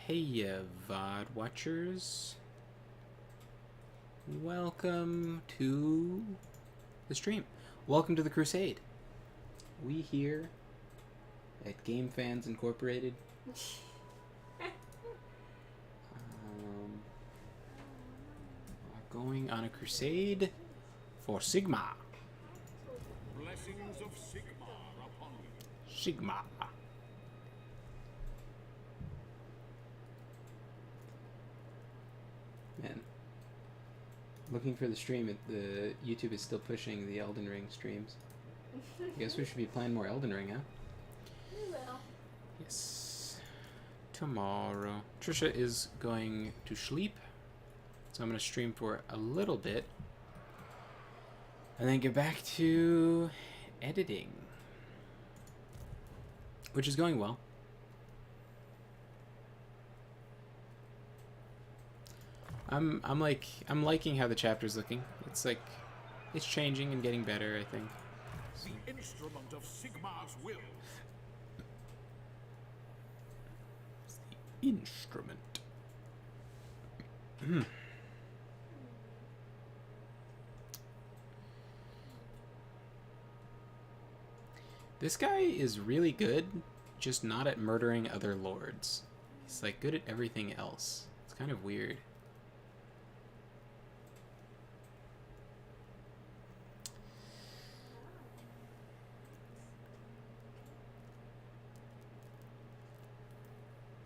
Hey, VOD watchers. Welcome to the stream. Welcome to the Crusade. We here at Game Fans Incorporated are going on a crusade for Sigmar. Blessings of Sigmar upon you. Sigmar. Man. Looking for the stream, the YouTube is still pushing the Elden Ring streams. I guess we should be playing more Elden Ring, huh? We will. Yes. Tomorrow. Trisha is going to sleep, so I'm going to stream for a little bit, and then get back to editing, which is going well. I'm liking how the chapter's looking. It's like it's changing and getting better, I think. So. The instrument of Sigmar's will. It's the instrument. This guy is really good, just not at murdering other lords. He's like good at everything else. It's kind of weird.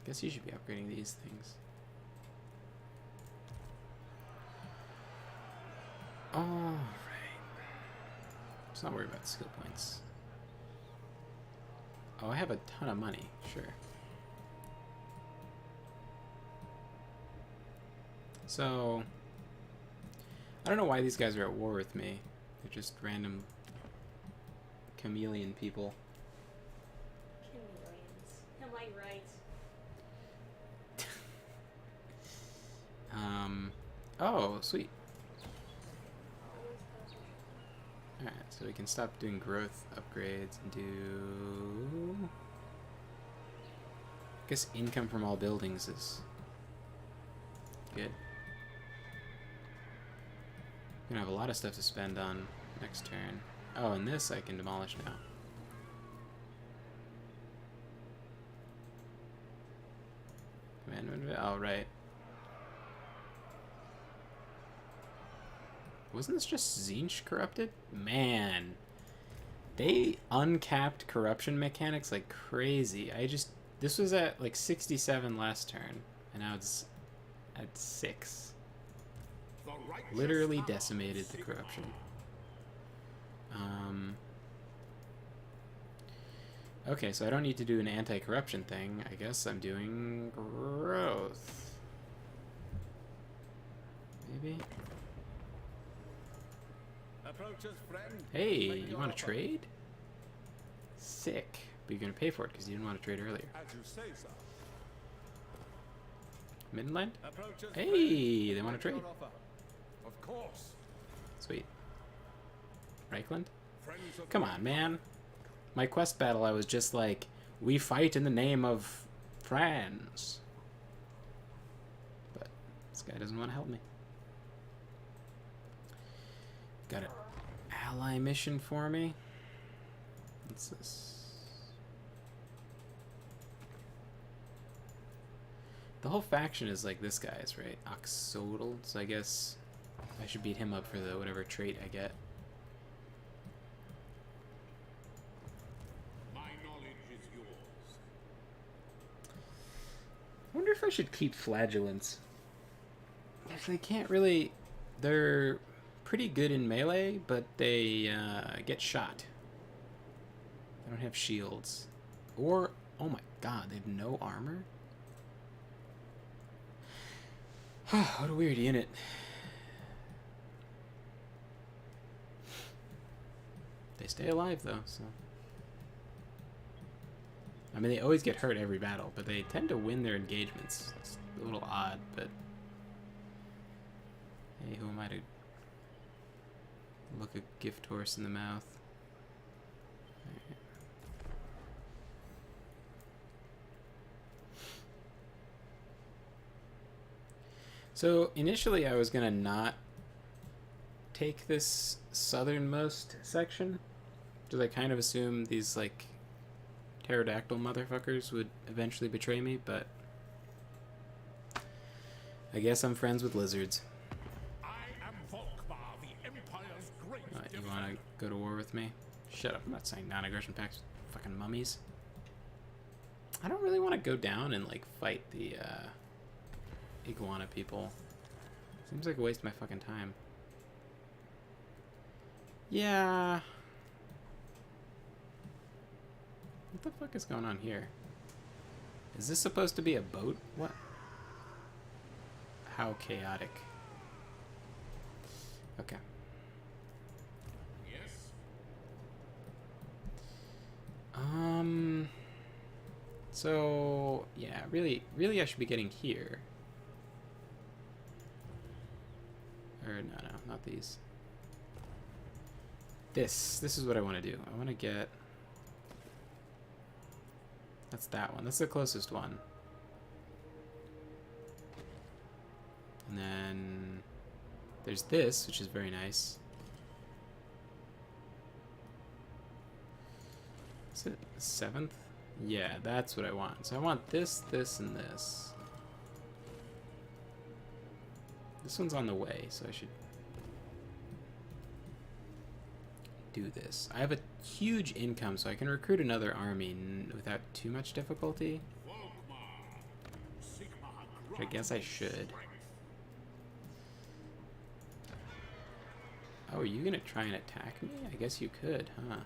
Guess you should be upgrading these things. Alright. Let's not worry about the skill points. Oh, I have a ton of money, sure. So, I don't know why these guys are at war with me. They're just random chameleon people. Chameleons. Am I right? Oh, sweet. Alright, so we can stop doing growth upgrades and do... I guess income from all buildings is good. We're gonna have a lot of stuff to spend on next turn. Oh, and this I can demolish now. Command, oh, right. Wasn't this just Tzeentch corrupted? Man, they uncapped corruption mechanics like crazy. This was at like 67 last turn, and now it's at 6. Literally decimated the corruption. Okay, so I don't need to do an anti-corruption thing. I guess I'm doing growth. Maybe? Hey, you want to trade? Sick. But you're going to pay for it because you didn't want to trade earlier. Midland? Hey, they want to trade. Of course. Sweet. Reichland? Come on, man. My quest battle, I was just like, we fight in the name of France. But this guy doesn't want to help me. Got an ally mission for me. What's this? The whole faction is like this guy's, right? Oxodal. So I guess I should beat him up for the whatever trait I get. My knowledge is yours. I wonder if I should keep flagellants. Because they can't really... They're pretty good in melee, but they get shot. They don't have shields. Or, oh my god, they have no armor? What a weird unit. They stay alive though, so... I mean, they always get hurt every battle, but they tend to win their engagements. It's a little odd, but... Hey, who am I to look a gift horse in the mouth? Right. So initially I was gonna not take this southernmost section, because I kind of assumed these like pterodactyl motherfuckers would eventually betray me, but I guess I'm friends with lizards. I am Volkmar, the Empire's great You want to go to war with me? Shut up, I'm not saying non-aggression pacts. Fucking mummies. I don't really want to go down and like fight the iguana people. Seems like a waste of my fucking time. Yeah. What the fuck is going on here? Is this supposed to be a boat? What? How chaotic. Okay. Yes. So yeah, really I should be getting here. Or no, not these. This is what I want to do. I want to get... That's that one. That's the closest one. And then there's this, which is very nice. Is it the 7th? Yeah, that's what I want. So I want this, this, and this. This one's on the way, so I should do this. I have a huge income, so I can recruit another army without too much difficulty. Which I guess I should. Oh, are you gonna try and attack me? I guess you could, huh?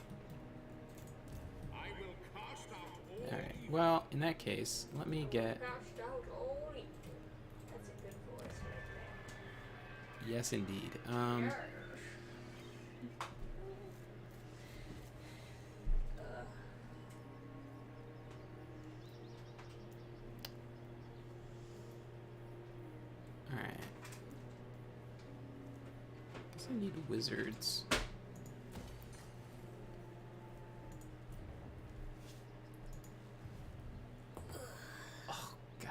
Alright, well, in that case, let me get... That's a good voice right Yes, indeed. there. Alright. Guess I need wizards. Oh, God.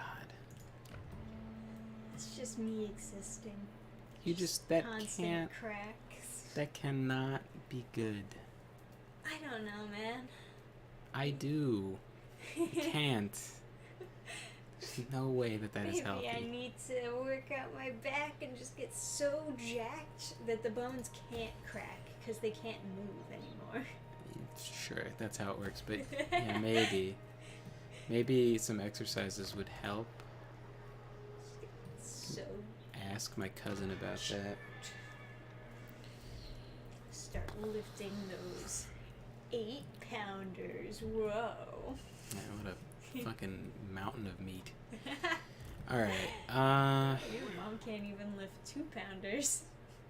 It's just me existing. You just... That Constant can't... cracks. That cannot be good. I don't know, man. I do. You can't. There's no way that is Maybe healthy. I need to work out my back and just get so jacked that the bones can't crack because they can't move anymore. Sure, that's how it works, but yeah, maybe. Maybe some exercises would help. So Ask my cousin about that. start lifting those 8-pounders. Whoa. Yeah, what a fucking mountain of meat. Alright, Your mom can't even lift 2-pounders.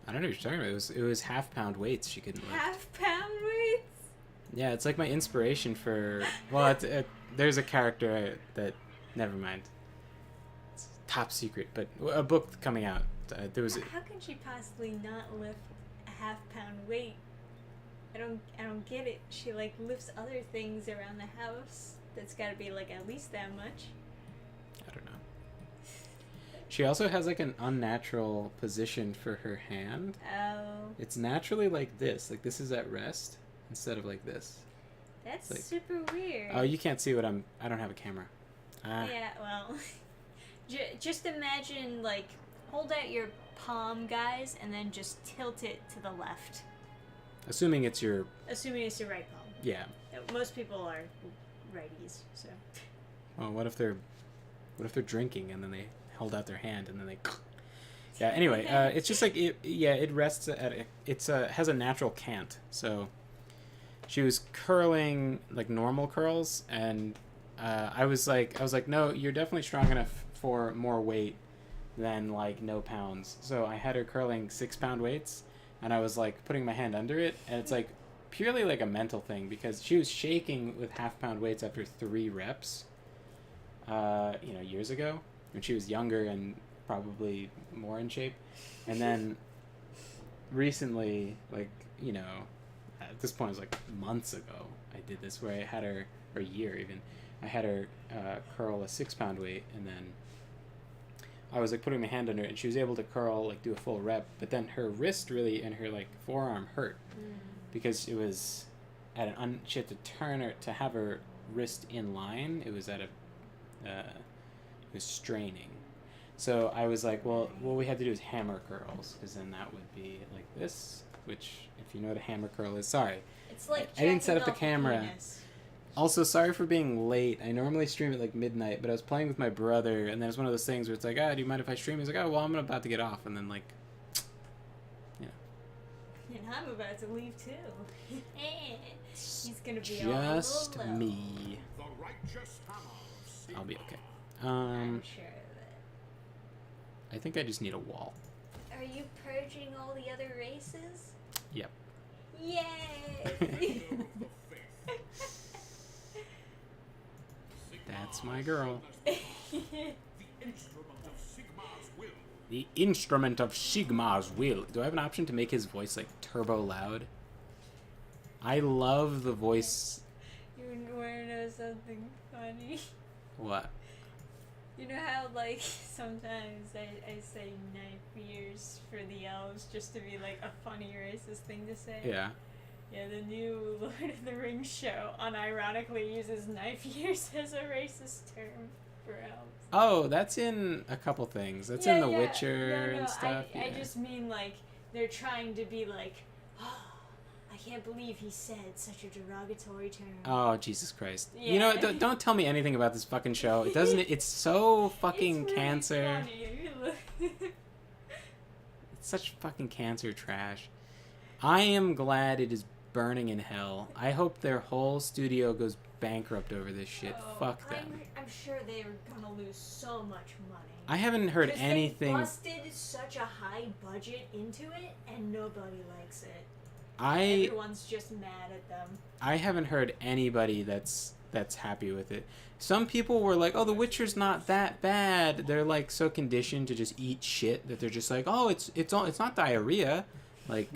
I don't know what you're talking about. It was half-pound weights she couldn't lift. Half-pound weights? Yeah, it's like my inspiration for... Well, there's a character that... Never mind. It's top secret, but a book coming out. There was... How can she possibly not lift a half-pound weight? I don't get it. She like lifts other things around the house. That's got to be like at least that much. I don't know. She also has like an unnatural position for her hand. Oh, It's naturally like this. Like this is at rest instead of like this. that's like- super weird. Oh, you can't see what I don't have a camera. Ah. Yeah, well, just imagine like hold out your palm, guys, and then just tilt it to the left. Assuming it's your... Assuming it's your right palm. Yeah. Most people are righties, so. Well, what if they're drinking and then they hold out their hand and then they... Yeah, anyway, it's just like, it rests at... has a natural cant, so... She was curling, like, normal curls, and I was like, no, you're definitely strong enough for more weight than, like, no pounds. So I had her curling 6-pound weights, and I was, like, putting my hand under it, and it's, like, purely, like, a mental thing, because she was shaking with half-pound weights after 3 reps, years ago, when she was younger and probably more in shape. And then recently, like, at this point it was like months ago I did this, where I had her, or a year even, I had her curl a 6-pound weight, and then I was like putting my hand under it, and she was able to curl, like do a full rep, but then her wrist really and her like forearm hurt because it was at she had to turn her to have her wrist in line. It was at a it was straining. So I was like, well, what we had to do is hammer curls, because then that would be like this, which, if you know what a hammer curl is, sorry. It's like I didn't set up the jacking off a camera. penis. Also, sorry for being late. I normally stream at like midnight, but I was playing with my brother, and then it's one of those things where it's like, do you mind if I stream? He's like, well, I'm about to get off, and then like, yeah. And I'm about to leave too. He's gonna be Just all alone. me. The righteous hammer of Sigmar. I'll be okay. I'm sure of it. I think I just need a wall. Are you purging all the other races? Yep. Yay! That's my girl. The instrument of Sigmar's will. The instrument of Sigmar's will. Do I have an option to make his voice like turbo loud? I love the voice. You wanna know something funny? What? You know how, like, sometimes I say knife years for the elves just to be, like, a funny racist thing to say? Yeah. Yeah, the new Lord of the Rings show unironically uses knife years as a racist term for elves. Oh, that's in a couple things. That's in The Witcher and stuff. I Yeah. just mean, like, they're trying to be like, oh, I can't believe he said such a derogatory term. Oh, Jesus Christ. Yeah. You know, don't tell me anything about this fucking show. It doesn't. It's so fucking It's really cancer. funny. It's such fucking cancer trash. I am glad it is burning in hell. I hope their whole studio goes bankrupt over this shit. Oh, Fuck them. I'm sure they're gonna lose so much money. I haven't heard 'Cause anything. They busted such a high budget into it, and nobody likes it. I Everyone's just mad at them. I haven't heard anybody that's happy with it. Some people were like, "Oh, The Witcher's not that bad." They're like so conditioned to just eat shit that they're just like, "Oh, it's not diarrhea." Like,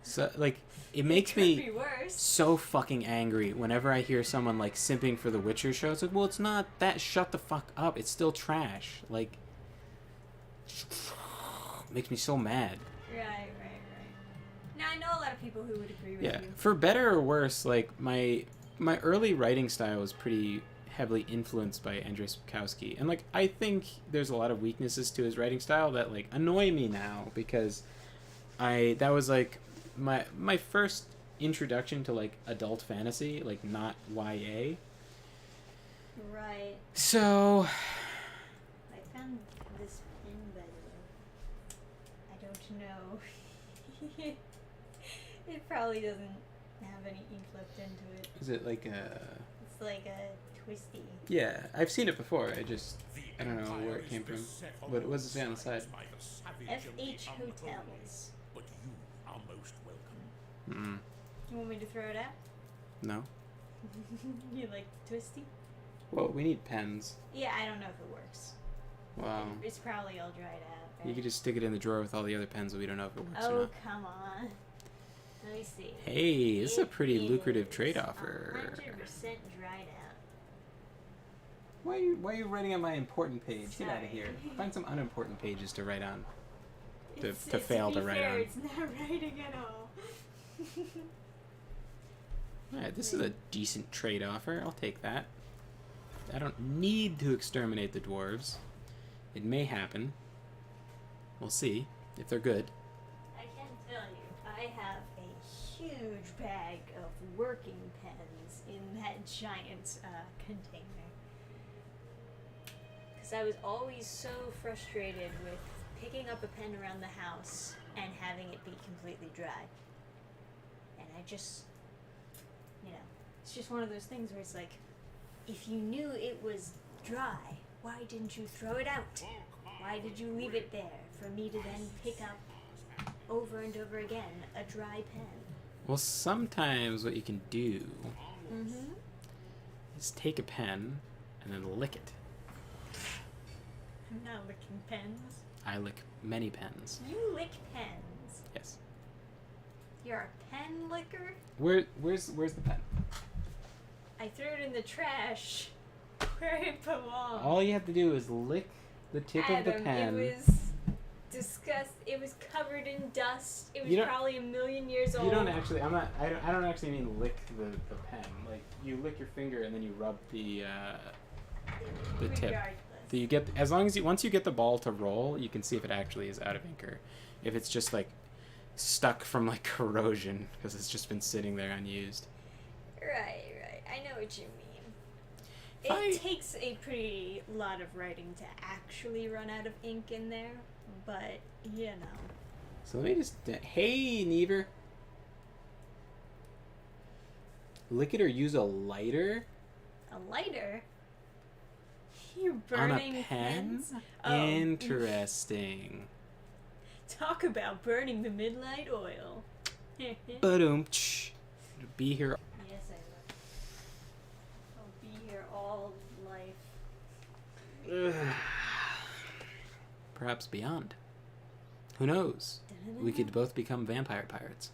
so like it makes Could me be worse. so fucking angry whenever I hear someone like simping for The Witcher show. It's like, well, it's not that. Shut the fuck up. It's still trash. Like, makes me so mad. Right. Now I know a lot of people who would agree with Yeah, you. for better or worse, like my early writing style was pretty heavily influenced by Andrzej Sapkowski, and like I think there's a lot of weaknesses to his writing style that like annoy me now, because that was like my first introduction to like adult fantasy, like not YA. Right. So I found this pin, by the way. I don't know. It probably doesn't have any ink left into it. is it like a? It's like a twisty. Yeah, I've seen it before. I don't know Empire where it is came from. beset on What all does it say on the side? sides by the savage and the FH unclean, Hotels. But you are most welcome. You want me to throw it out? No. You like twisty? Well, we need pens. Yeah, I don't know if it works. Wow. It's probably all dried out. Right? You could just stick it in the drawer with all the other pens, but we don't know if it works or Oh, not. come on. Let me see. Hey, this is a It pretty lucrative is trade offer. 100% dried out. Why are you writing on my important page? Get out of Sorry. here. Find some unimportant pages to write on. To It's- fail be to write fair, on. It's not writing at all. Alright, this is a decent trade offer. I'll take that. I don't need to exterminate the dwarves. It may happen. We'll see if they're good. I can tell you, I have a huge bag of working pens in that giant container. Because I was always so frustrated with picking up a pen around the house and having it be completely dry. And I just, it's just one of those things where it's like, if you knew it was dry, why didn't you throw it out? Why did you leave it there for me to then pick up over and over again a dry pen? Well, sometimes what you can do Mm-hmm. is take a pen and then lick it. I'm not licking pens. I lick many pens. You lick pens. Yes. You're a pen licker? Where's the pen? I threw it in the trash where it belongs. All you have to do is lick the tip of the Adam, pen. It was it was covered in dust. It was probably 1,000,000 years old. You don't actually. I don't actually mean lick the pen. Like you lick your finger and then you rub the tip. So you get once you get the ball to roll, you can see if it actually is out of ink or if it's just like stuck from like corrosion because it's just been sitting there unused. Right. I know what you mean. It takes a pretty lot of writing to actually run out of ink in there, but you know. So let me just... Hey, Never. Lick it or use a lighter? A lighter? You're burning on a pen? pens? Interesting. Talk about burning the midnight oil. Ba-doom. Be here. Yes, I will. I'll be here all life. Perhaps beyond. Who knows? We could both become vampire pirates.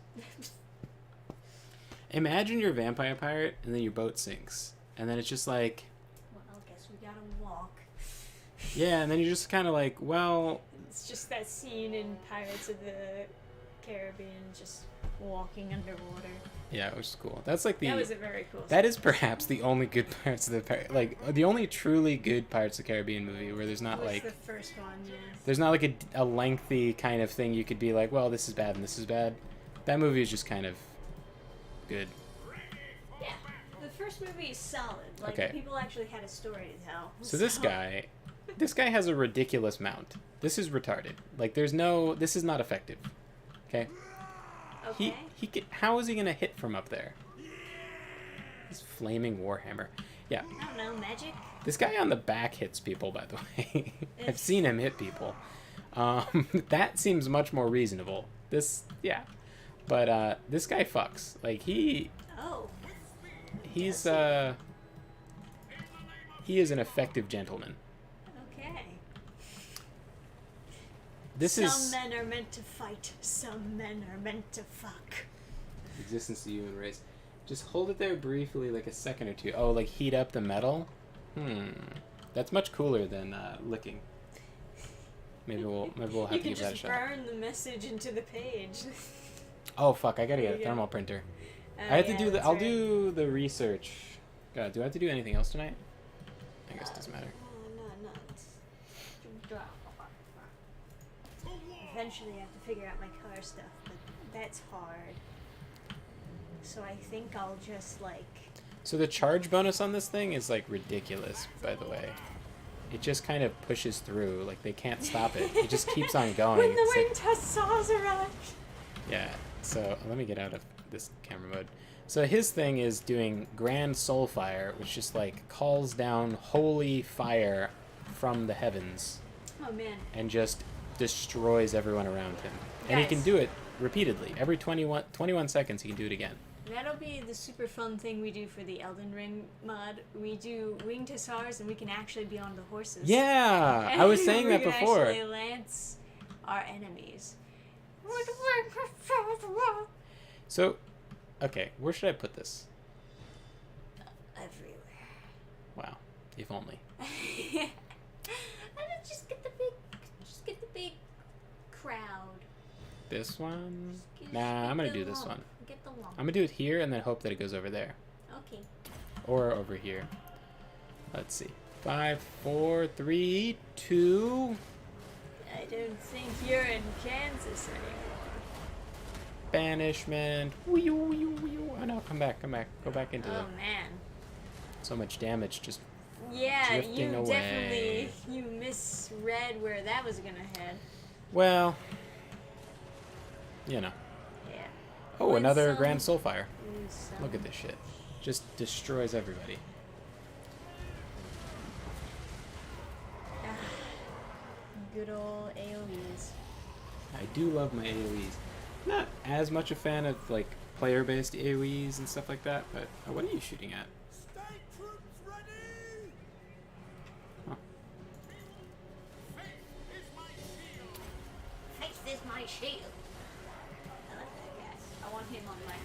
Imagine you're a vampire pirate and then your boat sinks. And then it's just like... Well, I guess we gotta walk. Yeah, and then you're just kind of like, well... It's just that scene in Pirates of the Caribbean, just walking underwater. Yeah, it was cool. That's like the... That was a very cool That is perhaps the only good Pirates of the... Like, the only truly good Pirates of the Caribbean movie where there's not like... the first one, yes. There's not like a lengthy kind of thing you could be like, well, this is bad and this is bad. That movie is just kind of good. Yeah, the first movie is solid. Like, Okay. people actually had a story to tell. So this guy has a ridiculous mount. This is retarded. Like, this is not effective. Okay? Okay. How is he gonna hit from up there? This flaming warhammer. Yeah. I don't know, magic? This guy on the back hits people, by the way. I've seen him hit people. That seems much more reasonable. Yeah. But this guy fucks. Like he is an effective gentleman. Okay. Some men are meant to fight, some men are meant to fuck. Existence of the human race. Just hold it there briefly, like a second or two. Oh, like heat up the metal? That's much cooler than licking. Maybe we'll have to give that a shot. You can just burn the message into the page. Oh fuck! I gotta get a thermal printer. I have to do the. I'll do the research. God, do I have to do anything else tonight? I guess it doesn't matter. No. Eventually, I have to figure out my car stuff, but that's hard. So I think I'll just like... So the charge bonus on this thing is like ridiculous, by the way. It just kind of pushes through, like they can't stop it. It just keeps on going. When the wind saws arrive. Yeah, so let me get out of this camera mode. So his thing is doing Grand Soul Fire, which just like calls down holy fire from the heavens. Oh man. And just destroys everyone around him. And he can do it repeatedly. Every 21 seconds he can do it again. That'll be the super fun thing we do for the Elden Ring mod. We do winged hussars and we can actually be on the horses. Yeah, I was saying that before. We can actually lance our enemies. So, okay, where should I put this? Everywhere. Wow, if only. Just get the big crowd. This one? Nah, I'm gonna do this one. Get the lump. I'm gonna do it here and then hope that it goes over there. Okay. Or over here. Let's see. 5, 4, 3, 2. I don't think you're in Kansas anymore. Banishment. Oh no, come back. Go back into it. Oh man. So much damage just drifting away. Definitely you misread where that was gonna head. Well, you know. Yeah. Oh, another Grand Soul Fire. Look at this shit. Just destroys everybody. Good old AoEs. I do love my AoEs. Not as much a fan of like player-based AoEs and stuff like that, but what are you shooting at? Stay troops ready! Huh. Face is my shield. I like that guy. I want him on my team.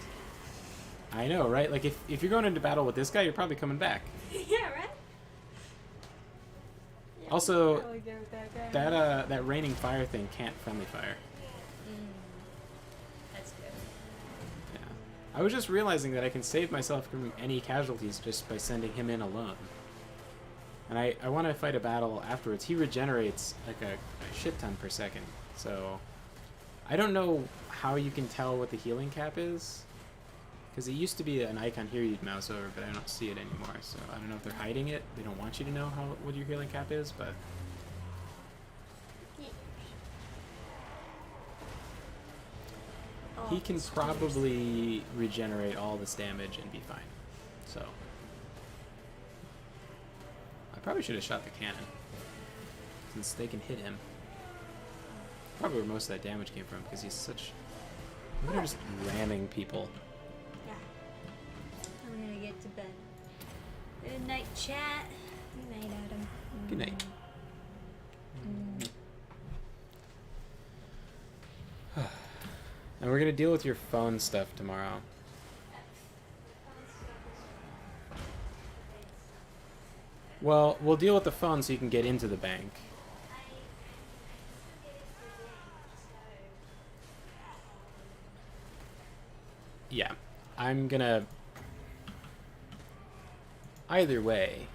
I know, right? Like if you're going into battle with this guy, you're probably coming back. Yeah, right? Also, Probably go with that guy. that raining fire thing can't friendly fire. That's good. Yeah. I was just realizing that I can save myself from any casualties just by sending him in alone. And I want to fight a battle afterwards. He regenerates like a shit ton per second. So I don't know how you can tell what the healing cap is. Because it used to be an icon here you'd mouse over, but I don't see it anymore. So I don't know if they're hiding it. They don't want you to know what your healing cap is, but... He can probably regenerate all this damage and be fine. So... I probably should have shot the cannon, since they can hit him. Probably where most of that damage came from, because he's such... Look at him just ramming people. Yeah. I'm gonna get to bed. Good night, chat. Good night, Adam. Good night. And we're gonna deal with your phone stuff tomorrow. Well, we'll deal with the phone so you can get into the bank. Yeah, I'm gonna... Either way...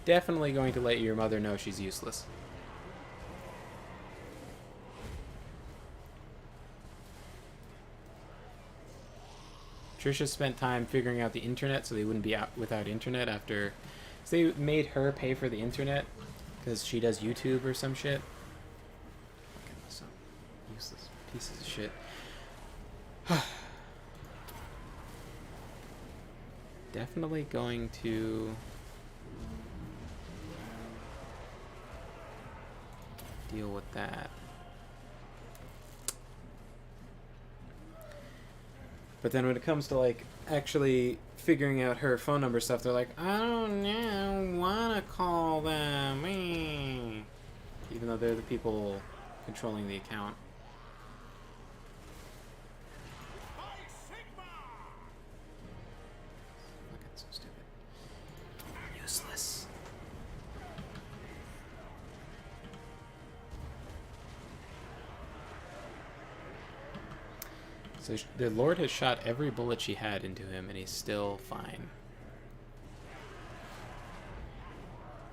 Definitely going to let your mother know she's useless. Trisha spent time figuring out the internet so they wouldn't be out without internet after... So they made her pay for the internet because she does YouTube or some shit. Fucking some useless pieces of shit. Definitely going to... deal with that. But then when it comes to, like, actually figuring out her phone number stuff, they're like, I don't know, wanna call them. Even though they're the people controlling the account. Fucking so stupid. Useless. So the Lord has shot every bullet she had into him, and he's still fine.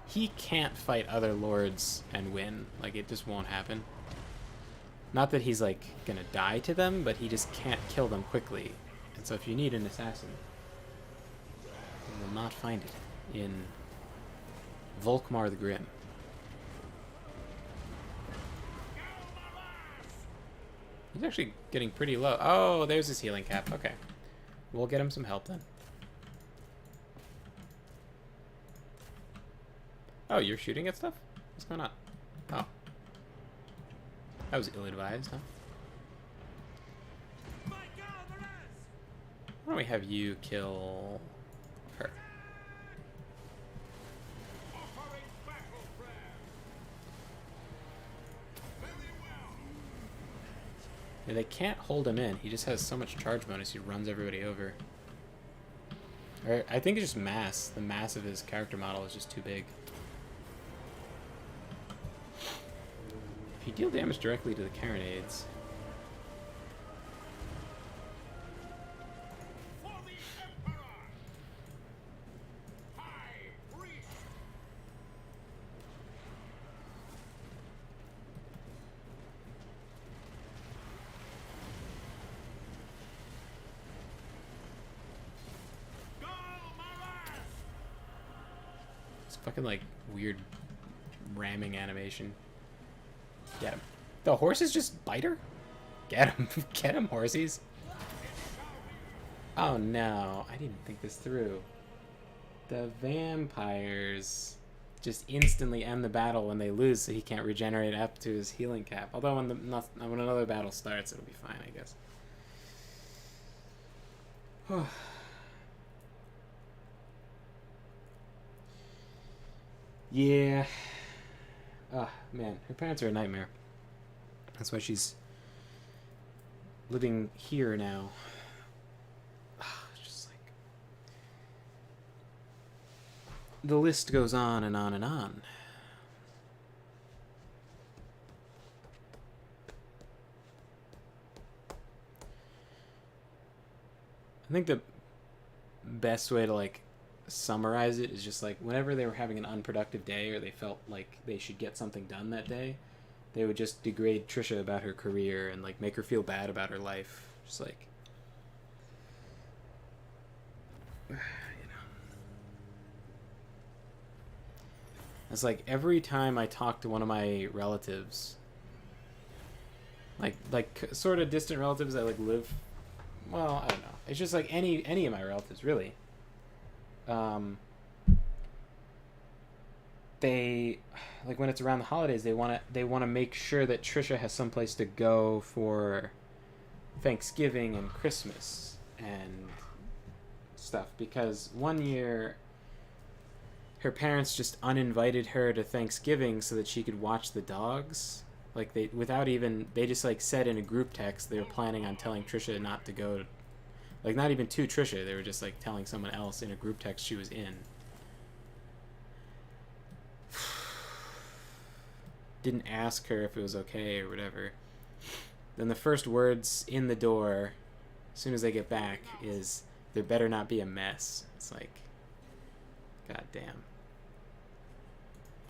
He can't fight other lords and win. Like, it just won't happen. Not that he's, like, gonna die to them, but he just can't kill them quickly. And so if you need an assassin, you will not find it in Volkmar the Grim. He's actually getting pretty low. Oh, there's his healing cap. Okay. We'll get him some help then. Oh, you're shooting at stuff? What's going on? Oh. That was ill-advised, huh? Why don't we have you kill her? Yeah, they can't hold him in. He just has so much charge bonus, he runs everybody over. Or, I think it's just mass. The mass of his character model is just too big. If you deal damage directly to the carronades... Fucking, like, weird ramming animation. Get him. The horses just bite her? Get him. Get him, horsies. Oh, no. I didn't think this through. The vampires just instantly end the battle when they lose, so he can't regenerate up to his healing cap. Although when another battle starts, it'll be fine, I guess. Yeah. Oh, man. Her parents are a nightmare. That's why she's living here now. It's just like... the list goes on and on and on. I think the best way to like summarize it is just like whenever they were having an unproductive day or they felt like they should get something done that day, they would just degrade Trisha about her career and like make her feel bad about her life. Just like, you know, it's like every time I talk to one of my relatives, like sort of distant relatives that like live, well, I don't know. It's just like any of my relatives really. They like when it's around the holidays, they want to make sure that Trisha has someplace to go for Thanksgiving and Christmas and stuff, because one year her parents just uninvited her to Thanksgiving so that she could watch the dogs. Like they just like said in a group text they were planning on telling Trisha not to go, like not even to Trisha, they were just like telling someone else in a group text she was in. Didn't ask her if it was okay or whatever. Then the first words in the door, as soon as they get back, is, "There better not be a mess." It's like, god damn.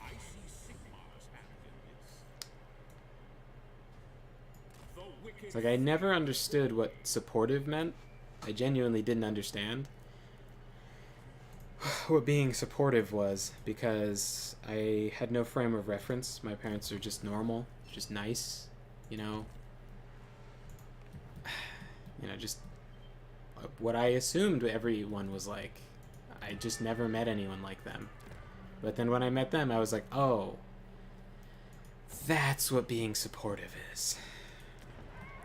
I see Sigmar's hand in this. The wicked It's like I never understood what supportive meant. I genuinely didn't understand what being supportive was, because I had no frame of reference. My parents are just normal, just nice, you know, just what I assumed everyone was like. I just never met anyone like them. But then when I met them, I was like, oh, that's what being supportive is.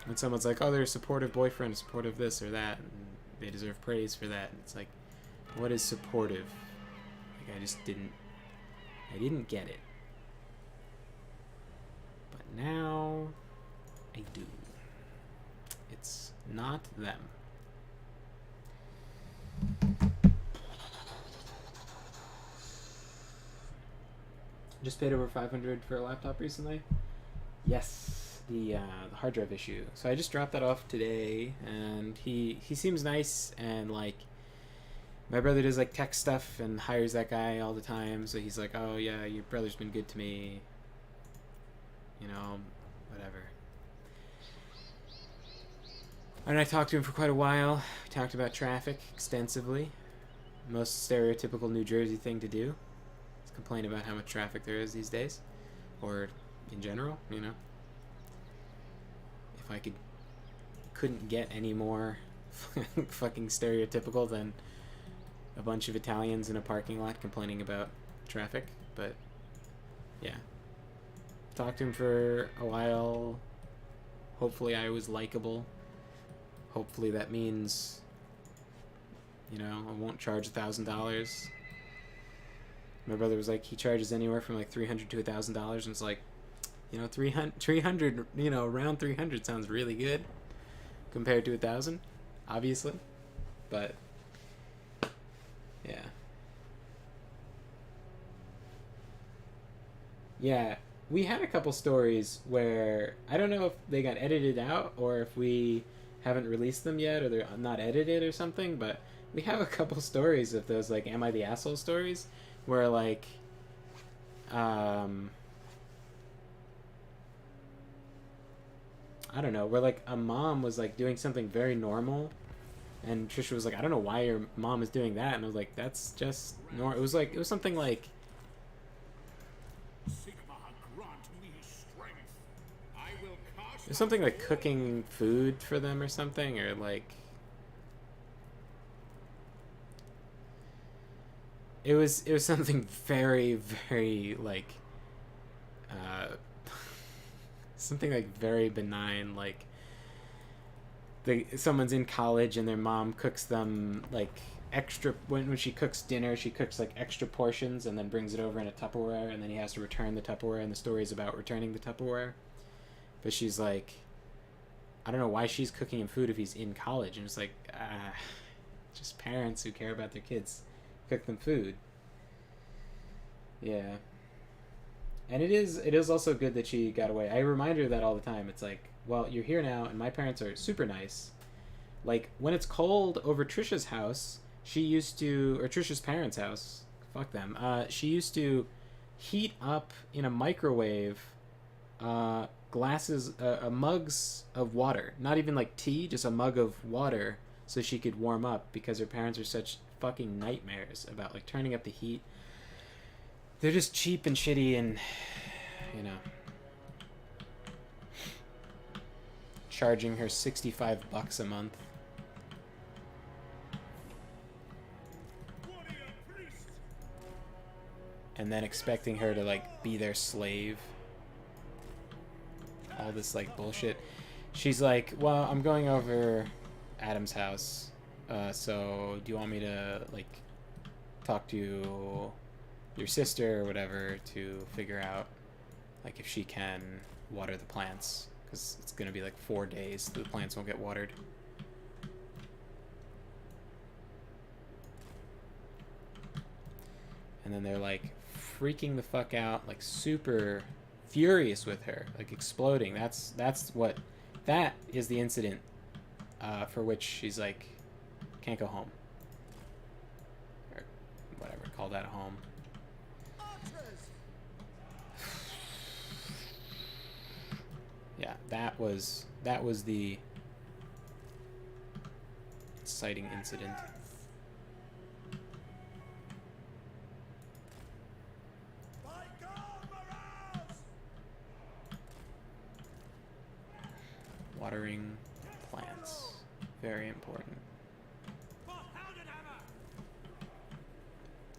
When someone's like, oh, they're a supportive boyfriend, supportive this or that, and they deserve praise for that. And it's like, what is supportive? Like, I didn't get it. But now, I do. It's not them. Just paid over $500 for a laptop recently. Yes, the hard drive issue. So I just dropped that off today, and he seems nice, and like my brother does like tech stuff and hires that guy all the time. So he's like, oh yeah, your brother's been good to me. You know, whatever. And I talked to him for quite a while. We talked about traffic extensively. Most stereotypical New Jersey thing to do. Complain about how much traffic there is these days, or in general, you know. If I couldn't get any more fucking stereotypical than a bunch of Italians in a parking lot complaining about traffic. But yeah, talked to him for a while. Hopefully I was likable. Hopefully that means, you know, I won't charge $1,000. My brother was like, he charges anywhere from like $300 to $1,000, and it's like, you know, 300, you know, around 300 sounds really good compared to 1,000, obviously, but yeah, we had a couple stories where I don't know if they got edited out or if we haven't released them yet or they're not edited or something, but we have a couple stories of those like "Am I the Asshole" stories where like I don't know, where like a mom was like doing something very normal and Trisha was like, I don't know why your mom is doing that, and I was like, that's just normal. It was something like Sigmar grant me strength. I will cast it was something like cooking food for them or something, or like it was something very, very like something like very benign, like someone's in college and their mom cooks them like extra, when she cooks dinner, she cooks like extra portions and then brings it over in a Tupperware, and then he has to return the Tupperware, and the story is about returning the Tupperware. But she's like, I don't know why she's cooking him food if he's in college, and it's like, just parents who care about their kids cook them food. Yeah. And it is also good that she got away. I remind her that all the time. It's like, well, you're here now, and my parents are super nice. Like, when it's cold over Trisha's house, she used to, or Trisha's parents' house, fuck them, she used to heat up in a microwave glasses, mugs of water. Not even like tea, just a mug of water so she could warm up because her parents are such fucking nightmares about like turning up the heat. They're just cheap and shitty and, you know, charging her $65 a month. And then expecting her to, like, be their slave. All this, like, bullshit. She's like, well, I'm going over Adam's house. So do you want me to, like, talk to your sister or whatever to figure out, like, if she can water the plants? Because it's going to be, like, 4 days the plants won't get watered. And then they're, like, freaking the fuck out, like, super furious with her, like, exploding. That is the incident for which she's like, can't go home. Or whatever, call that a home. Yeah, that was the inciting incident. Watering plants. Very important.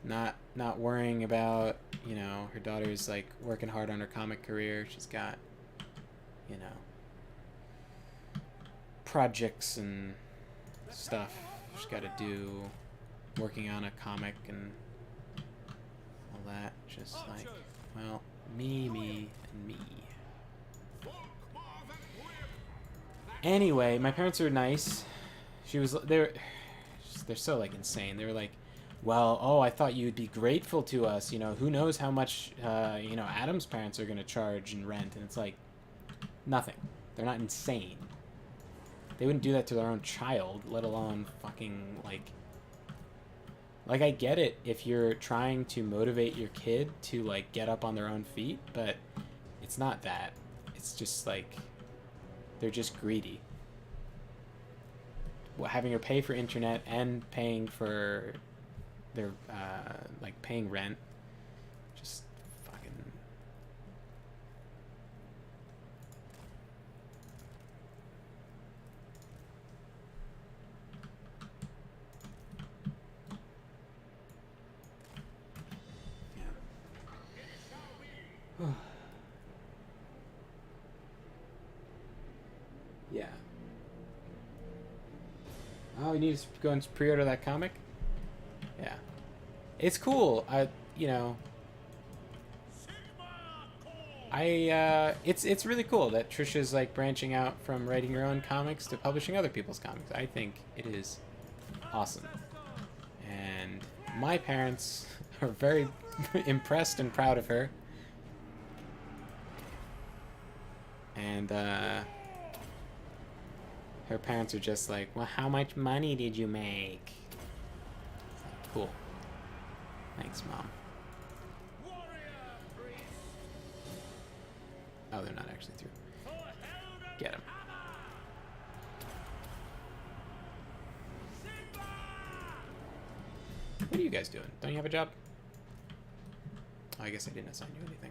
Not worrying about, you know, her daughter's like working hard on her comic career. She's got, you know, projects and stuff she's got to do, working on a comic and all that. Just like, well, me, and me. Anyway, my parents are nice. They're so like insane. They were like, well, oh, I thought you'd be grateful to us. You know, who knows how much, you know, Adam's parents are going to charge in rent. And it's like, nothing. They're not insane. They wouldn't do that to their own child, let alone fucking, like, I get it if you're trying to motivate your kid to, like, get up on their own feet, but it's not that. It's just, like, they're just greedy. Having her pay for internet and paying for their, like, paying rent. Just fucking... Yeah. Yeah. Oh, you need to go and pre-order that comic? Yeah. It's cool. You know, it's really cool that Trisha's like branching out from writing her own comics to publishing other people's comics. I think it is awesome. And my parents are very impressed and proud of her. And her parents are just like, well, how much money did you make? Cool. Thanks, Mom. Oh, they're not actually through. Get him. What are you guys doing? Don't you have a job? Oh, I guess I didn't assign you anything.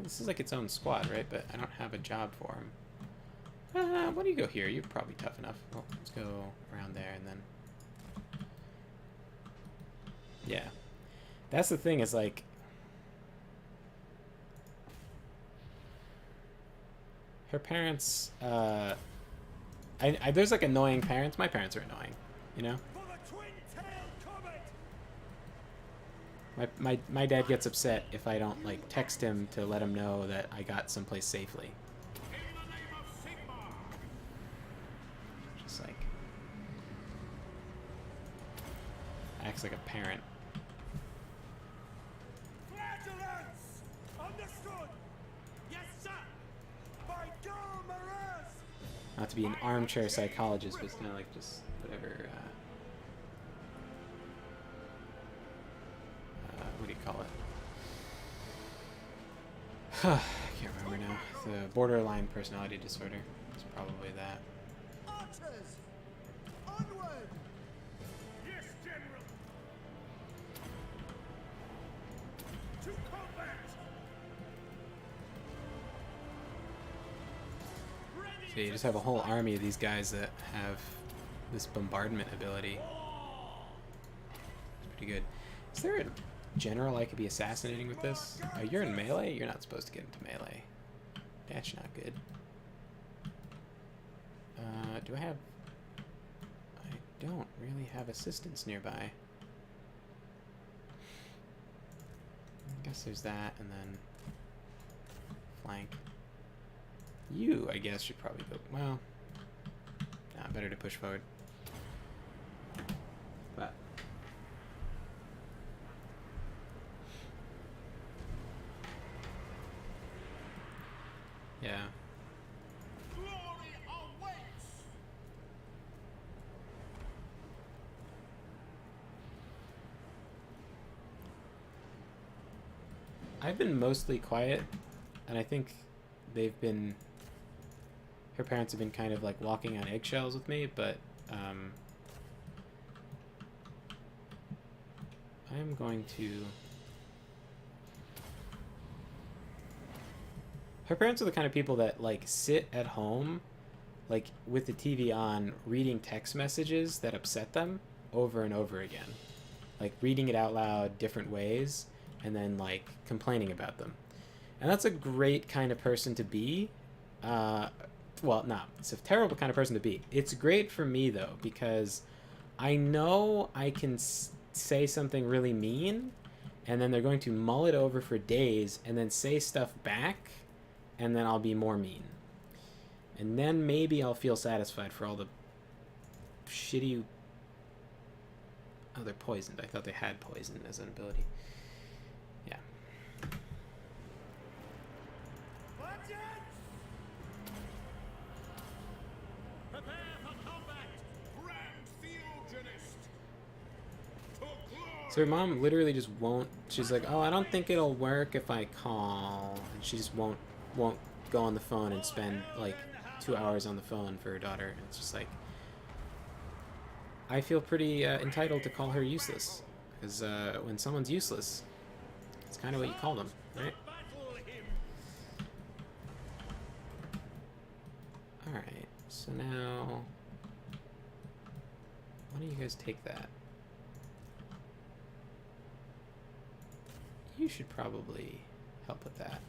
This is like its own squad, right? But I don't have a job for him. Why do you go here? You're probably tough enough. Well, let's go around there and then... Yeah. That's the thing, is like... Her parents, there's like annoying parents. My parents are annoying, you know? My dad gets upset if I don't, like, text him to let him know that I got someplace safely. Just like... acts like a parent. Flagellants! Understood! Yes, sir! By Maras! Not to be an armchair psychologist, but it's kind of like just whatever. What do you call it? I can't remember now. The borderline personality disorder. It's probably that. Archers! Onward! Yes, General! To combat! So you just have a whole army of these guys that have this bombardment ability. It's pretty good. Is there a general I could be assassinating with this? Oh, you're in melee? You're not supposed to get into melee. That's not good. Do I have... I don't really have assistance nearby. I guess there's that, and then... flank. You, I guess, should probably go... Well... Nah, better to push forward. But... yeah. Glory awaits! I've been mostly quiet, and I think they've been... her parents have been kind of like walking on eggshells with me, but I'm going to... her parents are the kind of people that like sit at home like with the TV on reading text messages that upset them over and over again. Like reading it out loud different ways and then like complaining about them. And that's a great kind of person to be. Well, no, it's a terrible kind of person to be. It's great for me though, because I know I can say something really mean and then they're going to mull it over for days and then say stuff back, and then I'll be more mean. And then maybe I'll feel satisfied for all the shitty... Oh, they're poisoned. I thought they had poison as an ability. Yeah. Prepare for combat! Grand Theogenist! To glory! So her mom literally just won't... She's like, oh, I don't think it'll work if I call. And she just won't go on the phone and spend like 2 hours on the phone for her daughter. And it's just like, I feel pretty entitled to call her useless, because when someone's useless, it's kind of what you call them, right? Alright, so now why don't you guys take that? You should probably help with that.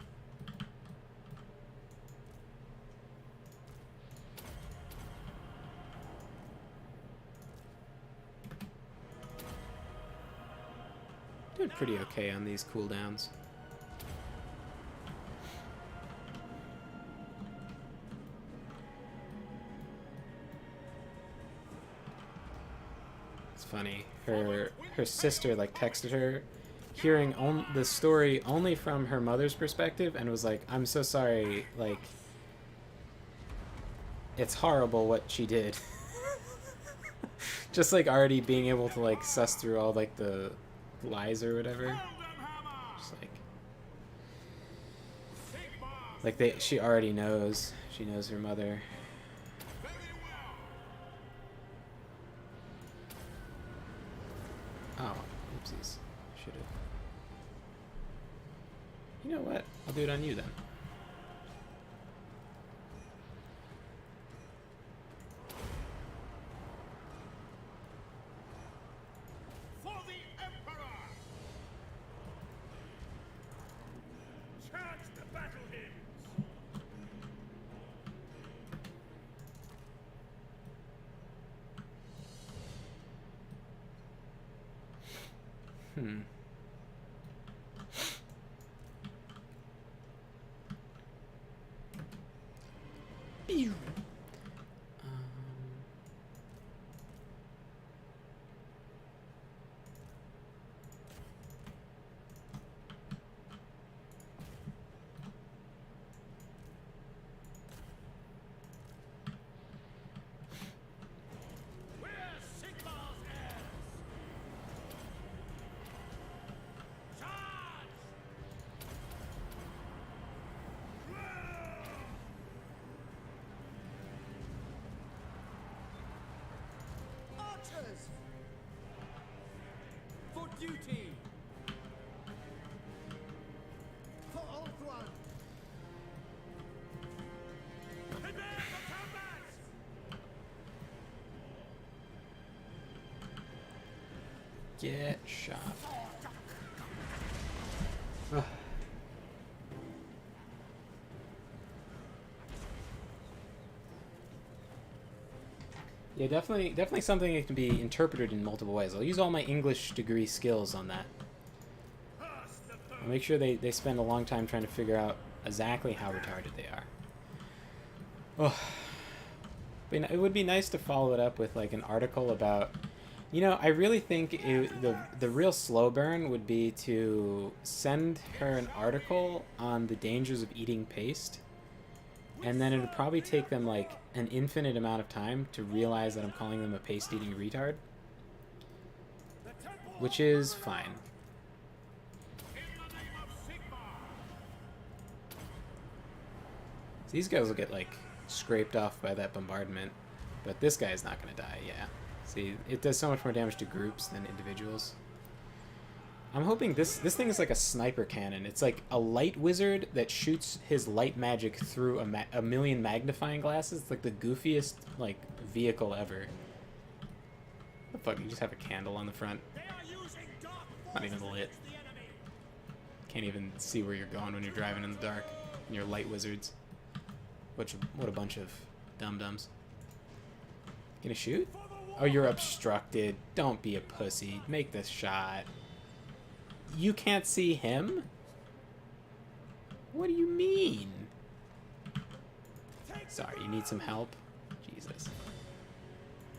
Doing pretty okay on these cooldowns. It's funny. Her sister like texted her, hearing the story only from her mother's perspective, and was like, "I'm so sorry. Like, it's horrible what she did." Just like already being able to like suss through all like the lies or whatever. Just like she already knows. She knows her mother. Oh, oopsies. Should have. You know what? I'll do it on you then. duty. For Ulthuan. Prepare for combat. Get shot. Ugh. Yeah, definitely something that can be interpreted in multiple ways. I'll use all my English degree skills on that. I'll make sure they spend a long time trying to figure out exactly how retarded they are. Oh. But it would be nice to follow it up with like an article about... You know, I really think the real slow burn would be to send her an article on the dangers of eating paste. And then it would probably take them like an infinite amount of time to realize that I'm calling them a paste-eating retard. Which is fine. These guys will get like scraped off by that bombardment. But this guy's not going to die, yeah. See, it does so much more damage to groups than individuals. I'm hoping this thing is like a sniper cannon. It's like a light wizard that shoots his light magic through a million magnifying glasses. It's like the goofiest like vehicle ever. What the fuck? You just have a candle on the front. Not even lit. Can't even see where you're going when you're driving in the dark. And you're light wizards. What a bunch of dum-dums. Gonna shoot? Oh, you're obstructed. Don't be a pussy. Make this shot. You can't see him? What do you mean? Sorry, you need some help? Jesus.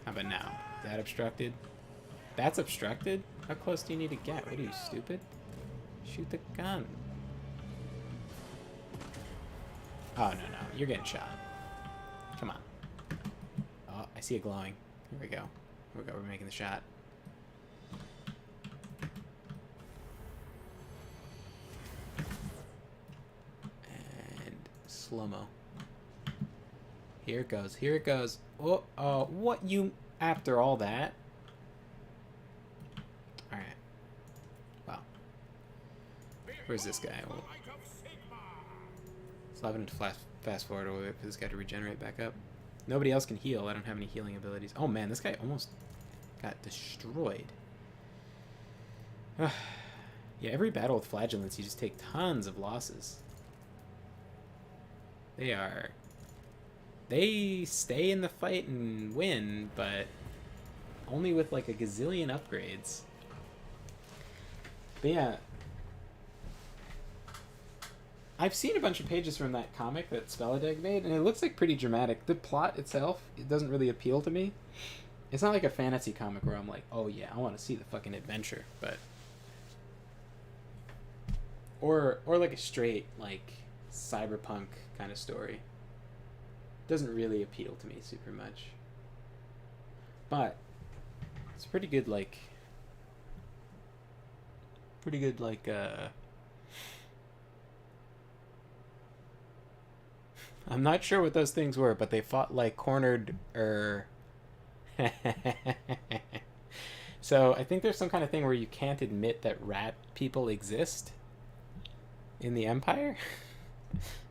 How about now? Is that obstructed? That's obstructed? How close do you need to get? What are you, stupid? Shoot the gun. Oh, no. You're getting shot. Come on. Oh, I see it glowing. Here we go. We're making the shot. And slow-mo. Here it goes. Here it goes. Oh, what you... After all that? Alright. Wow. Where's this guy? Well, so I'm going to fast forward over for this guy to regenerate back up. Nobody else can heal. I don't have any healing abilities. Oh man, this guy almost got destroyed. Yeah, every battle with flagellants, you just take tons of losses. They stay in the fight and win, but only with like a gazillion upgrades. But yeah, I've seen a bunch of pages from that comic that Spelladeg made, and it looks like pretty dramatic. The plot itself, it doesn't really appeal to me. It's not like a fantasy comic where I'm like, oh yeah, I want to see the fucking adventure, but... Or like a straight, like, cyberpunk kind of story. It doesn't really appeal to me super much. But, it's pretty good, like... I'm not sure what those things were, but they fought like cornered, So I think there's some kind of thing where you can't admit that rat people exist in the Empire.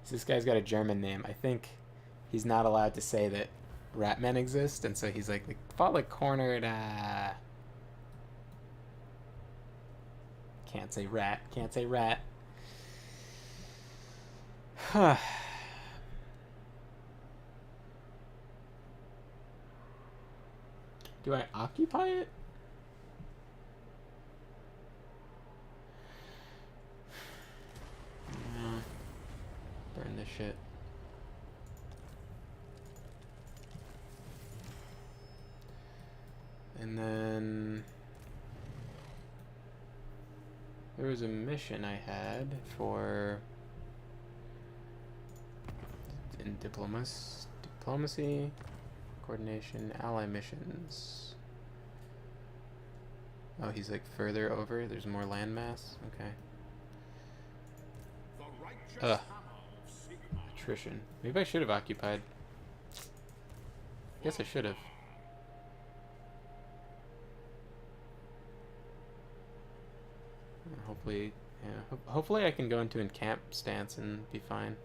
So this guy's got a German name. I think he's not allowed to say that rat men exist, and so he's like, they fought like cornered, Can't say rat. Can't say rat. Do I occupy it? Nah. Burn this shit. And then... there was a mission I had for... in diplomacy, coordination, ally missions. Oh, he's like further over. There's more landmass. Okay. Attrition. Maybe I should have occupied. Guess I should have. hopefully, yeah. Hopefully I can go into encamp stance and be fine.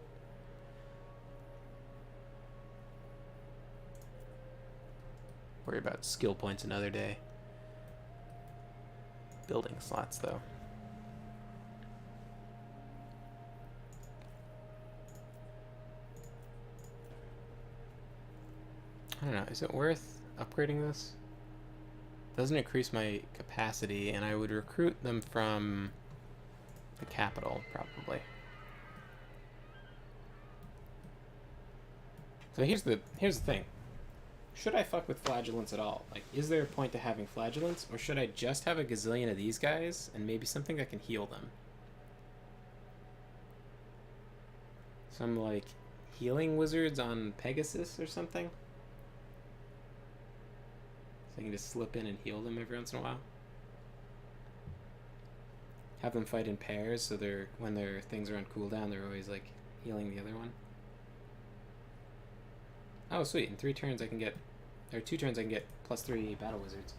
Worry about skill points another day. Building slots, though. I don't know, is it worth upgrading this? Doesn't increase my capacity, and I would recruit them from the capital, probably. So here's the thing. Should I fuck with flagellants at all? Like, is there a point to having flagellants, or should I just have a gazillion of these guys, and maybe something that can heal them? Some, like, healing wizards on Pegasus or something? So I can just slip in and heal them every once in a while. Have them fight in pairs, so they're when their things are on cooldown, they're always like healing the other one. Oh, sweet! In 3 turns I can get, or 2 turns I can get +3 battle wizards.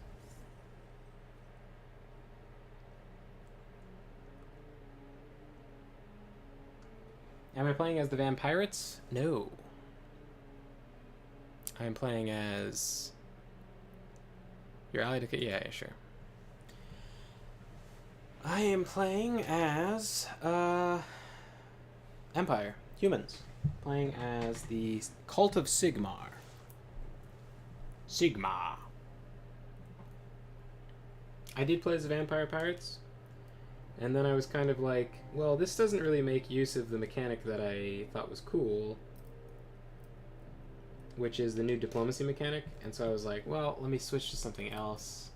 Am I playing as the Vampirates? No. I am playing as your ally to... Yeah, sure. I am playing as Empire. Humans. Playing as the Cult of Sigmar. Sigmar. I did play as the Vampire Pirates. And then I was kind of like, well, this doesn't really make use of the mechanic that I thought was cool, which is the new diplomacy mechanic. And so I was like, well, let me switch to something else.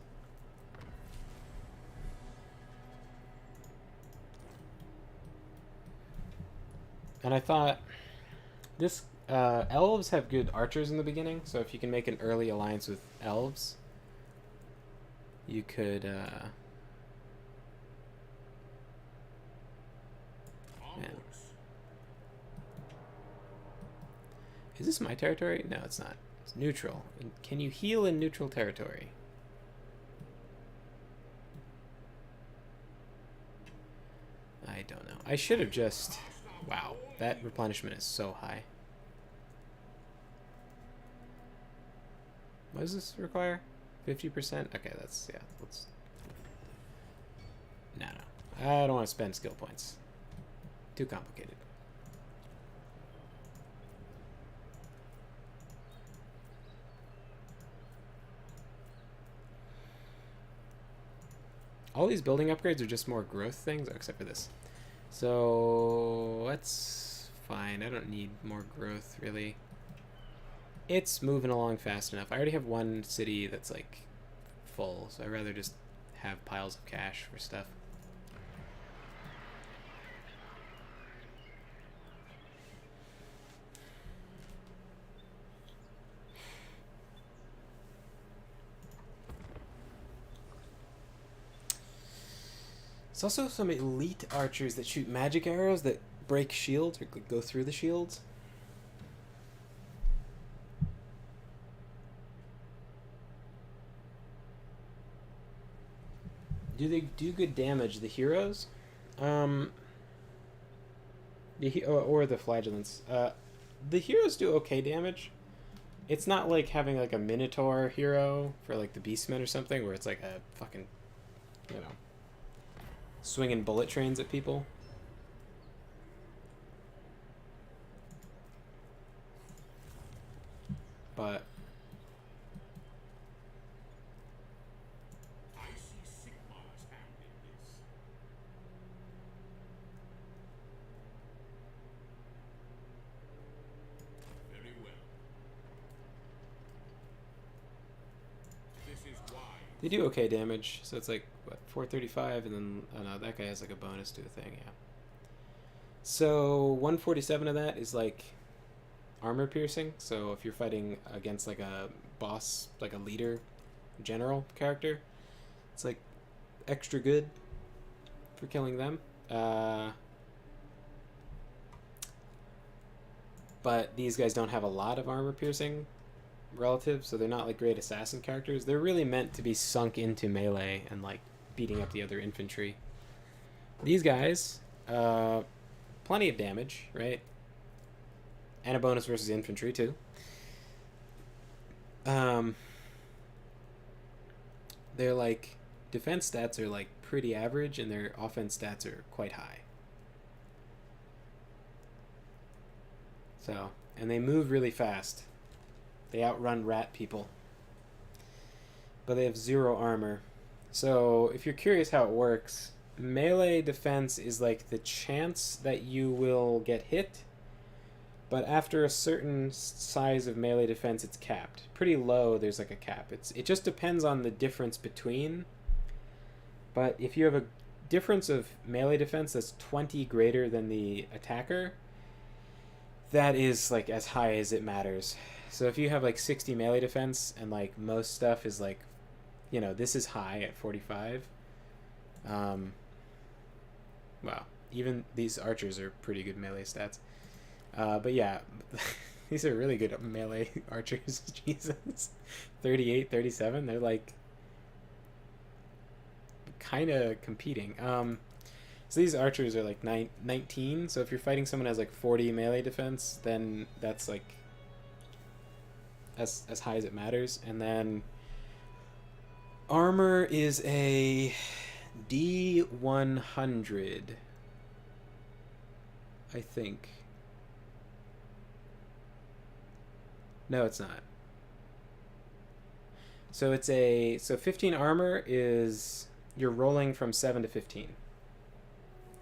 And I thought, this elves have good archers in the beginning, so if you can make an early alliance with elves, you could... Man. Is this my territory? No, it's not. It's neutral. Can you heal in neutral territory? I don't know. I should have just... Wow, that replenishment is so high. What does this require? 50%? Okay, that's... Yeah, let's... No. I don't want to spend skill points. Too complicated. All these building upgrades are just more growth things, except for this. So that's fine. I don't need more growth, really. It's moving along fast enough. I already have one city that's like full, so I'd rather just have piles of cash for stuff. There's also some elite archers that shoot magic arrows that break shields or go through the shields. Do they do good damage, the heroes? Or the flagellants. The heroes do okay damage. It's not like having like a Minotaur hero for like the Beastmen or something, where it's like a fucking, you know, swinging bullet trains at people. But I see Sigmar's hand in this. Very well. This is why. they do okay damage, so it's like, what, 435, and then, oh no, that guy has like a bonus to a thing, yeah. So, 147 of that is like armor piercing, so if you're fighting against like a boss, like a leader, general character, it's like extra good for killing them. But these guys don't have a lot of armor piercing relative, so they're not like great assassin characters. They're really meant to be sunk into melee and like beating up the other infantry. These guys, plenty of damage, right? And a bonus versus infantry, too. Their, like, defense stats are, like, pretty average, and their offense stats are quite high. So, and they move really fast. They outrun rat people. But they have 0 armor. So, if you're curious how it works, melee defense is like the chance that you will get hit, but after a certain size of melee defense, it's capped. Pretty low, there's like a cap. It just depends on the difference between. But if you have a difference of melee defense that's 20 greater than the attacker, that is like as high as it matters. So if you have like 60 melee defense and like most stuff is like, you know, this is high at 45. Wow. Even these archers are pretty good melee stats. But yeah, these are really good melee archers. Jesus. 38, 37. They're like kind of competing. So these archers are like 19. So if you're fighting someone who has like 40 melee defense, then that's like as high as it matters. And then armor is a D100, I think. No, it's not. So it's so 15 armor is you're rolling from 7 to 15.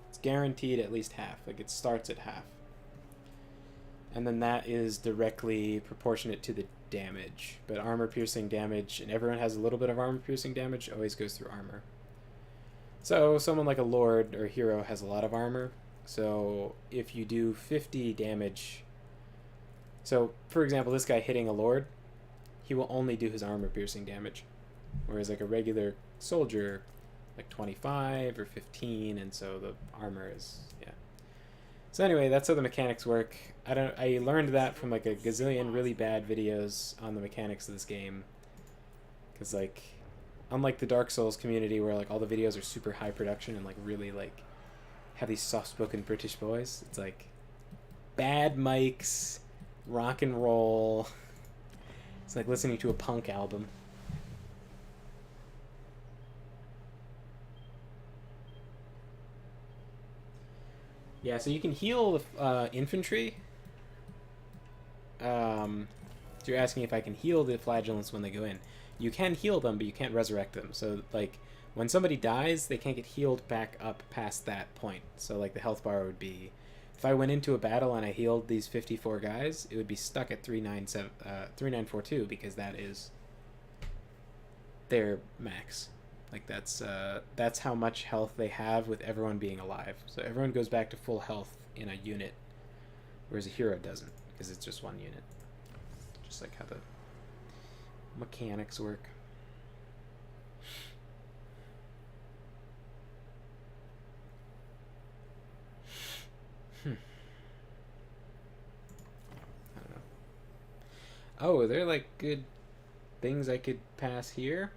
It's guaranteed at least half. Like it starts at half. And then that is directly proportionate to the damage. But armor piercing damage, and everyone has a little bit of armor piercing damage, always goes through armor. So someone like a lord or hero has a lot of armor. So if you do 50 damage... So, for example, this guy hitting a lord, he will only do his armor piercing damage. Whereas like a regular soldier, like 25 or 15, and so the armor is, yeah. So anyway, that's how the mechanics work. I learned that from like a gazillion really bad videos on the mechanics of this game. Because like, unlike the Dark Souls community where like all the videos are super high production and like really like have these soft-spoken British boys, it's like bad mics, rock and roll. It's like listening to a punk album. Yeah, so you can heal infantry. So you're asking if I can heal the flagellants when they go in. You can heal them, but you can't resurrect them. So, like, when somebody dies, they can't get healed back up past that point. So, like, the health bar would be... If I went into a battle and I healed these 54 guys, it would be stuck at 3942 because that is their max. Like that's how much health they have with everyone being alive. So everyone goes back to full health in a unit, whereas a hero doesn't because it's just one unit. Just like how the mechanics work. I don't know. Oh, are there like good things I could pass here?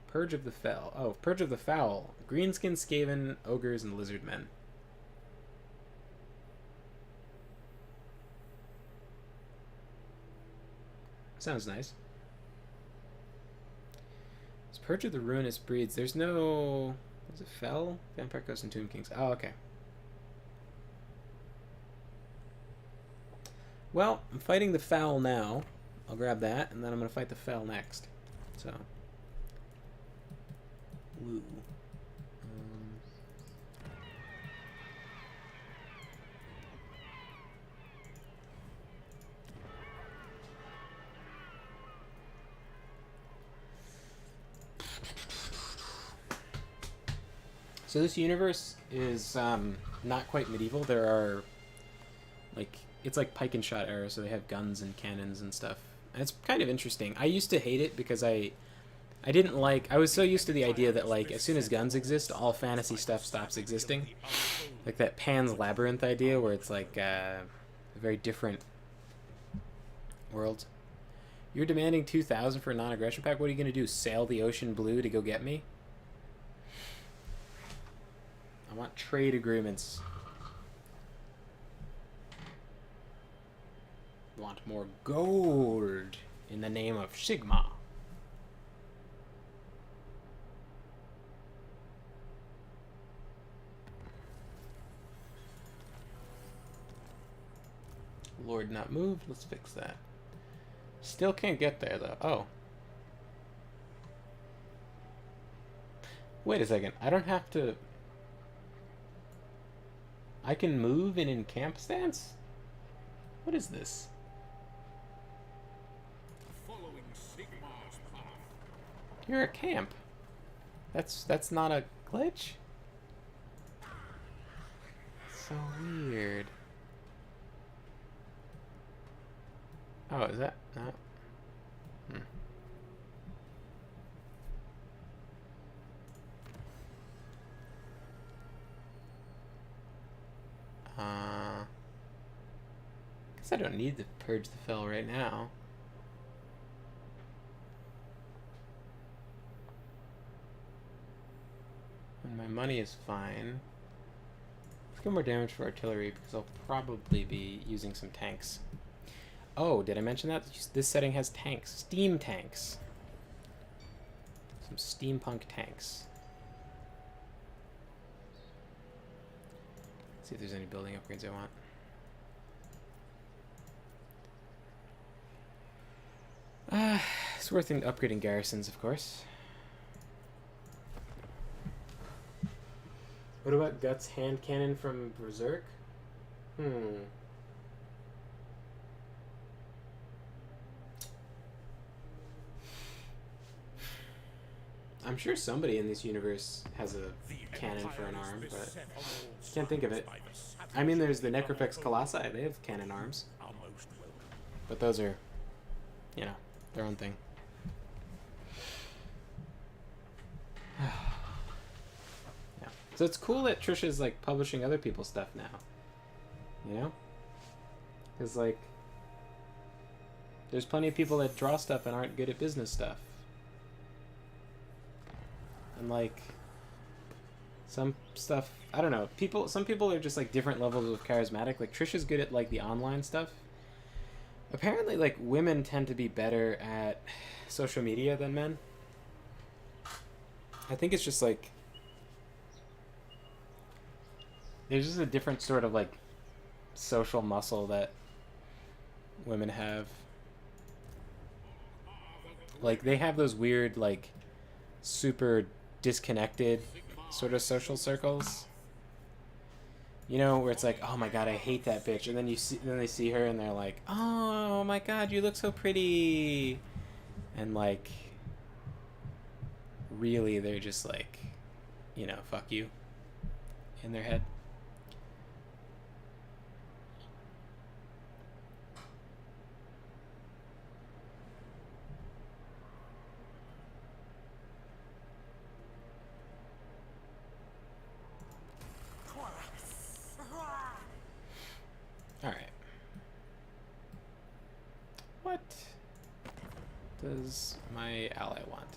Purge of the Fell. Oh, Purge of the Foul. Greenskin, Skaven, Ogres, and Lizard Men. Sounds nice. It's Purge of the Ruinous Breeds. There's no... Was it Fell? Vampire Ghosts and Tomb Kings. Oh, okay. Well, I'm fighting the Foul now. I'll grab that, and then I'm going to fight the Fell next. So... Woo. So this universe is not quite medieval. There are like it's like pike and shot era, so they have guns and cannons and stuff. And it's kind of interesting. I used to hate it because I didn't like... I was so used to the idea that, like, as soon as guns exist, all fantasy stuff stops existing. Like that Pan's Labyrinth idea where it's, like, a very different world. You're demanding 2,000 for a non-aggression pack? What are you going to do, sail the ocean blue to go get me? I want trade agreements. I want more gold in the name of Sigmar. Lord not moved. Let's fix that. Still can't get there though. Oh. Wait a second. I don't have to... I can move in camp stance? What is this? Following Sigmar's path. You're a camp. That's not a glitch? So weird. Oh, is that not? Guess I don't need to purge the fell right now. And my money is fine. Let's get more damage for artillery because I'll probably be using some tanks. Oh, did I mention that? This setting has tanks. Steam tanks. Some steampunk tanks. Let's see if there's any building upgrades I want. It's worth upgrading garrisons, of course. What about Guts hand cannon from Berserk? I'm sure somebody in this universe has a cannon for an arm, but can't think of it. I mean, there's the Necrofex Colossi. They have cannon arms. But those are, you know, their own thing. Yeah. So it's cool that Trisha's, like, publishing other people's stuff now. You know? Because, like, there's plenty of people that draw stuff and aren't good at business stuff. And like some stuff, I don't know. Some people are just like different levels of charismatic. Like Trisha's good at like the online stuff. Apparently, like women tend to be better at social media than men. I think it's just like there's just a different sort of like social muscle that women have. Like they have those weird like super disconnected sort of social circles, you know, where it's like, oh my god, I hate that bitch, and then they see her and they're like, oh my god, you look so pretty, and like really they're just like, you know, fuck you in their head. Alright. What does my ally want?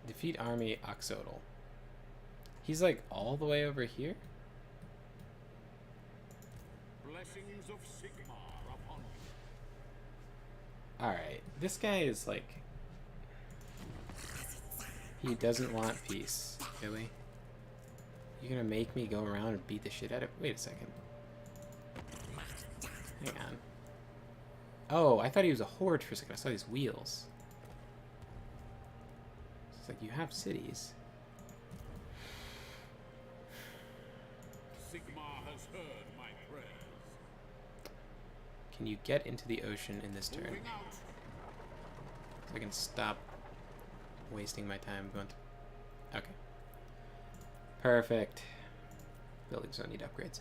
Defeat army Oxodal. He's like all the way over here? Blessings of Sigmar upon you. Alright. This guy is like... He doesn't want peace. Really? You're gonna make me go around and beat the shit out of... Wait a second. Hang on. Oh, I thought he was a horde for a second. I saw these wheels. It's like, you have cities. Sigmar has heard my prayers. Can you get into the ocean in this turn? Moving out. So I can stop wasting my time going to... Okay. Perfect. Buildings don't need upgrades.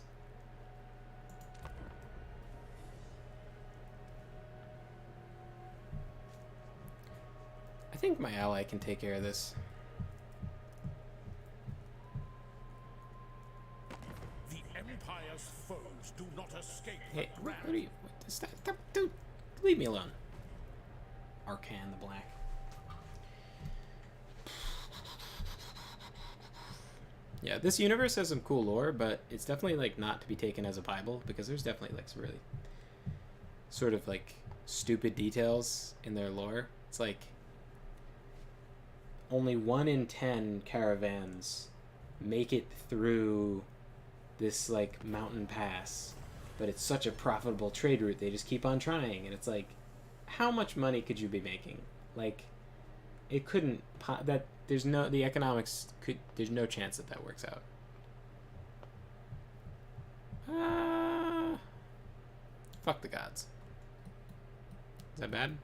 I think my ally can take care of this. The Empire's foes do not escape Hey, the what ground. are you... What is that? Dude, leave me alone. Arcan the Black. Yeah, this universe has some cool lore, but it's definitely like not to be taken as a Bible because there's definitely like some really sort of like stupid details in their lore. It's like only 1 in 10 caravans make it through this like mountain pass, but it's such a profitable trade route they just keep on trying, and it's like, how much money could you be making? Like, it couldn't that there's no the economics could there's no chance that that works out. Fuck the gods. Is that bad?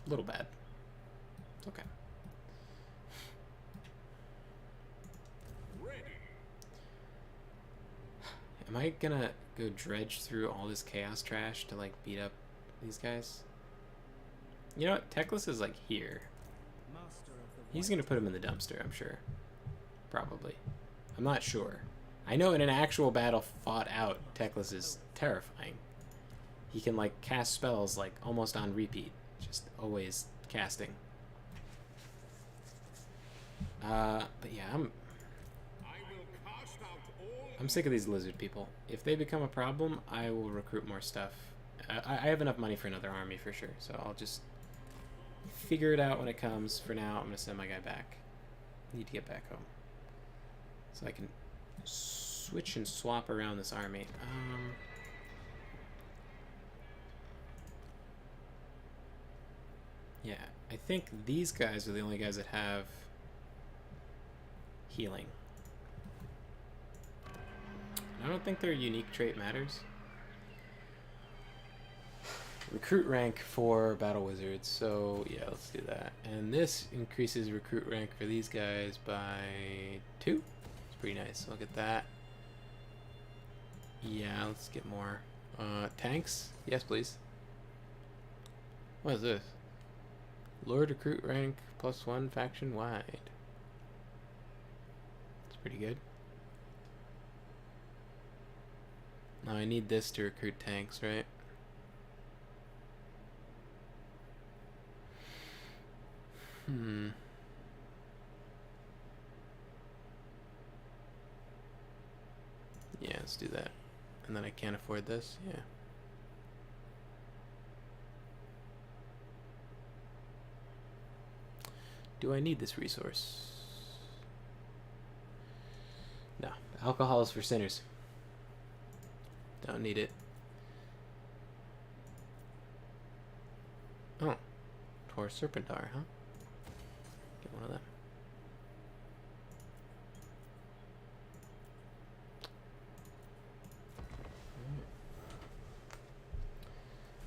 A little bad. It's okay. Ready. Am I gonna go dredge through all this chaos trash to like beat up these guys? You know what? Teclis is like here. He's gonna put him in the dumpster, I'm sure. Probably. I'm not sure. I know in an actual battle fought out, Teclis is terrifying. He can like cast spells like almost on repeat. Just always casting. But yeah, I'm sick of these lizard people. If they become a problem, I will recruit more stuff. I have enough money for another army for sure, so I'll just figure it out when it comes. For now, I'm gonna send my guy back. I need to get back home so I can switch and swap around this army. Yeah, I think these guys are the only guys that have healing. I don't think their unique trait matters. Recruit rank for battle wizards, so yeah, let's do that. And this increases recruit rank for these guys by 2. It's pretty nice. Look at that. Yeah, let's get more. Tanks? Yes, please. What is this? Lord recruit rank +1 faction wide. It's pretty good. Now I need this to recruit tanks, right? Yeah, let's do that. And then I can't afford this? Yeah. Do I need this resource? No. Alcohol is for sinners. Don't need it. Oh. Tor Serpentar, huh? Get one of them.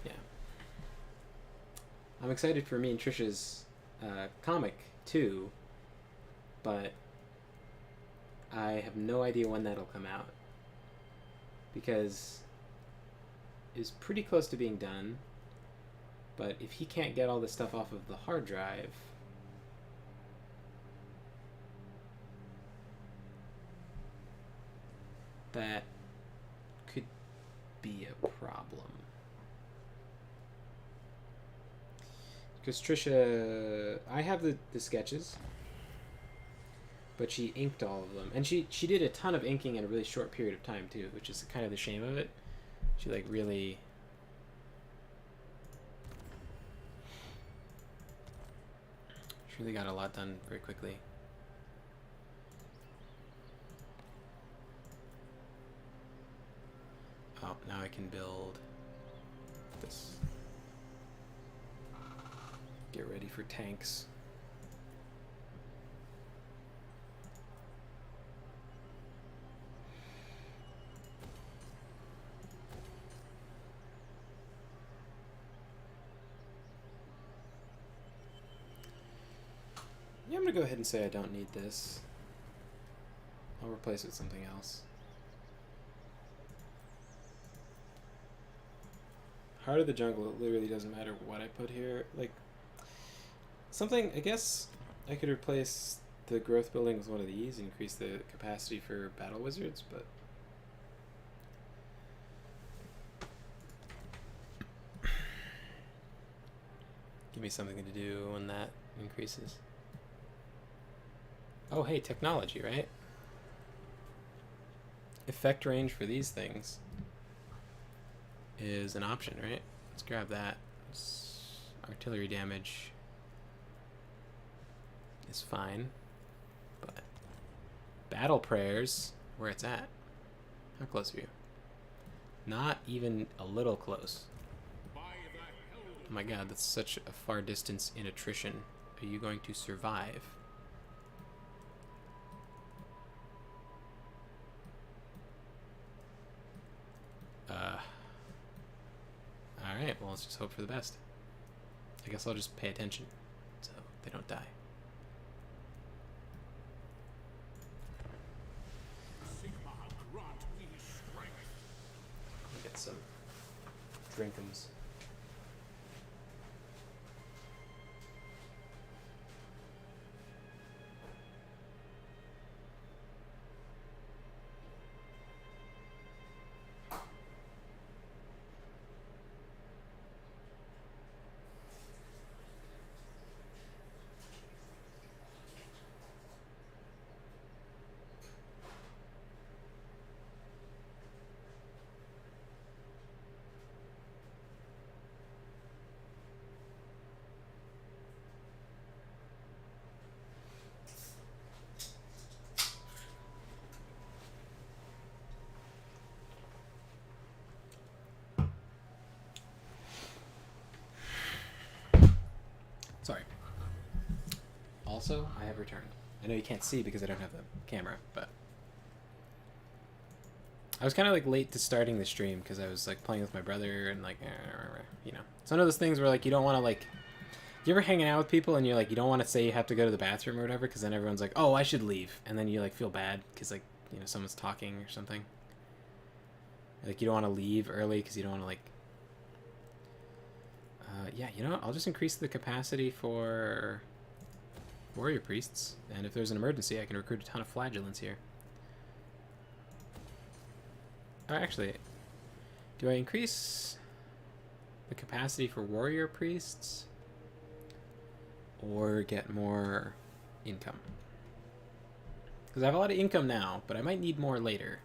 Yeah. I'm excited for me and Trisha's comic too, but I have no idea when that'll come out because it's pretty close to being done. But if he can't get all this stuff off of the hard drive, that could be a problem. Because Trisha, I have the sketches, but she inked all of them. And she did a ton of inking in a really short period of time too, which is kind of the shame of it. She like really... She really got a lot done very quickly. Oh, now I can build this. Get ready for tanks. Yeah, I'm gonna go ahead and say I don't need this. I'll replace it with something else. Heart of the Jungle, it literally doesn't matter what I put here. Like, something, I guess I could replace the growth building with one of these, increase the capacity for battle wizards, but... Give me something to do when that increases. Oh, hey, technology, right? Effect range for these things is an option, right? Let's grab that. Artillery damage is fine, but battle prayers, where it's at. How close are you? Not even a little close. Oh my god, that's such a far distance in attrition. Are you going to survive? Alright, well, let's just hope for the best. I guess I'll just pay attention so they don't die. Sigmar, grant me strength. I'll get some drinkums. Sorry. Also, I have returned. I know you can't see because I don't have the camera, but I was kind of like late to starting the stream because I was like playing with my brother and like, you know, it's one of those things where like you don't want to like, you ever hanging out with people and you're like, you don't want to say you have to go to the bathroom or whatever because then everyone's like, oh, I should leave, and then you like feel bad because like, you know, someone's talking or something. Like you don't want to leave early because you don't want to like. Yeah, you know what? I'll just increase the capacity for warrior priests, and if there's an emergency, I can recruit a ton of flagellants here. Actually, do I increase the capacity for warrior priests or get more income? Because I have a lot of income now, but I might need more later.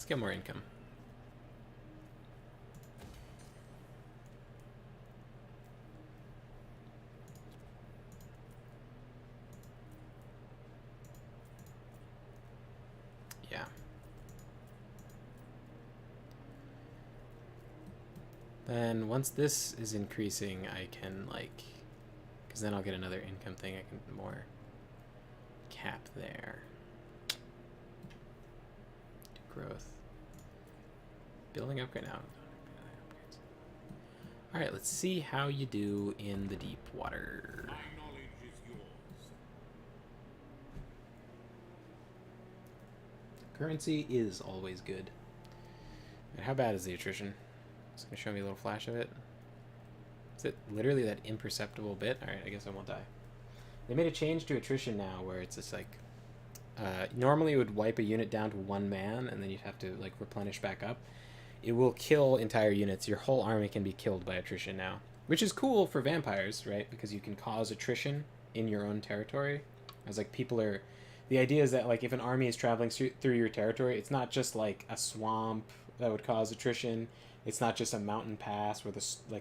Get more income. Yeah. Then once this is increasing, I can like, because then I'll get another income thing. I can more cap there. Do growth. Building upgrade now. Alright, let's see how you do in the deep water. My knowledge is yours. Currency is always good. And how bad is the attrition? It's going to show me a little flash of it. Is it literally that imperceptible bit? Alright, I guess I won't die. They made a change to attrition now where it's just like... normally it would wipe a unit down to 1 man and then you'd have to like replenish back up. It will kill entire units. Your whole army can be killed by attrition now. Which is cool for vampires, right? Because you can cause attrition in your own territory. As like people are... The idea is that like if an army is traveling through your territory, it's not just like a swamp that would cause attrition. It's not just a mountain pass where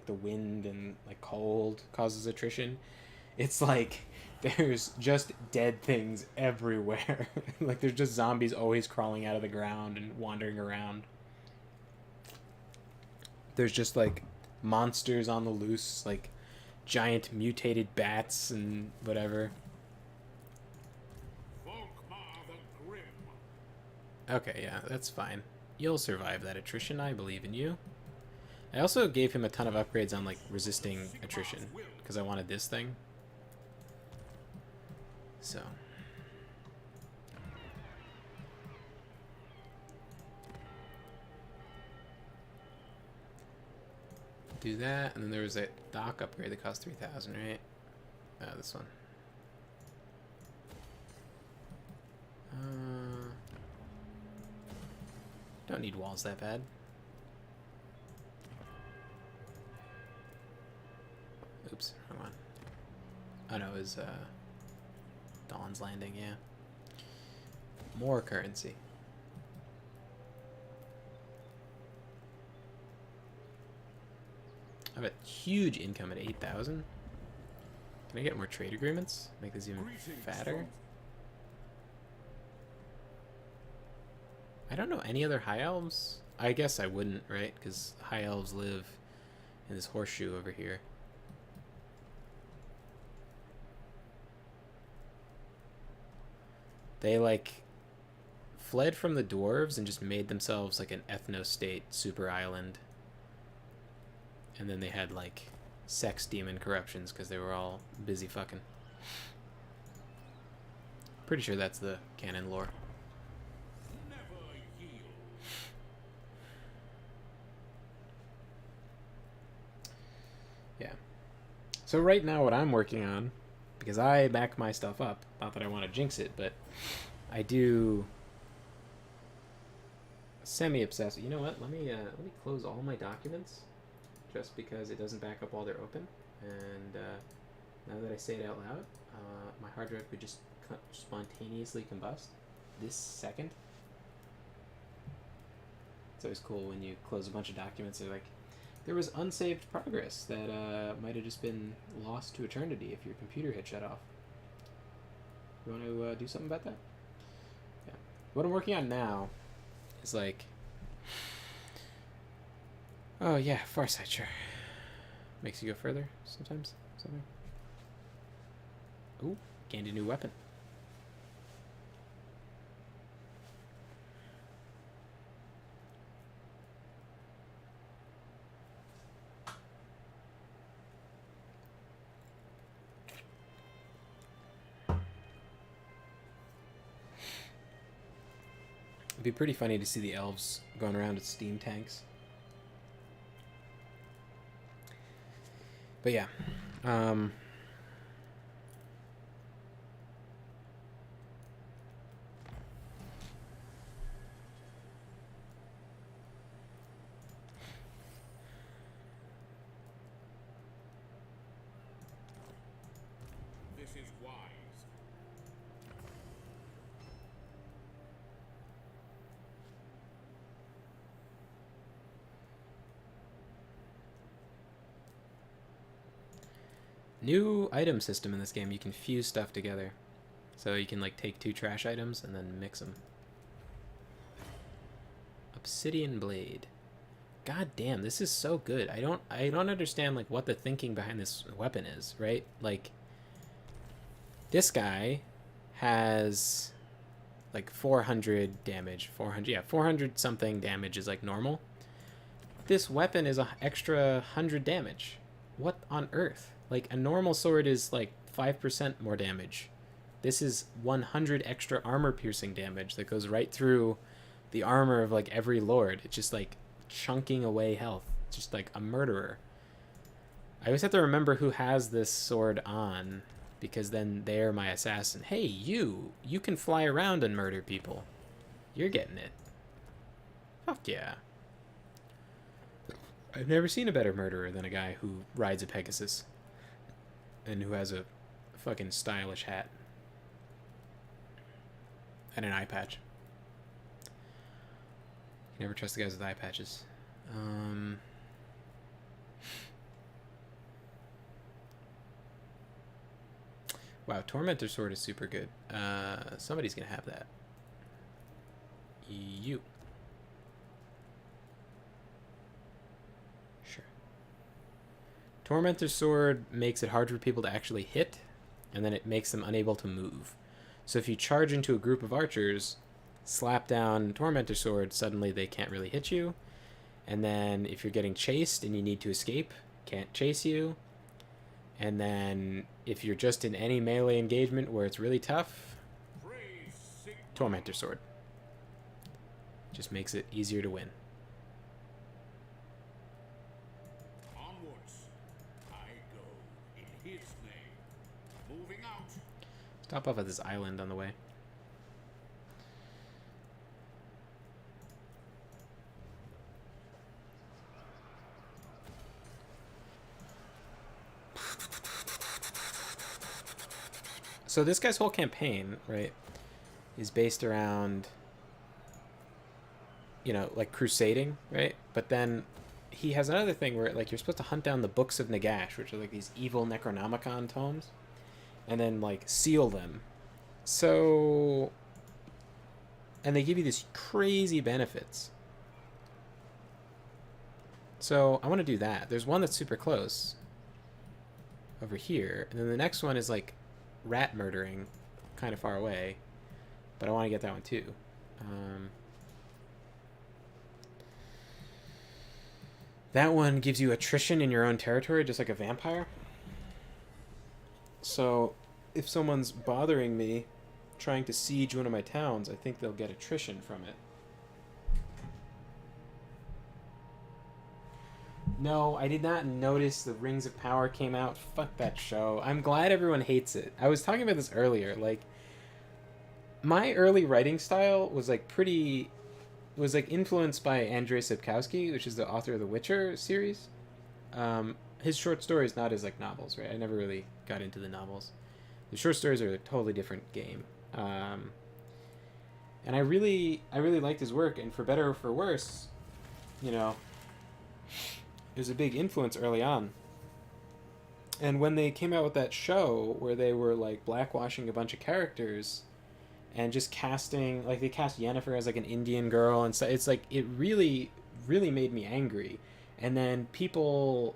the wind and like cold causes attrition. It's like there's just dead things everywhere. Like there's just zombies always crawling out of the ground and wandering around. There's just like monsters on the loose, like giant mutated bats and whatever. Volkmar the Grim. Okay, yeah, that's fine. You'll survive that attrition. I believe in you. I also gave him a ton of upgrades on like resisting attrition because I wanted this thing. So do that, and then there was a dock upgrade that cost 3,000, right? This one. Don't need walls that bad. Oops, wrong one. Oh no, it was Dawn's Landing, yeah. More currency. I have a huge income at 8,000. Can I get more trade agreements? Make this even fatter? I don't know any other high elves. I guess I wouldn't, right? Because high elves live in this horseshoe over here. They like fled from the dwarves and just made themselves like an ethno-state super island. And then they had like sex demon corruptions because they were all busy fucking. Pretty sure that's the canon lore. Yeah. So right now what I'm working on, because I back my stuff up, not that I want to jinx it, but I do semi-obsess. You know what? Let me close all my documents, just because it doesn't back up while they're open. And now that I say it out loud, my hard drive would just spontaneously combust this second. It's always cool when you close a bunch of documents. They're like, there was unsaved progress that might have just been lost to eternity if your computer had shut off. You want to do something about that? Yeah. What I'm working on now is like, oh yeah, Farsight, sure. Makes you go further sometimes. Something. Ooh, gained a new weapon. It'd be pretty funny to see the elves going around with steam tanks. But yeah. This is wise. New item system in this game. You can fuse stuff together. So you can like take two trash items and then mix them. Obsidian blade. God damn, this is so good. I don't understand like what the thinking behind this weapon is, right? Like this guy has like 400 damage. 400 something damage is like normal. This weapon is an extra 100 damage. What on earth? Like, a normal sword is, like, 5% more damage. This is 100 extra armor-piercing damage that goes right through the armor of, like, every lord. It's just, like, chunking away health. It's just, like, a murderer. I always have to remember who has this sword on, because then they're my assassin. Hey, you can fly around and murder people. You're getting it. Fuck yeah. I've never seen a better murderer than a guy who rides a Pegasus. And who has a fucking stylish hat. And an eye patch. You never trust the guys with eye patches. Wow, Tormentor Sword is super good. Somebody's gonna have that. You. Sure. Tormentor Sword makes it hard for people to actually hit, and then it makes them unable to move. So if you charge into a group of archers, slap down Tormentor Sword, suddenly they can't really hit you. And then if you're getting chased and you need to escape, can't chase you. And then if you're just in any melee engagement where it's really tough, Tormentor Sword. Just makes it easier to win. Stop off at this island on the way. So this guy's whole campaign, right, is based around, you know, like crusading, right? But then he has another thing where like you're supposed to hunt down the books of Nagash, which are like these evil Necronomicon tomes, and then like seal them. So, and they give you these crazy benefits. So I want to do that. There's one that's super close over here, and then the next one is like rat murdering, kind of far away, but I want to get that one too. That one gives you attrition in your own territory, just like a vampire. So if someone's bothering me trying to siege one of my towns, I think they'll get attrition from it. No, I did not notice the Rings of Power came out. Fuck that show. I'm glad everyone hates it. I was talking about this earlier. Like, my early writing style was like pretty... was like influenced by Andrzej Sapkowski, which is the author of the Witcher series. His short stories, not his like novels, right? I never really got into the novels. The short stories are a totally different game. And I really liked his work, and for better or for worse, you know, it was a big influence early on. And when they came out with that show where they were like blackwashing a bunch of characters and just casting, like they cast Yennefer as like an Indian girl, and so it's like it really made me angry. And then people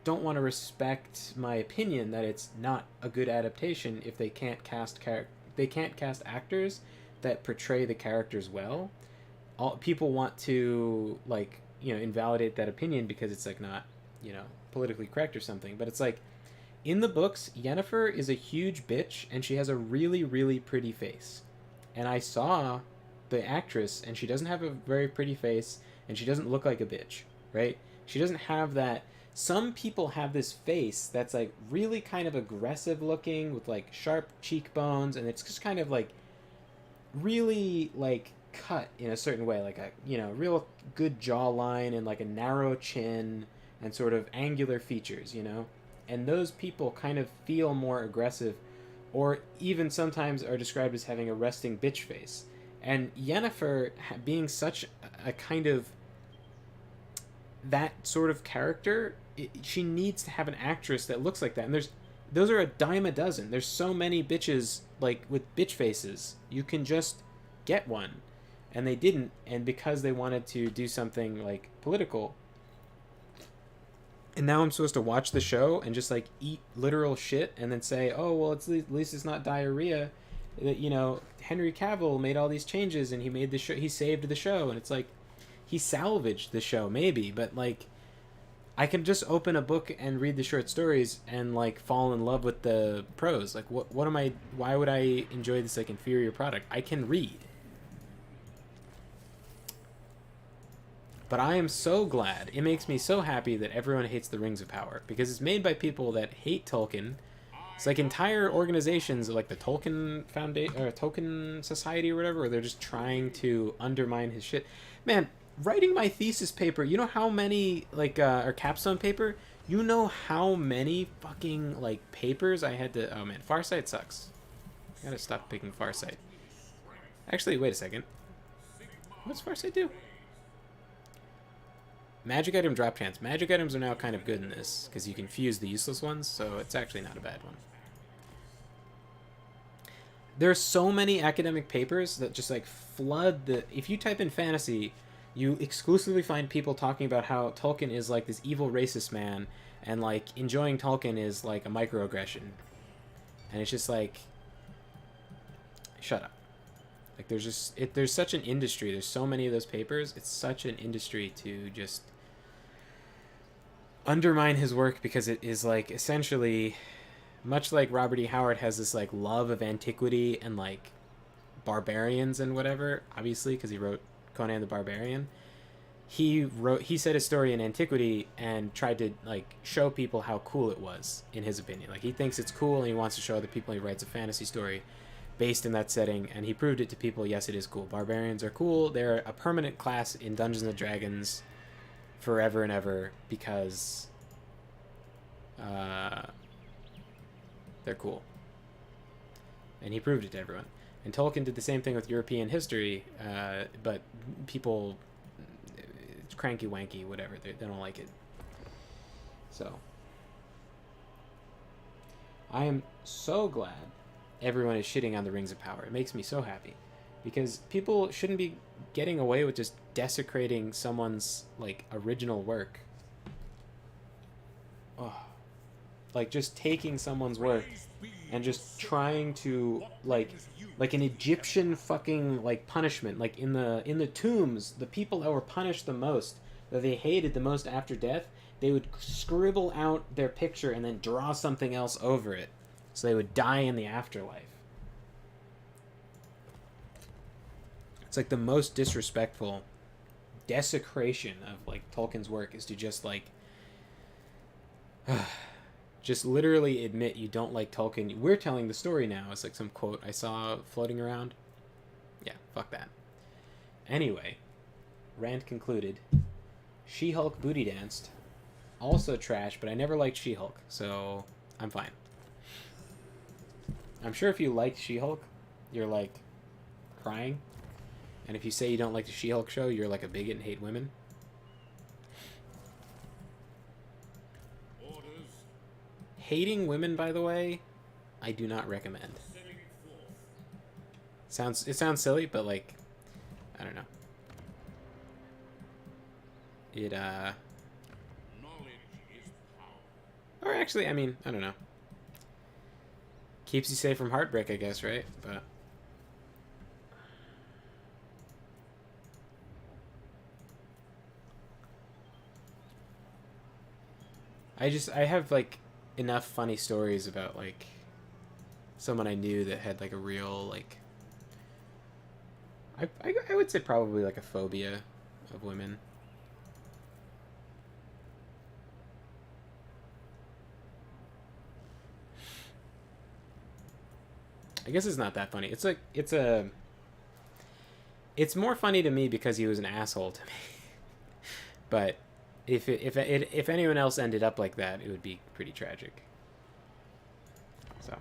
don't want to respect my opinion that it's not a good adaptation if they can't cast actors that portray the characters well. All people want to like, you know, invalidate that opinion because it's like not, you know, politically correct or something. But it's like in the books, Yennefer is a huge bitch and she has a really pretty face. And I saw the actress, and she doesn't have a very pretty face, and she doesn't look like a bitch, right? She doesn't have that. Some people have this face that's like really kind of aggressive looking with like sharp cheekbones, and it's just kind of like really like cut in a certain way, like a, you know, real good jawline and like a narrow chin and sort of angular features, you know? And those people kind of feel more aggressive, or even sometimes are described as having a resting bitch face. And Yennefer, being such a kind of that sort of character, she needs to have an actress that looks like that. And those are a dime a dozen. There's so many bitches like with bitch faces. You can just get one. And they didn't, and because they wanted to do something like political. And now I'm supposed to watch the show and just like eat literal shit and then say, oh, well, at least it's not diarrhea. That, you know, Henry Cavill made all these changes and he made the show, he saved the show. And it's like, he salvaged the show maybe, but like, I can just open a book and read the short stories and like fall in love with the prose. Like, what am I, why would I enjoy this like inferior product? I can read. But I am so glad, it makes me so happy that everyone hates the Rings of Power, because it's made by people that hate Tolkien. It's like entire organizations like the Tolkien Foundation or Tolkien Society or whatever, where they're just trying to undermine his shit. Man, writing my thesis paper, you know how many like or capstone paper, you know how many fucking like papers I had to. Oh man, Farsight sucks. I gotta stop picking Farsight. Actually, wait a second. What's Farsight do? Magic item drop chance. Magic items are now kind of good in this, because you can fuse the useless ones, so it's actually not a bad one. There are so many academic papers that just like flood the... If you type in fantasy, you exclusively find people talking about how Tolkien is like this evil racist man, and like enjoying Tolkien is like a microaggression. And it's just like... Shut up. Like there's just... there's such an industry. There's so many of those papers. It's such an industry to just... undermine his work, because it is like essentially much like Robert E. Howard has this like love of antiquity and like barbarians and whatever, obviously because he wrote Conan the Barbarian. He said a story in antiquity and tried to like show people how cool it was, in his opinion. Like he thinks it's cool and he wants to show other people. He writes a fantasy story based in that setting, and he proved it to people. Yes, it is cool. Barbarians are cool. They're a permanent class in Dungeons and Dragons forever and ever, because they're cool. and he proved it to everyone. And Tolkien did the same thing with European history, but people, it's cranky wanky, whatever, they don't like it. So, I am so glad everyone is shitting on the Rings of Power. It makes me so happy. Because people shouldn't be getting away with just desecrating someone's, like, original work. Oh. Like, just taking someone's work and just trying to, like an Egyptian fucking, like, punishment. Like, in the tombs, the people that were punished the most, that they hated the most after death, they would scribble out their picture and then draw something else over it. So they would die in the afterlife. It's like the most disrespectful desecration of, like, Tolkien's work is to just, like, just literally admit you don't like Tolkien. We're telling the story now. It's like some quote I saw floating around. Yeah, fuck that. Anyway, rant concluded. She-Hulk booty danced. Also trash, but I never liked She-Hulk, so I'm fine. I'm sure if you liked She-Hulk, you're, like, crying. And if you say you don't like the She-Hulk show, you're like a bigot and hate women. Orders. Hating women, by the way, I do not recommend. It sounds silly, but, like, I don't know. It, Knowledge is power. or actually, I mean, I don't know. Keeps you safe from heartbreak, I guess, right? But I have, like, enough funny stories about, like, someone I knew that had, like, a real, like, I would say probably, like, a phobia of women. I guess it's not that funny. It's like, it's more funny to me because he was an asshole to me. But if anyone else ended up like that, it would be pretty tragic. So.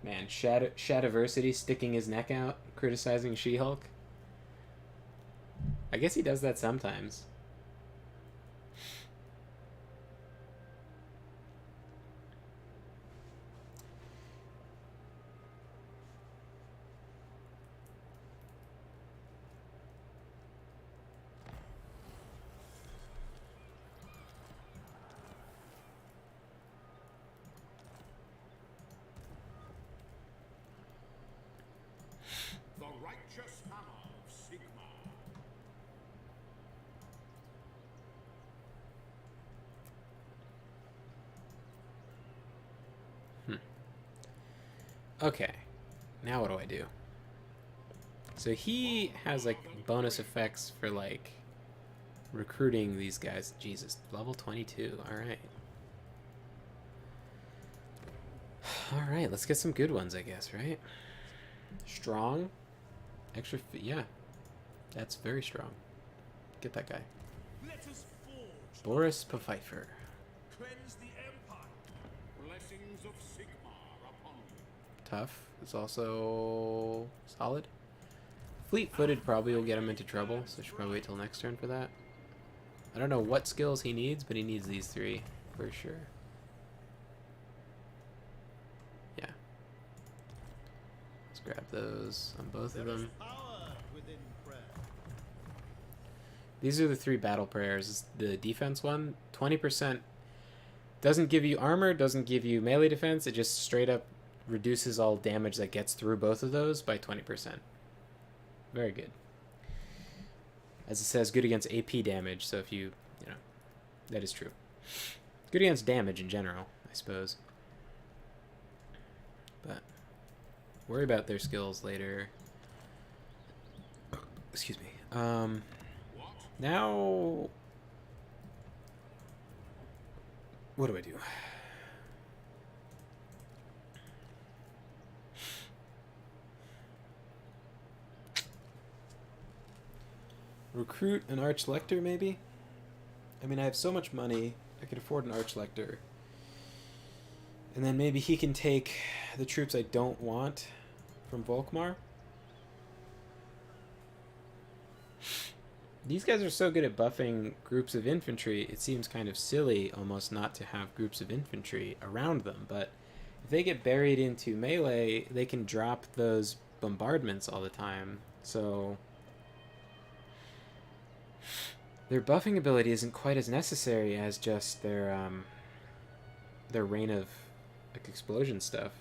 Man, Shadiversity sticking his neck out, criticizing She-Hulk. I guess he does that sometimes. The righteous hammer of Sigmar. Okay, now what do I do? So he has, like, bonus effects for, like, recruiting these guys. Jesus, level 22. Alright. Alright, let's get some good ones, I guess, right? Strong. Extra, yeah. That's very strong. Get that guy. Let us forge. Boris Pfeiffer. Cleanse the empire. Blessings of Sigmar upon you. Tough. It's also solid. Fleet-footed probably will get him into trouble, so I should probably wait till next turn for that. I don't know what skills he needs, but he needs these three for sure. Yeah. Let's grab those on both of them. These are the three battle prayers. The defense one, 20% doesn't give you armor, doesn't give you melee defense. It just straight up reduces all damage that gets through both of those by 20%. Very good. As it says, good against AP damage, so if you know, that is true. Good against damage in general, I suppose. But worry about their skills later. Excuse me. Now, what do I do? Recruit an Archlector, maybe? I mean, I have so much money, I could afford an Archlector. And then maybe he can take the troops I don't want from Volkmar. These guys are so good at buffing groups of infantry, it seems kind of silly almost not to have groups of infantry around them. But if they get buried into melee, they can drop those bombardments all the time. So their buffing ability isn't quite as necessary as just their reign of like explosion stuff.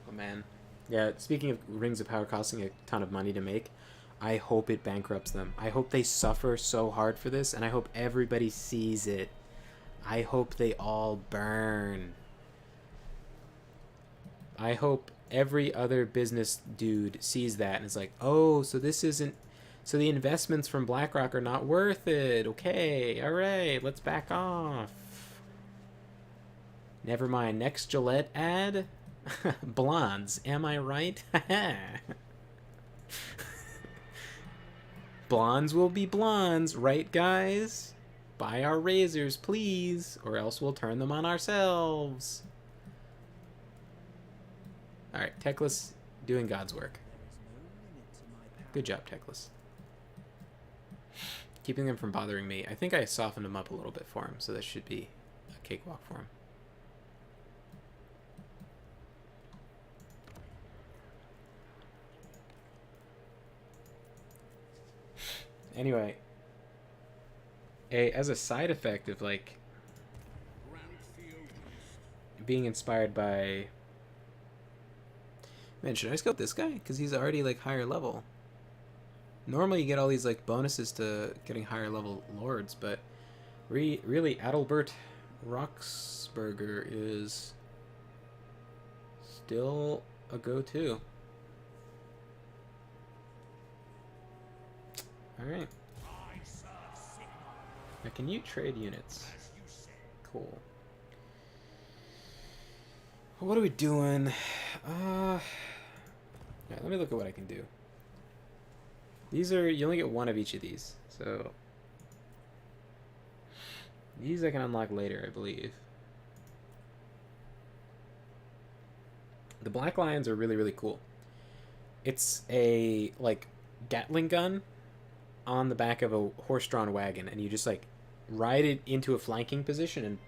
Oh man. Yeah, speaking of Rings of Power costing a ton of money to make, I hope it bankrupts them. I hope they suffer so hard for this, and I hope everybody sees it. I hope they all burn. I hope every other business dude sees that and is like, oh, so this isn't... So the investments from BlackRock are not worth it. Okay, alright, let's back off. Never mind, next Gillette ad? Blondes, am I right? Blondes will be blondes, right guys? Buy our razors, please, or else we'll turn them on ourselves. Alright, Teclis doing God's work. Good job, Teclis. Keeping them from bothering me. I think I softened them up a little bit for him, so this should be a cakewalk for him. Anyway, as a side effect of like being inspired by, man, should I scout this guy? Because he's already like higher level. Normally you get all these like bonuses to getting higher level lords, but really Adalbert Roxburger is still a go-to. Alright. Now can you trade units? Cool. What are we doing? Yeah, let me look at what I can do. These are, you only get one of each of these, so these I can unlock later, I believe. The Black Lions are really cool. It's a like Gatling gun on the back of a horse-drawn wagon, and you just like ride it into a flanking position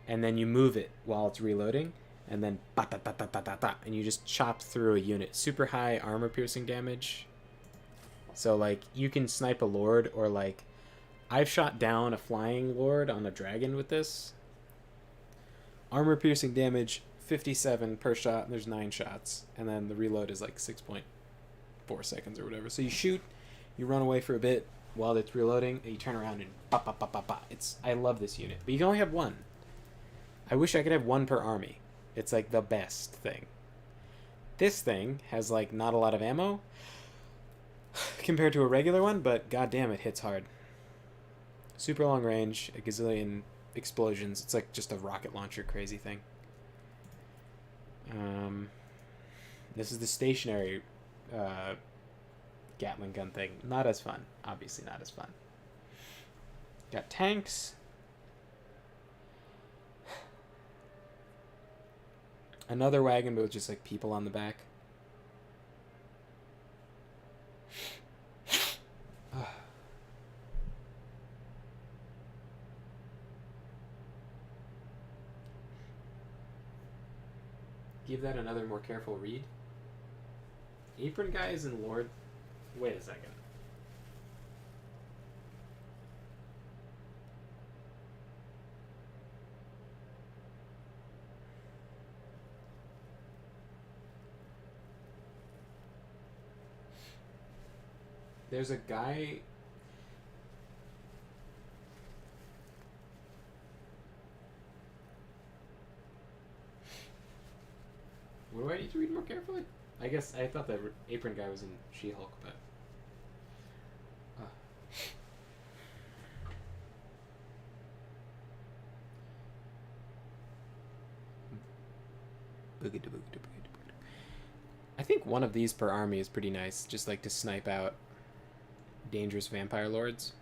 and then you move it while it's reloading, and then and you just chop through a unit. Super high armor piercing damage. So like you can snipe a lord, or like I've shot down a flying lord on a dragon with this. Armor piercing damage 57 per shot, and there's 9 shots, and then the reload is like 6.4 seconds or whatever. So you shoot, you run away for a bit while it's reloading, and you turn around and It's, I love this unit, but you can only have one. I wish I could have one per army. It's like the best thing. This thing has like not a lot of ammo compared to a regular one, but goddamn, it hits hard. Super long range, a gazillion explosions. It's like just a rocket launcher crazy thing. This is the stationary Gatling gun thing. Not as fun. Obviously not as fun. Got tanks. Another wagon, but with just like people on the back. Give that another more careful read. Apron guys and Lord. Wait a second. There's a guy. What do I need to read more carefully? I guess I thought the apron guy was in She-Hulk, but... I think one of these per army is pretty nice, just like to snipe out dangerous vampire lords.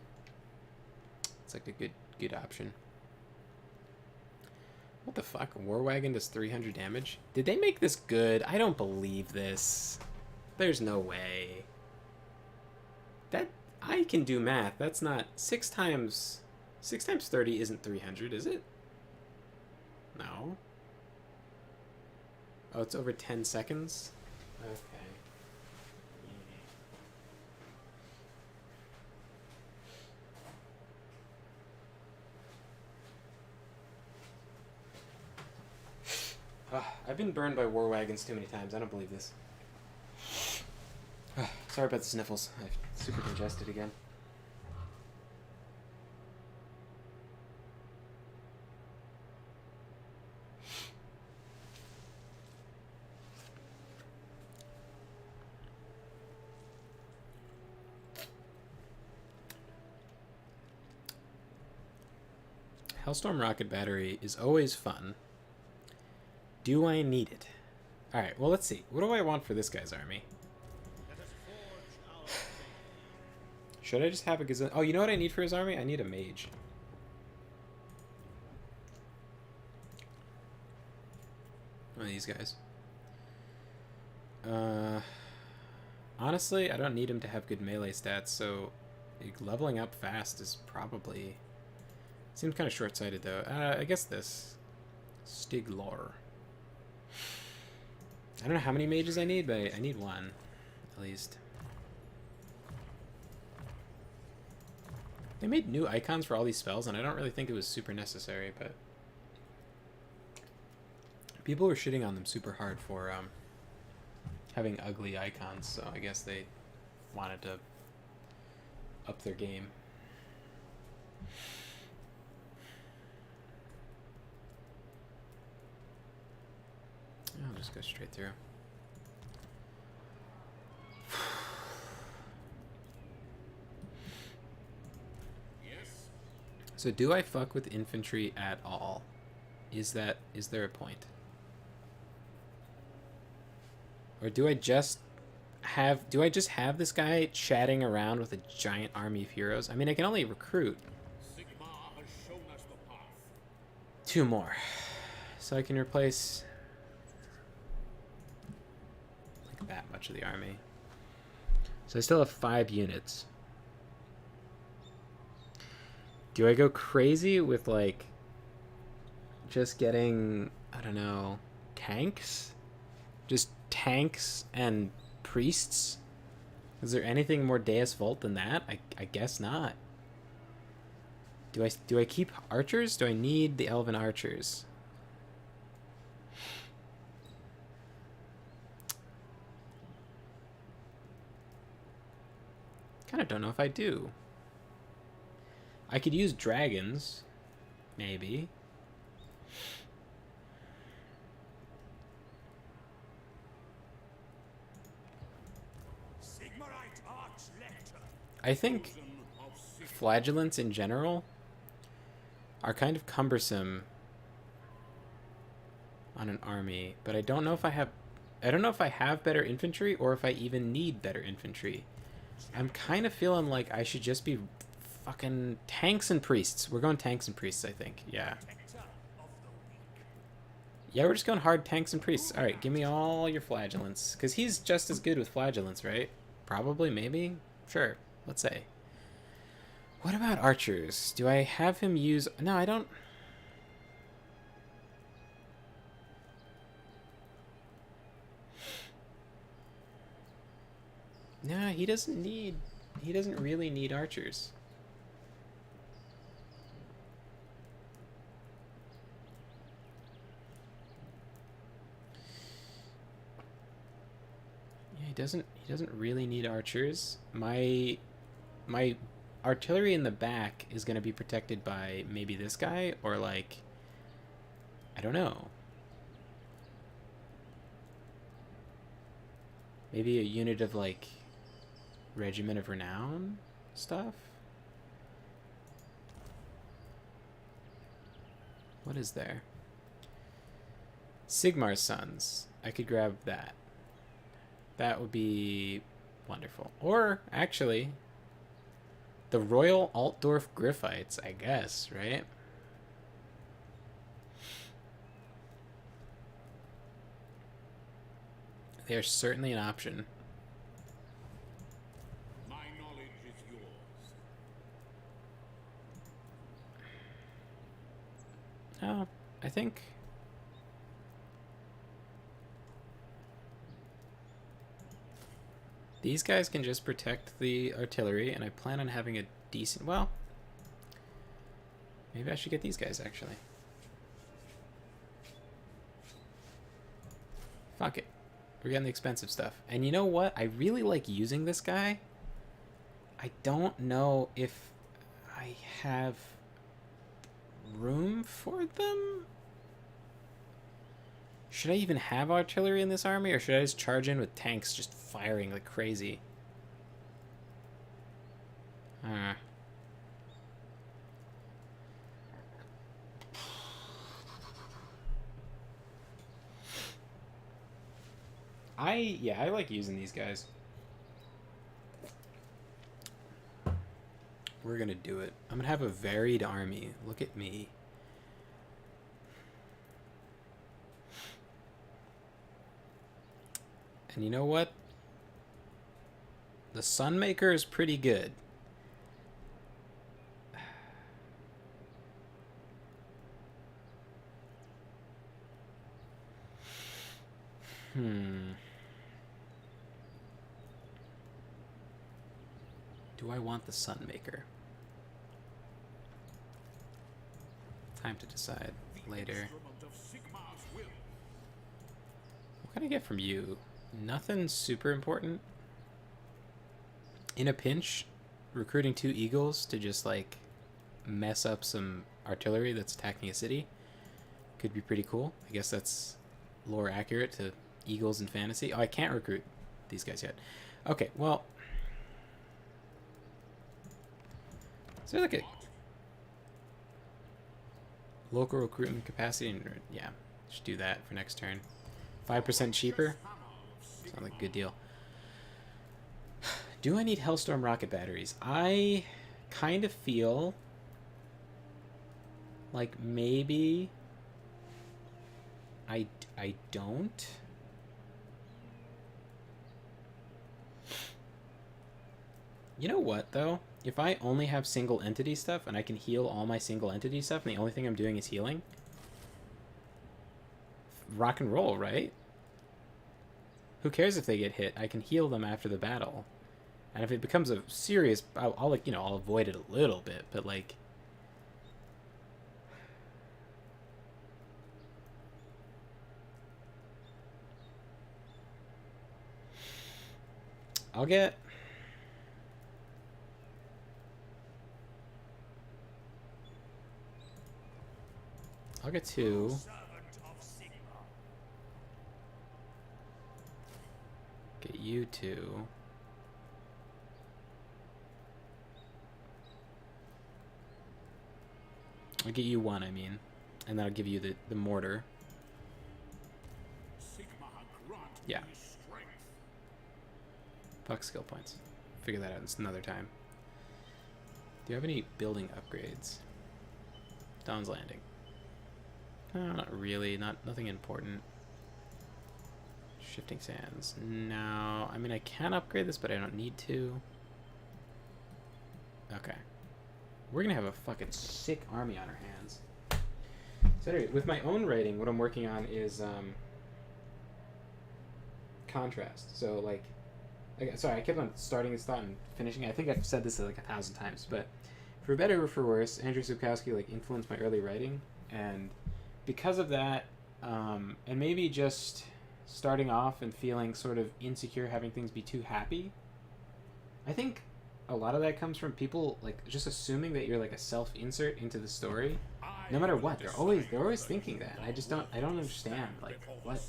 It's like a good option. What the fuck? War Wagon does 300 damage? Did they make this good? I don't believe this. There's no way. That I can do math. That's not 6 times 30 isn't 300, is it? No. Oh, it's over 10 seconds? Okay. I've been burned by war wagons too many times. I don't believe this. Sorry about the sniffles. I've super congested again. Hellstorm Rocket Battery is always fun. Do I need it? Alright, well, let's see. What do I want for this guy's army? Should I just have a gazillion? Oh, you know what I need for his army? I need a mage. One of these guys. Honestly, I don't need him to have good melee stats, so leveling up fast is probably... Seems kind of short-sighted, though. I guess this. Sigmar. I don't know how many mages I need, but I need one, at least. They made new icons for all these spells, and I don't really think it was super necessary, but... People were shitting on them super hard for having ugly icons, so I guess they wanted to up their game. I'll just go straight through. Yes. So do I fuck with infantry at all? Is there a point? Or do I just have this guy chatting around with a giant army of heroes? I mean, I can only recruit Sigmar has shown us the path. 2 more. So I can replace like that much of the army. So I still have 5 units. Do I go crazy with like just getting, I don't know, tanks? Just tanks and priests? Is there anything more Deus Vult than that? I guess not. Do I keep archers? Do I need the elven archers? Kind of don't know if I do. I could use dragons, maybe. I think flagellants in general are kind of cumbersome on an army, but I don't know if I have better infantry or if I even need better infantry. I'm kind of feeling like I should just be fucking tanks and priests. We're going tanks and priests, I think. Yeah. Yeah, we're just going hard tanks and priests. All right, give me all your flagellants, because he's just as good with flagellants, right? Probably, maybe? Sure, let's say. What about archers? Do I have him use... No, I don't... No, he doesn't really need archers. Yeah, he doesn't really need archers. My artillery in the back is going to be protected by maybe this guy, or like, I don't know. Maybe a unit of, like, Regiment of Renown stuff? What is there? Sigmar's Sons. I could grab that. That would be wonderful. Or, actually, the Royal Altdorf Griffites, I guess, right? They are certainly an option. My knowledge is yours. No, I think... these guys can just protect the artillery, and I plan on having a decent... well, maybe I should get these guys, actually. Fuck it. We're getting the expensive stuff. And you know what? I really like using this guy. I don't know if I have room for them. Should I even have artillery in this army, or should I just charge in with tanks just firing like crazy? I like using these guys. We're gonna do it. I'm gonna have a varied army. Look at me. And you know what? The Sunmaker is pretty good. Do I want the Sunmaker? Time to decide later. What can I get from you? Nothing super important. In a pinch, recruiting 2 eagles to just like mess up some artillery that's attacking a city could be pretty cool. I guess that's lore accurate to eagles in fantasy. Oh, I can't recruit these guys yet. Okay, well, is there like a local recruitment capacity? Yeah, should do that for next turn. 5% cheaper. Sounds like a good deal. Do I need Hellstorm rocket batteries? I kind of feel like maybe I don't. You know what, though? If I only have single entity stuff and I can heal all my single entity stuff and the only thing I'm doing is healing, rock and roll, right? Who cares if they get hit? I can heal them after the battle. And if it becomes a serious... I'll like, you know, I'll avoid it a little bit, but, like... I'll get 2. Get you 2. I'll get you 1, I mean. And then I'll give you the mortar. Yeah. Fuck skill points. Figure that out another time. Do you have any building upgrades? Dawn's Landing. No, not really. Nothing important. Shifting Sands. No. I mean, I can upgrade this, but I don't need to. Okay. We're gonna have a fucking sick army on our hands. So anyway, with my own writing, what I'm working on is contrast. So like, sorry, I kept on starting this thought and finishing it. I think I've said this like 1,000 times, but for better or for worse, Andrew Sapkowski like influenced my early writing, and because of that, and maybe just starting off and feeling sort of insecure, having things be too happy, I think a lot of that comes from people like just assuming that you're like a self-insert into the story, no matter what. They're always thinking that. And I don't understand like what.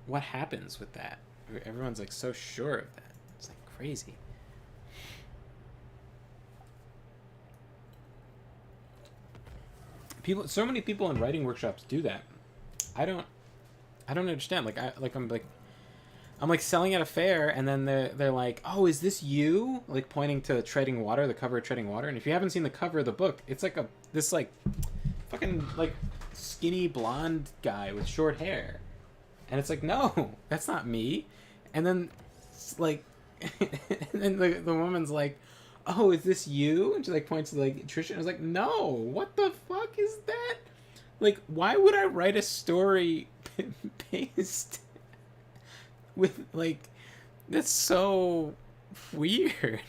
what happens with that? Everyone's like so sure of that. It's like crazy. So many people in writing workshops do that. I don't understand. I'm like selling at a fair, and then they're like, "Oh, is this you?" Like pointing to Treading Water, the cover of Treading Water. And if you haven't seen the cover of the book, it's like this like fucking like skinny blonde guy with short hair, and it's like, no, that's not me. And then like, and then the woman's like, "Oh, is this you?" And she like points to like Trisha. And I was like, "No, what the fuck is that? Like, why would I write a story based with like that's so weird?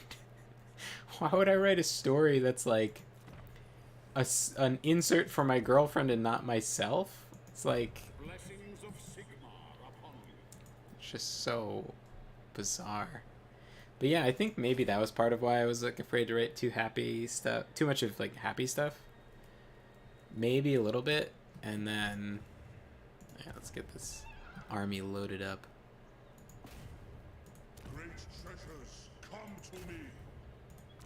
Why would I write a story that's like an insert for my girlfriend and not myself? It's like Blessings of Sigmar upon you. it's just so bizarre. But yeah, I think maybe that was part of why I was like afraid to write too much of like happy stuff. Maybe a little bit, and then yeah, let's get this army loaded up. Great treasures, come to me.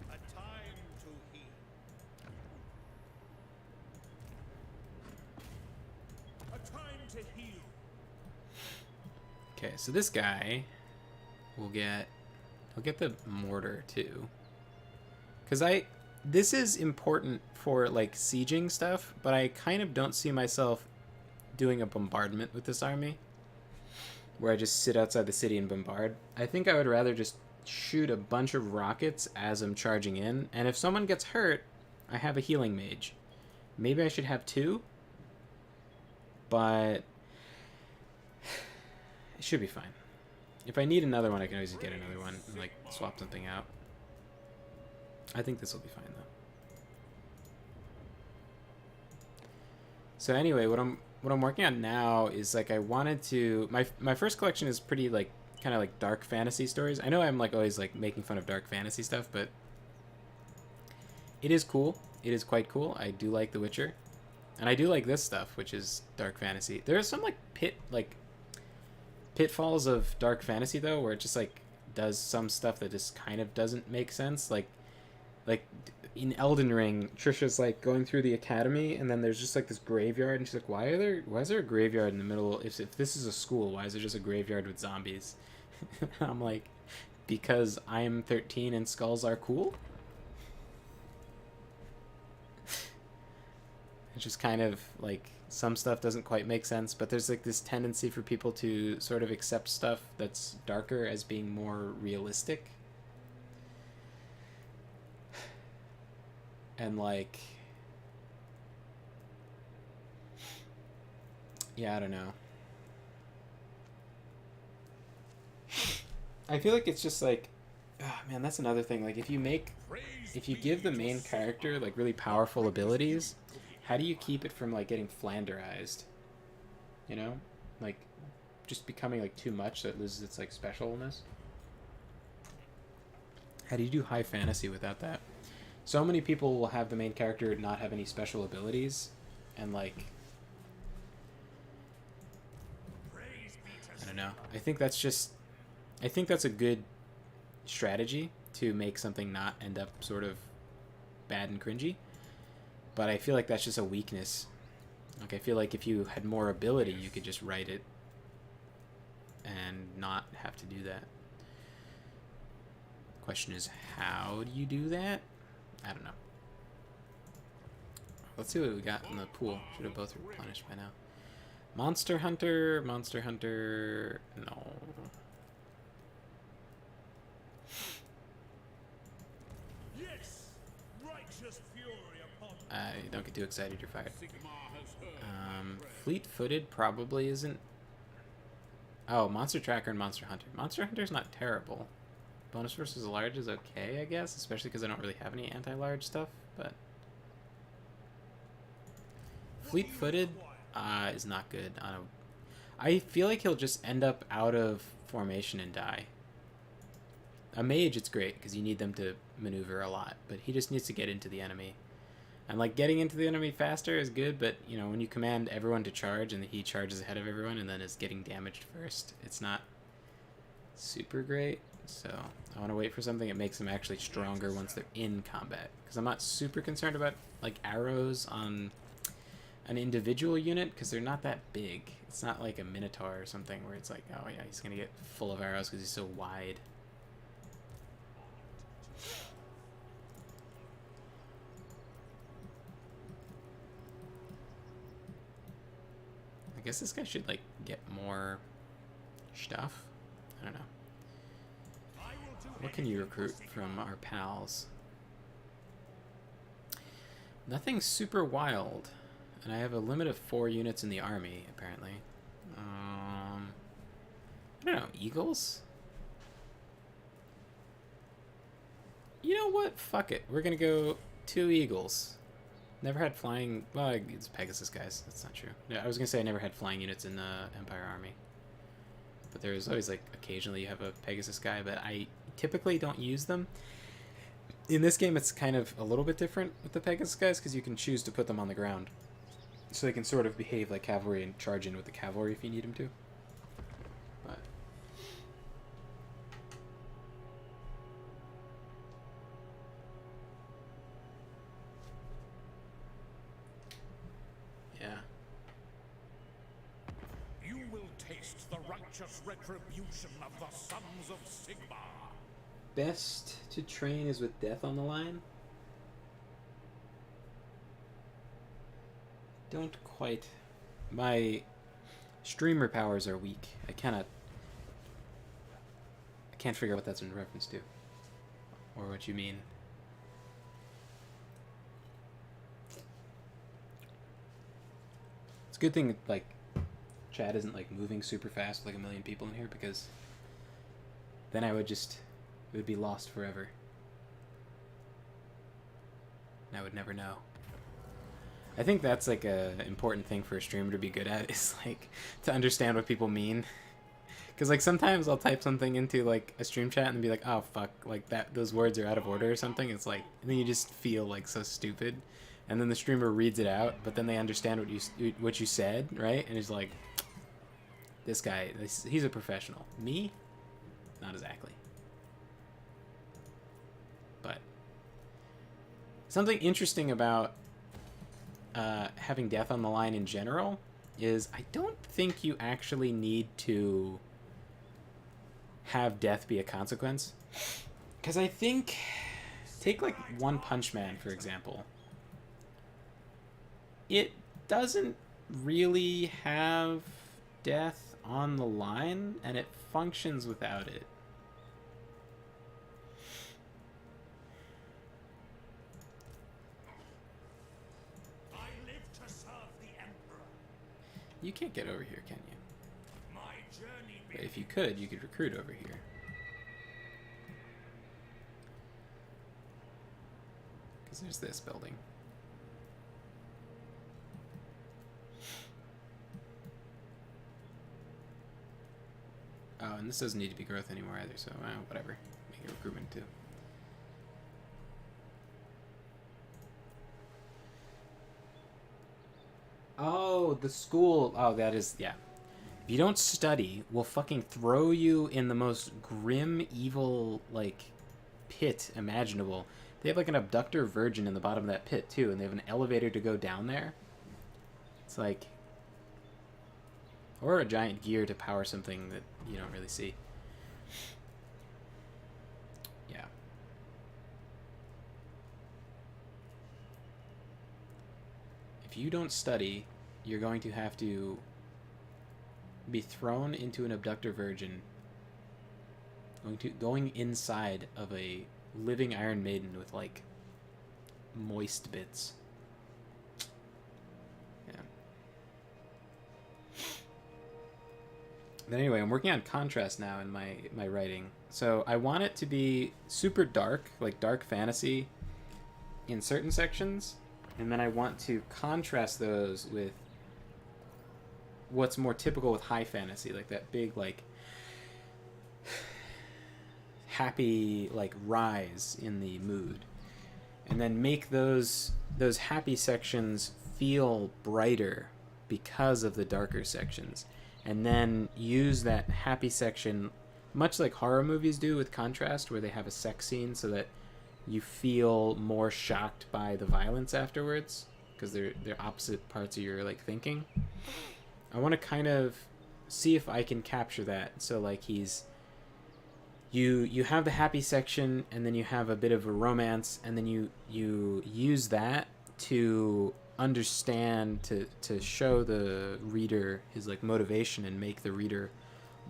A time to heal. A time to heal. Okay, so this guy will get he'll get the mortar too. Cuz this is important for like sieging stuff, but I kind of don't see myself doing a bombardment with this army where I just sit outside the city and bombard. I think I would rather just shoot a bunch of rockets as I'm charging in, and if someone gets hurt, I have a healing mage. Maybe I should have 2, but it should be fine. If I need another one, I can always get another one and like swap something out. I think this will be fine though. So anyway, what I'm working on now is like I wanted to my first collection is pretty like kind of like dark fantasy stories. I know I'm like always like making fun of dark fantasy stuff, but it is cool. It is quite cool. I do like The Witcher, and I do like this stuff, which is dark fantasy. There are some like pitfalls of dark fantasy though, where it just like does some stuff that just kind of doesn't make sense. Like in Elden Ring, Trisha's like going through the academy, and then there's just like this graveyard, and she's like, why is there a graveyard in the middle? If this is a school, why is there just a graveyard with zombies? I'm like, because I'm 13 and skulls are cool. It's just kind of like some stuff doesn't quite make sense, but there's like this tendency for people to sort of accept stuff that's darker as being more realistic. And like, yeah, I don't know. I feel like it's just like, oh man, that's another thing. Like if you give the main character like really powerful abilities, how do you keep it from like getting flanderized? You know, like just becoming like too much so it loses its like specialness. How do you do high fantasy without that? So many people will have the main character not have any special abilities, and like, I don't know. I think that's a good strategy to make something not end up sort of bad and cringy. But I feel like that's just a weakness. Like I feel like if you had more ability, you could just write it and not have to do that. Question is, how do you do that? I don't know. Let's see what we got in the pool. Should have both replenished by now. Monster Hunter, no. Yes, righteous fury upon Don't get too excited, you're fired. Sigmar has heard. Fleet-footed probably isn't... Oh, Monster Tracker and Monster Hunter. Monster Hunter's not terrible. Bonus versus large is okay, I guess, especially because I don't really have any anti-large stuff, but... Fleet-footed is not good. I feel like he'll just end up out of formation and die. A mage, it's great, because you need them to maneuver a lot, but he just needs to get into the enemy. And like getting into the enemy faster is good, but you know, when you command everyone to charge and he charges ahead of everyone and then is getting damaged first, it's not super great. So I want to wait for something that makes them actually stronger once they're in combat, because I'm not super concerned about like arrows on an individual unit because they're not that big. It's not like a Minotaur or something where it's like, oh yeah, he's gonna get full of arrows because he's so wide. I guess this guy should like get more stuff. I don't know. What can you recruit from our pals? Nothing super wild. And I have a limit of 4 units in the army, apparently. I don't know, eagles? You know what? Fuck it. We're gonna go 2 eagles. Never had flying... Well, it's Pegasus, guys. That's not true. Yeah, I was gonna say I never had flying units in the Empire Army. But there's always, like, occasionally you have a Pegasus guy, but I typically don't use them. In this game, it's kind of a little bit different with the Pegasus guys, because you can choose to put them on the ground. So they can sort of behave like cavalry and charge in with the cavalry if you need them to. But yeah. You will taste the righteous retribution of the sons of Sigmar. Best to train is with death on the line. Don't quite. My streamer powers are weak. I can't figure out what that's in reference to. Or what you mean. It's a good thing, like, chat isn't, like, moving super fast with, like, a million people in here, because then I would just... It would be lost forever. And I would never know. I think that's like a important thing for a streamer to be good at, is like to understand what people mean. Because like sometimes I'll type something into like a stream chat and be like, oh fuck, like those words are out of order or something. It's like, and then you just feel like so stupid, and then the streamer reads it out, but then they understand what you said, right? And it's like, this guy, he's a professional. Me, not exactly. But something interesting about having death on the line in general is I don't think you actually need to have death be a consequence. Because I think, take like One Punch Man, for example. It doesn't really have death on the line, and it functions without it. You can't get over here, can you? But if you could recruit over here. Because there's this building. Oh, and this doesn't need to be growth anymore either, so whatever. Make it recruitment too. Oh, the school. Oh, that is, yeah. If you don't study, we'll fucking throw you in the most grim, evil, like, pit imaginable. They have, like, an abductor virgin in the bottom of that pit, too, and they have an elevator to go down there. It's like... Or a giant gear to power something that you don't really see. Yeah. If you don't study, you're going to have to be thrown into an abductor virgin, going inside of a living Iron Maiden with like moist bits. Yeah. But anyway, I'm working on contrast now in my writing. So I want it to be super dark, like dark fantasy in certain sections. And then I want to contrast those with what's more typical with high fantasy, like that big, like, happy, like, rise in the mood. and then make those happy sections feel brighter because of the darker sections, and then use that happy section much like horror movies do with contrast, where they have a sex scene so that you feel more shocked by the violence afterwards because they're opposite parts of your like thinking. I want to kind of see if I can capture that. So like you have the happy section, and then you have a bit of a romance, and then you use that to understand, to show the reader his like motivation and make the reader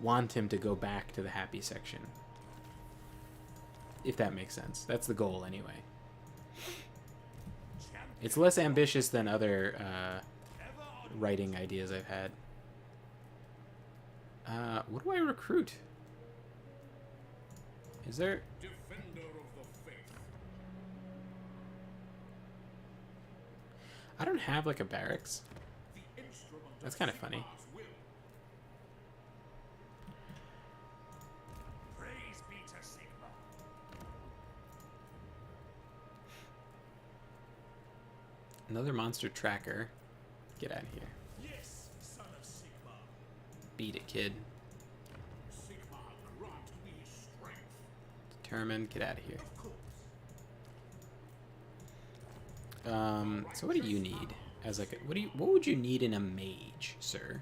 want him to go back to the happy section. If that makes sense. That's the goal anyway. It's less ambitious than other writing ideas I've had. What do I recruit? Is there... Defender of the faith. I don't have like a barracks. The instrument That's of kind of funny. Sigmar's will. Praise be to Sigmar. Another monster tracker. Get out of here. Yes, son of Sigmar. Beat it, kid. Sigmar grant me strength. Determined. Get out of here. Of course. So what do you need as like a, what would you need in a mage, sir?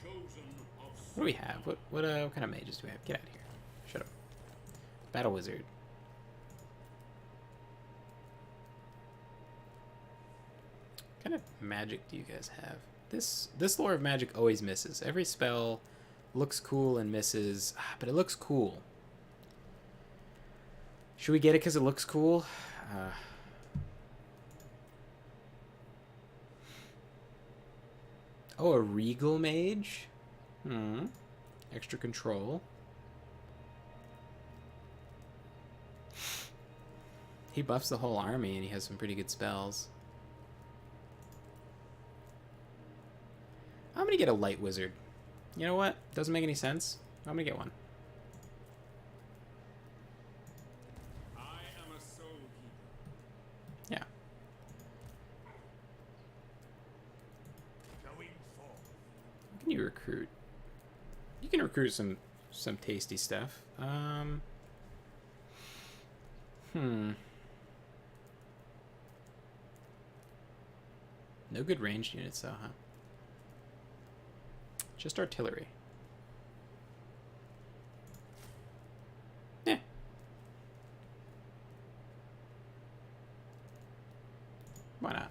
Chosen of What do we have? What kind of mages do we have? Get out of here. Shut up. Battle wizard. What kind of magic do you guys have? This lore of magic always misses. Every spell looks cool and misses, but it looks cool. Should we get it because it looks cool? Oh, a regal mage? Extra control. He buffs the whole army and he has some pretty good spells. I'm gonna get a light wizard. You know what? Doesn't make any sense. I'm gonna get one. I am a soul keeper. Yeah. Going forth. What can you recruit? You can recruit some tasty stuff. No good ranged units though, huh? Just artillery. Yeah. Why not?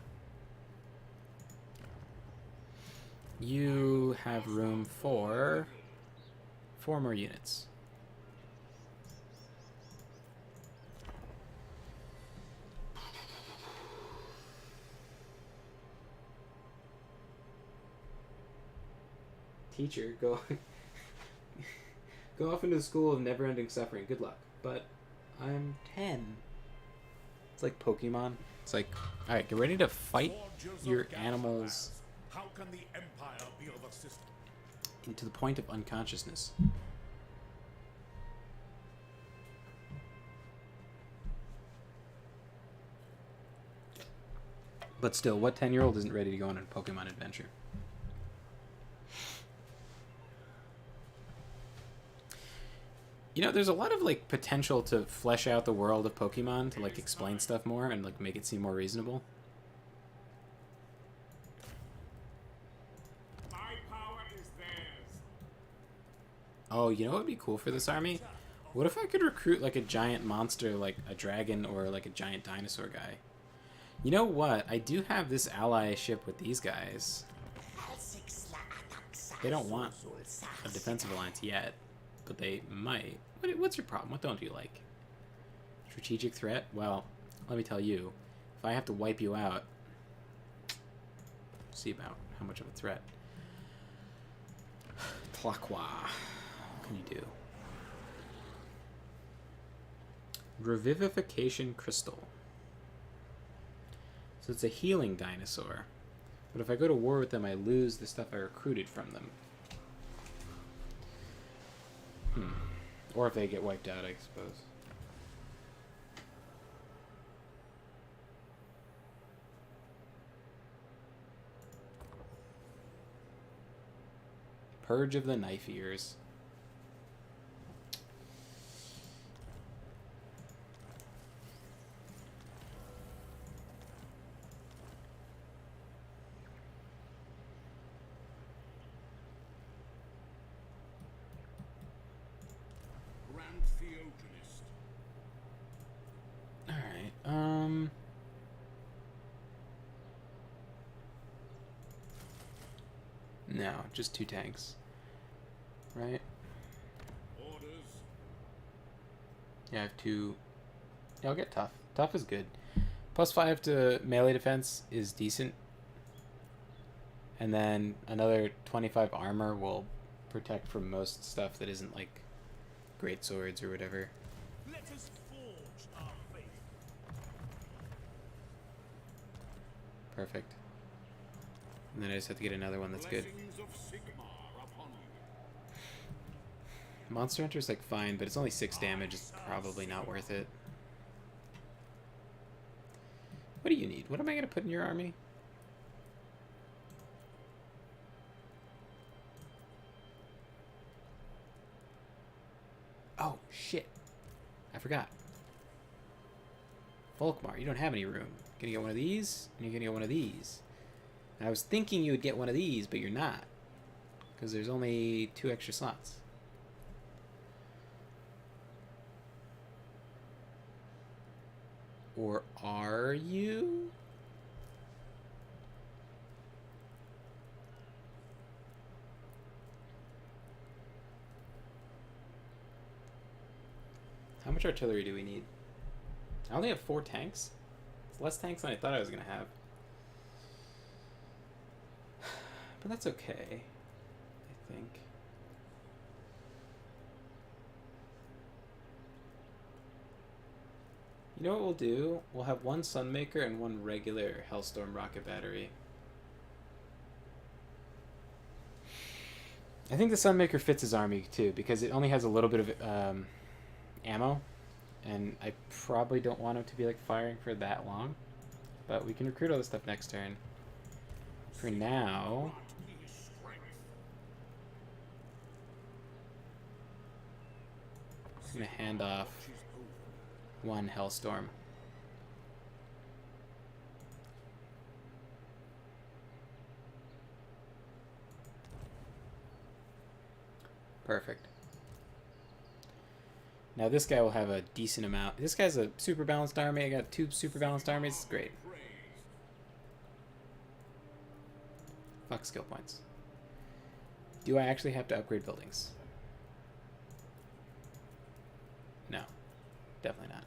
You have room for 4 more units. Teacher, go off into the school of never-ending suffering. Good luck. But I'm 10. It's like Pokemon. It's like, all right, get ready to fight Forgers your of Galahad. animals How can the Empire be of assistance? into the point of unconsciousness. But still, what 10-year-old isn't ready to go on a Pokemon adventure? You know, there's a lot of like potential to flesh out the world of Pokemon, to like explain stuff more and like make it seem more reasonable. My power is theirs. Oh, you know what would be cool for this army? What if I could recruit like a giant monster, like a dragon or like a giant dinosaur guy? You know what? I do have this allyship with these guys. They don't want a defensive alliance yet, but they might. What's your problem? What don't you like? Strategic threat? Well, let me tell you, if I have to wipe you out, see about how much of a threat. Tlaqua. What can you do? Revivification Crystal. So it's a healing dinosaur. But if I go to war with them, I lose the stuff I recruited from them. Or if they get wiped out, I suppose. Purge of the Knife Ears. Grand Theogonist. Alright, no, just 2 tanks. Right? Orders. Yeah, I have 2. Yeah, I'll get tough. Tough is good. +5 to melee defense is decent. And then another 25 armor will protect from most stuff that isn't like great swords or whatever. Let us forge our faith. Perfect. And then I just have to get another one that's good. Blessings of Sigmar upon you. Monster Hunter's like fine, but it's only 6 damage. It's probably not worth it. What do you need? What am I going to put in your army? Oh, shit. I forgot. Volkmar, you don't have any room. Gonna get one of these, and you're gonna get one of these. And I was thinking you would get one of these, but you're not. Because there's only 2 extra slots. Or are you? How much artillery do we need? I only have 4 tanks. It's less tanks than I thought I was going to have. But that's okay, I think. You know what we'll do? We'll have 1 Sunmaker and 1 regular Hellstorm rocket battery. I think the Sunmaker fits his army too, because it only has a little bit of ammo, and I probably don't want him to be like firing for that long, but we can recruit all this stuff next turn. For now, I'm gonna hand off 1 Hellstorm. Perfect. Now this guy will have a decent amount. This guy's a super balanced army. I got 2 super balanced armies. It's great. Fuck skill points. Do I actually have to upgrade buildings? No. Definitely not.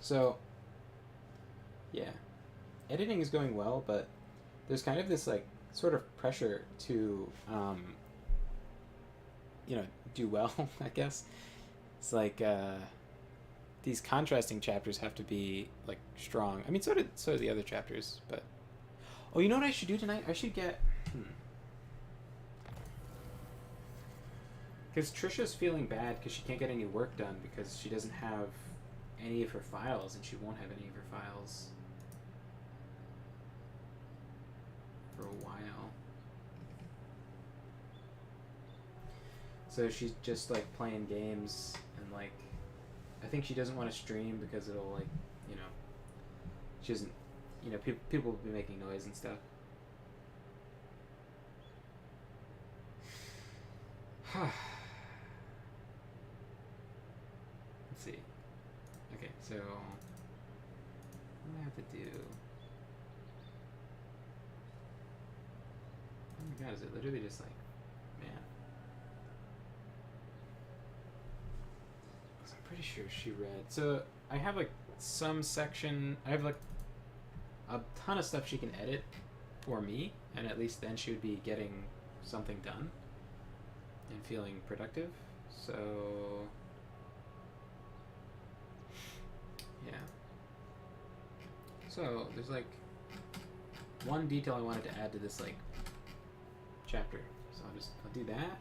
So, yeah, editing is going well, but there's kind of this like sort of pressure to, you know, do well. I guess it's like these contrasting chapters have to be like strong. I mean, so do the other chapters. But oh, you know what I should do tonight? I should get because Trisha's feeling bad because she can't get any work done because she doesn't have any of her files, and she won't have any of her files for a while. So she's just like playing games, and like I think she doesn't want to stream because it'll like, you know, she doesn't, you know, people will be making noise and stuff. Let's see. Okay, so what do I have to do? Oh my god, is it literally just like, man? Because I'm pretty sure she read. So I have like some section, I have like a ton of stuff she can edit for me, and at least then she would be getting something done and feeling productive. So yeah. So there's like one detail I wanted to add to this like chapter. So I'll do that.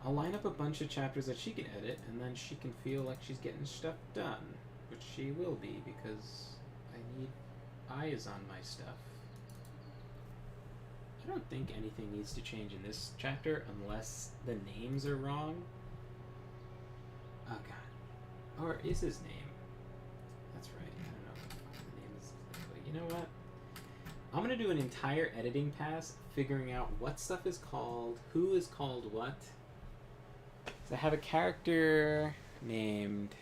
I'll line up a bunch of chapters that she can edit, and then she can feel like she's getting stuff done, which she will be, because I need eyes on my stuff. I don't think anything needs to change in this chapter unless the names are wrong. Oh god. Or is his name? That's right, I don't know what the name is. But you know what? I'm gonna do an entire editing pass figuring out what stuff is called, who is called what. So I have a character named...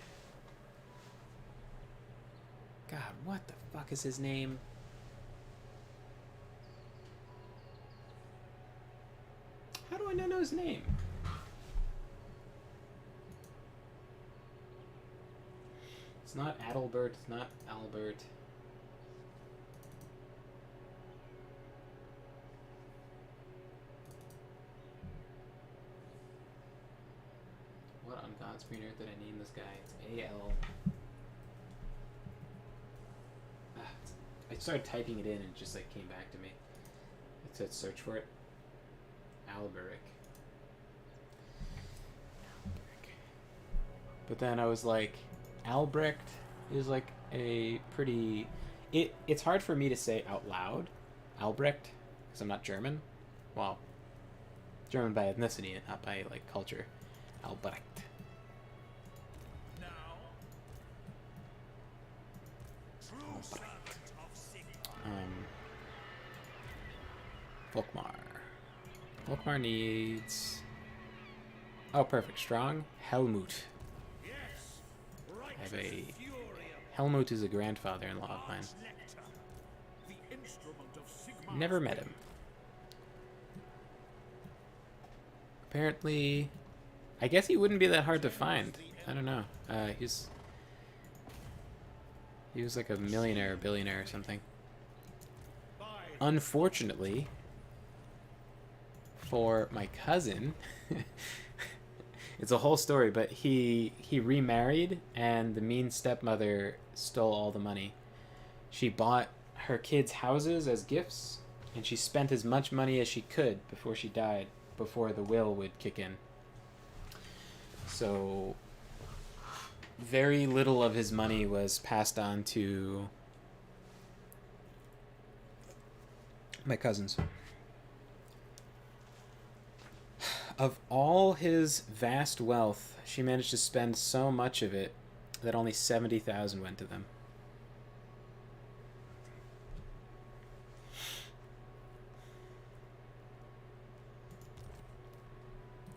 God, what the fuck is his name? How do I not know his name? It's not Adalbert, it's not Albert. What on God's green earth did I name this guy? It's A-L... I started typing it in and it just like came back to me. It said search for it. Alberic. But then I was like, Albrecht is like a pretty... It's hard for me to say out loud, Albrecht, because I'm not German. Well, German by ethnicity and not by like culture. Albrecht. Volkmar. Volkmar needs... Oh, perfect. Strong. Helmut. I have a... Helmut is a grandfather-in-law of mine. Never met him. Apparently... I guess he wouldn't be that hard to find. I don't know. He was like a millionaire or billionaire or something. Unfortunately... for my cousin, it's a whole story, but he remarried and the mean stepmother stole all the money. She bought her kids' houses as gifts and she spent as much money as she could before she died, before the will would kick in. So very little of his money was passed on to my cousins. Of all his vast wealth, she managed to spend so much of it that only 70,000 went to them.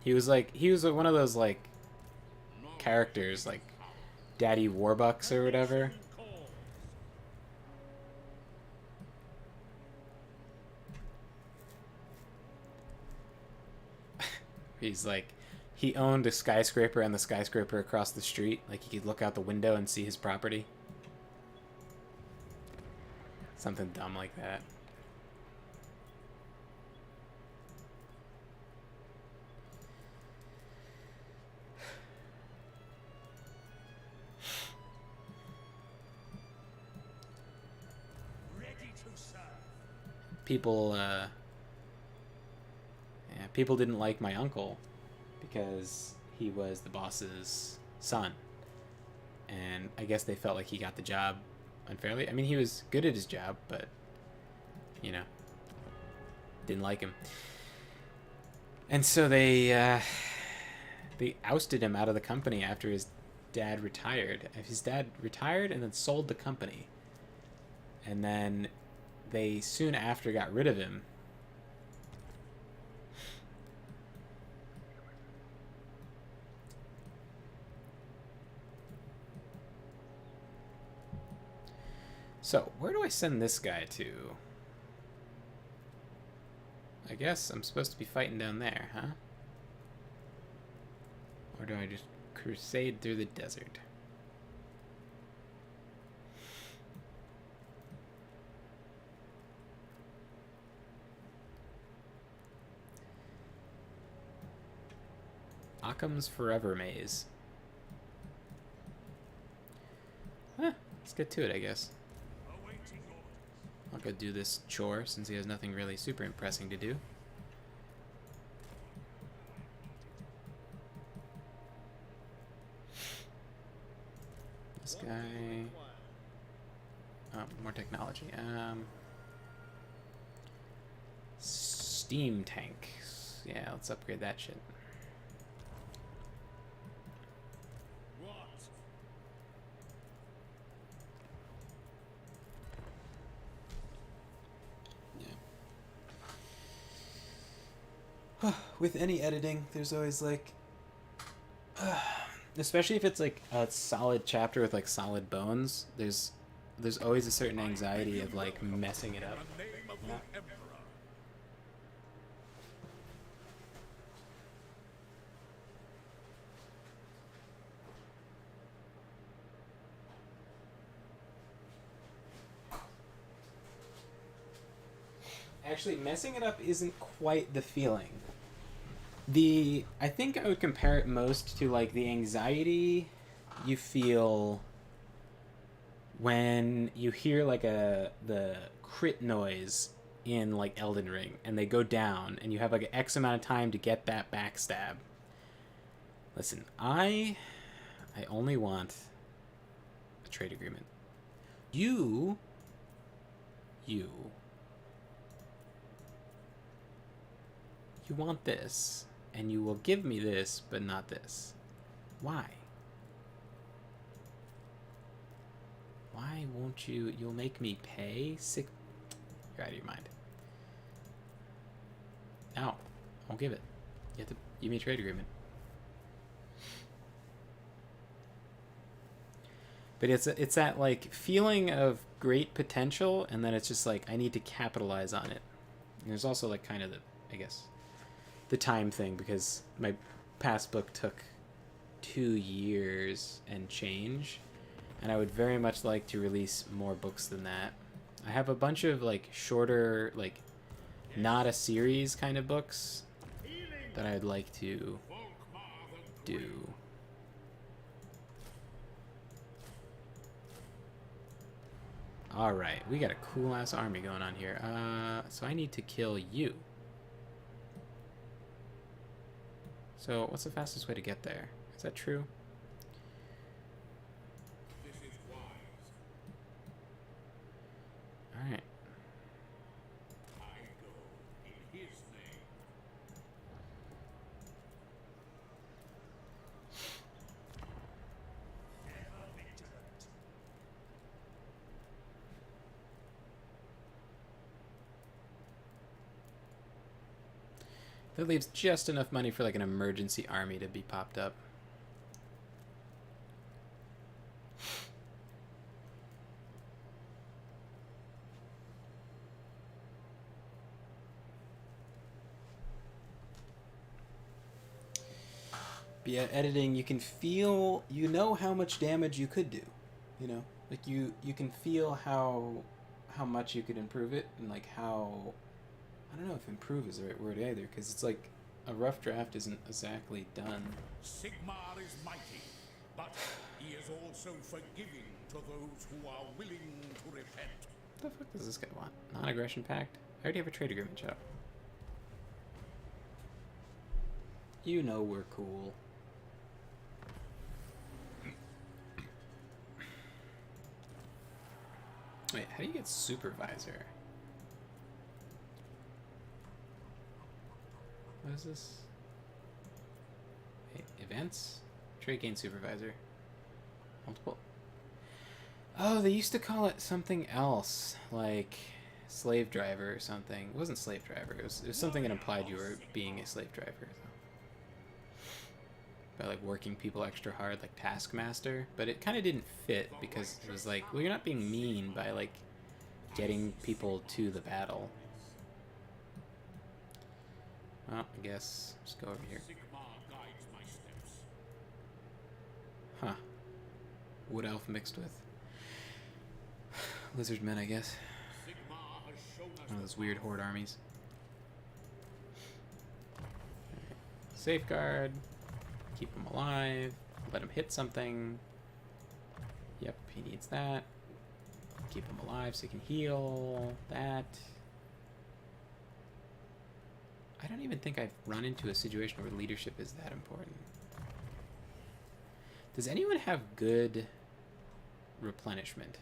He was one of those like characters like Daddy Warbucks or whatever. He's like, he owned a skyscraper and the skyscraper across the street. Like, he could look out the window and see his property. Something dumb like that. People, people didn't like my uncle because he was the boss's son. And I guess they felt like he got the job unfairly. I mean, he was good at his job, but, you know, didn't like him. And so they ousted him out of the company after his dad retired. His dad retired and then sold the company. And then they soon after got rid of him. So, where do I send this guy to? I guess I'm supposed to be fighting down there, huh? Or do I just crusade through the desert? Occam's Forever Maze. Let's get to it, I guess. I'll go do this chore since he has nothing really super impressing to do. this guy. Oh, more technology. Steam tanks. Yeah, let's upgrade that shit. Yeah. With any editing, there's always like, especially if it's like a solid chapter with like solid bones. There's always a certain anxiety of like messing it up. Yeah. Actually, messing it up isn't quite the feeling. I think I would compare it most to like the anxiety you feel when you hear like the crit noise in like Elden Ring and they go down and you have like an X amount of time to get that backstab. Listen, I only want a trade agreement. You want this, and you will give me this, but not this. Why? Why won't you? You'll make me pay? You're out of your mind. No, I won't give it. You have to give me a trade agreement. But it's that like feeling of great potential, and then it's just like I need to capitalize on it. And there's also like kind of I guess the time thing, because my past book took 2 years and change, and I would very much like to release more books than that. I have a bunch of like shorter, like not a series kind of books that I'd like to do. Alright, we got a cool ass army going on here. So I need to kill you. So, what's the fastest way to get there? Is that true? This is wise. Alright. I go in his name. Ever vigilant. That leaves just enough money for like an emergency army to be popped up. But yeah, editing, you can feel, you know how much damage you could do, you know? Like you can feel how much you could improve it, and like how, I don't know if improve is the right word either, because it's like a rough draft isn't exactly done. Sigmar is mighty, but he is also forgiving to those who are willing to repent. What the fuck does this guy want? Non-aggression pact? I already have a trade agreement, shut up. You know we're cool. Wait, how do you get supervisor? What is this? Wait, events? Trade gain supervisor. Multiple. Oh, they used to call it something else, like slave driver or something. It wasn't slave driver. It was something that implied you were being a slave driver. So. By like working people extra hard, like taskmaster. But it kind of didn't fit because it was like, well, you're not being mean by like getting people to the battle. Well, I guess just go over here. Sigmar guides my steps. Huh. Wood elf mixed with lizard men, I guess. Sigmar has shown us One of those weird horde armies. Safeguard. Keep him alive. Let him hit something. Yep, he needs that. Keep him alive so he can heal. That. I don't even think I've run into a situation where leadership is that important. Does anyone have good replenishment.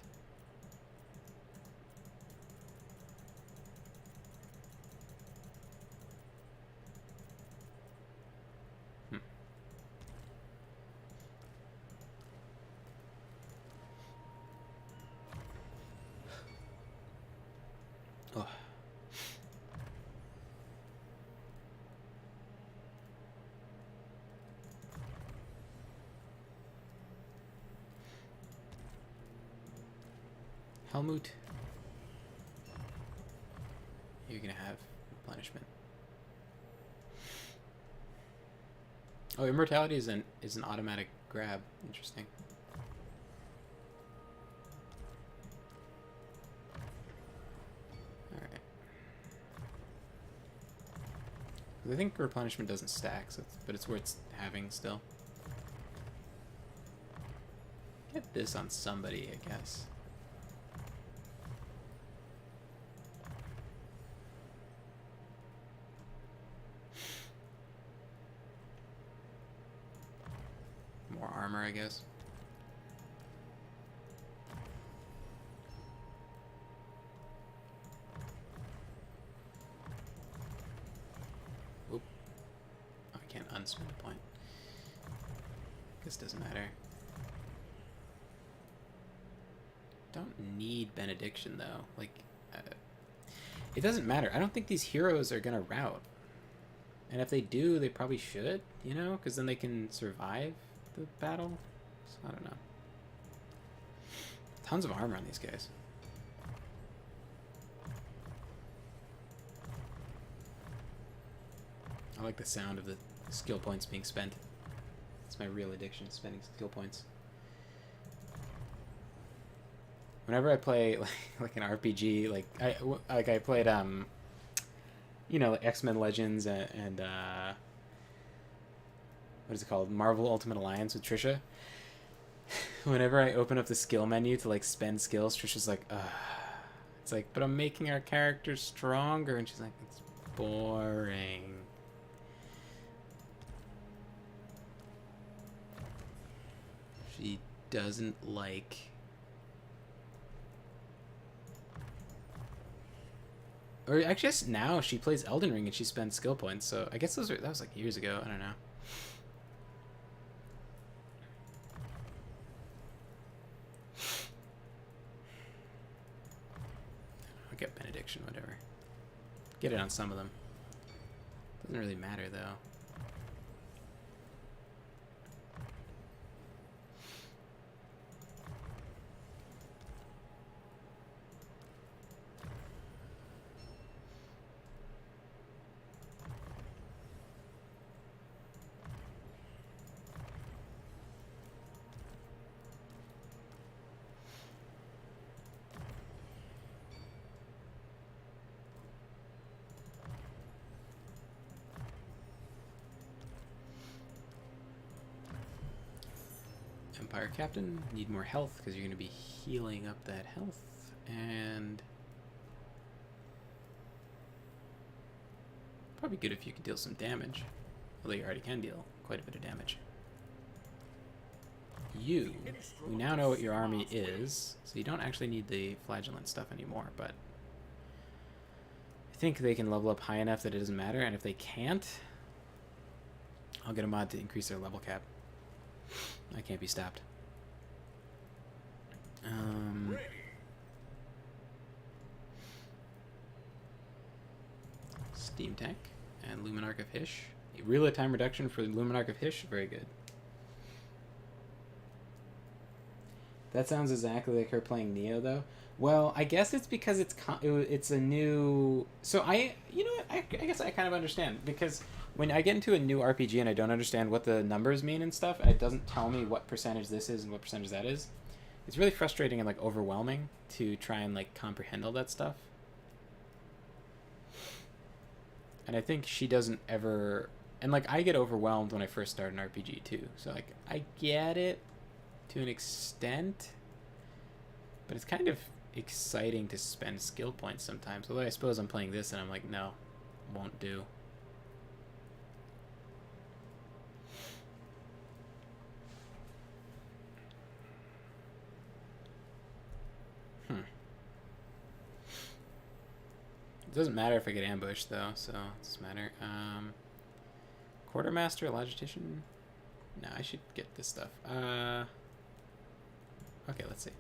Oh. Helmut. You're gonna have replenishment. Oh, immortality is an automatic grab. Interesting. Alright. I think replenishment doesn't stack, so but it's worth having still. Get this on somebody, I guess. More armor, I guess. Oop. Oh, I can't unspend a point. This doesn't matter. Don't need benediction though. Like, it doesn't matter. I don't think these heroes are gonna rout. And if they do, they probably should, you know, because then they can survive the battle. So I don't know. Tons of armor on these guys. I like the sound of the skill points being spent. It's my real addiction, spending skill points. Whenever I play like an RPG, like I played you know, like X-Men Legends and what is it called? Marvel Ultimate Alliance with Trisha. Whenever I open up the skill menu to like spend skills, Trisha's like, it's like, but I'm making our characters stronger, and she's like, it's boring. She doesn't like. Or I guess now she plays Elden Ring and she spends skill points, so I guess that was like years ago. I don't know. I'll get benediction, whatever. Get it on some of them. Doesn't really matter though. Empire Captain, need more health because you're going to be healing up that health, and probably good if you could deal some damage, although you already can deal quite a bit of damage. You, we now know what your army is, so you don't actually need the flagellant stuff anymore, but I think they can level up high enough that it doesn't matter, and if they can't, I'll get a mod to increase their level cap. I can't be stopped. Steam Tank and Luminarch of Hysh. Real time reduction for Luminarch of Hysh, very good. That sounds exactly like her playing Neo, though. Well, I guess it's because it's a new. So you know what? I guess I kind of understand, because when I get into a new RPG and I don't understand what the numbers mean and stuff, and it doesn't tell me what percentage this is and what percentage that is, it's really frustrating and like overwhelming to try and like comprehend all that stuff. And I think she doesn't ever, and like I get overwhelmed when I first start an RPG too. So like I get it to an extent, but it's kind of exciting to spend skill points sometimes. Although I suppose I'm playing this and I'm like, no, won't do. Hmm. It doesn't matter if I get ambushed, though, so it doesn't matter. Quartermaster, Logistician? No, I should get this stuff. Okay, let's see.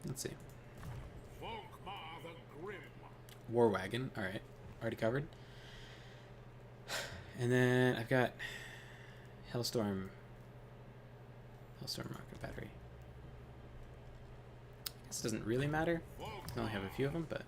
Let's see. Volkmar the Grim. War Wagon. Alright. Already covered. And then I've got Hellstorm Rocket Battery. This doesn't really matter. I only have a few of them, but...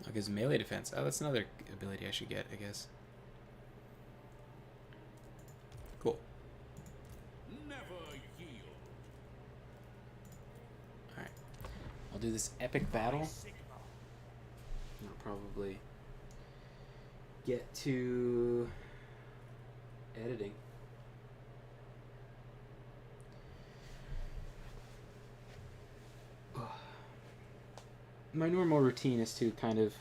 Oh, gives melee defense. Oh, that's another ability I should get, I guess. Cool. Never yield. Alright. I'll do this epic battle. Sigmar. I'll probably get to editing. My normal routine is to kind of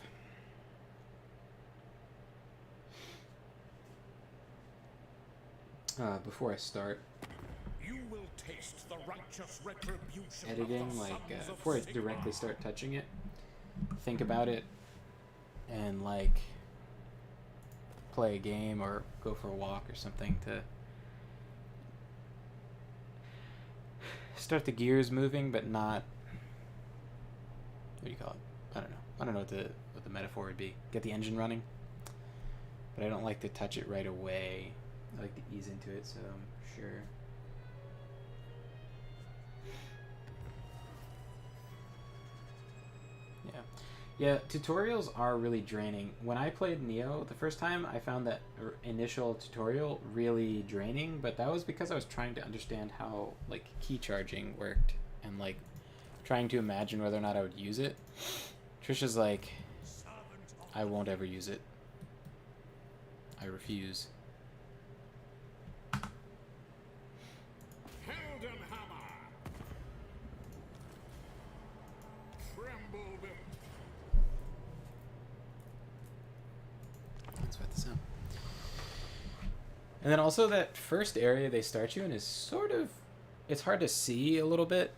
before I start You will taste the righteous retribution editing, of the like sons of before I Sigmar. directly start touching it, think about it and like play a game or go for a walk or something to start the gears moving, but not, what do you call it? I don't know. I don't know what the metaphor would be. Get the engine running. But I don't like to touch it right away. I like to ease into it, so I'm sure. Yeah. Yeah, tutorials are really draining. When I played Neo the first time, I found that initial tutorial really draining, but that was because I was trying to understand how like key charging worked and like trying to imagine whether or not I would use it. Trisha's like, I won't ever use it. I refuse. Heldenhammer. Tremble them. Let's wet this out. And then also that first area they start you in is sort of, it's hard to see a little bit,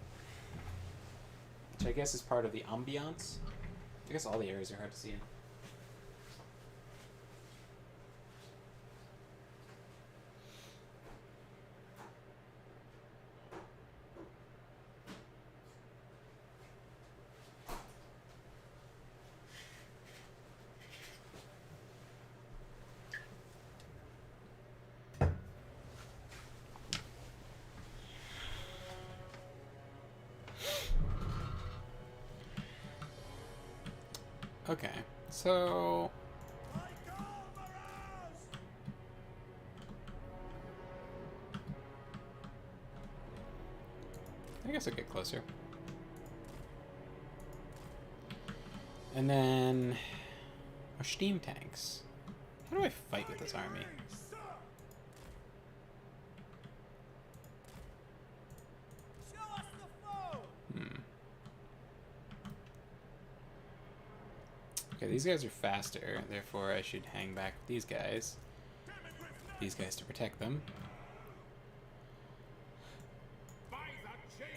which I guess is part of the ambiance. I guess all the areas are hard to see in. Okay, so I guess I'll get closer. And then our steam tanks. How do I fight with this army? Okay, these guys are faster, therefore I should hang back with these guys. These guys to protect them.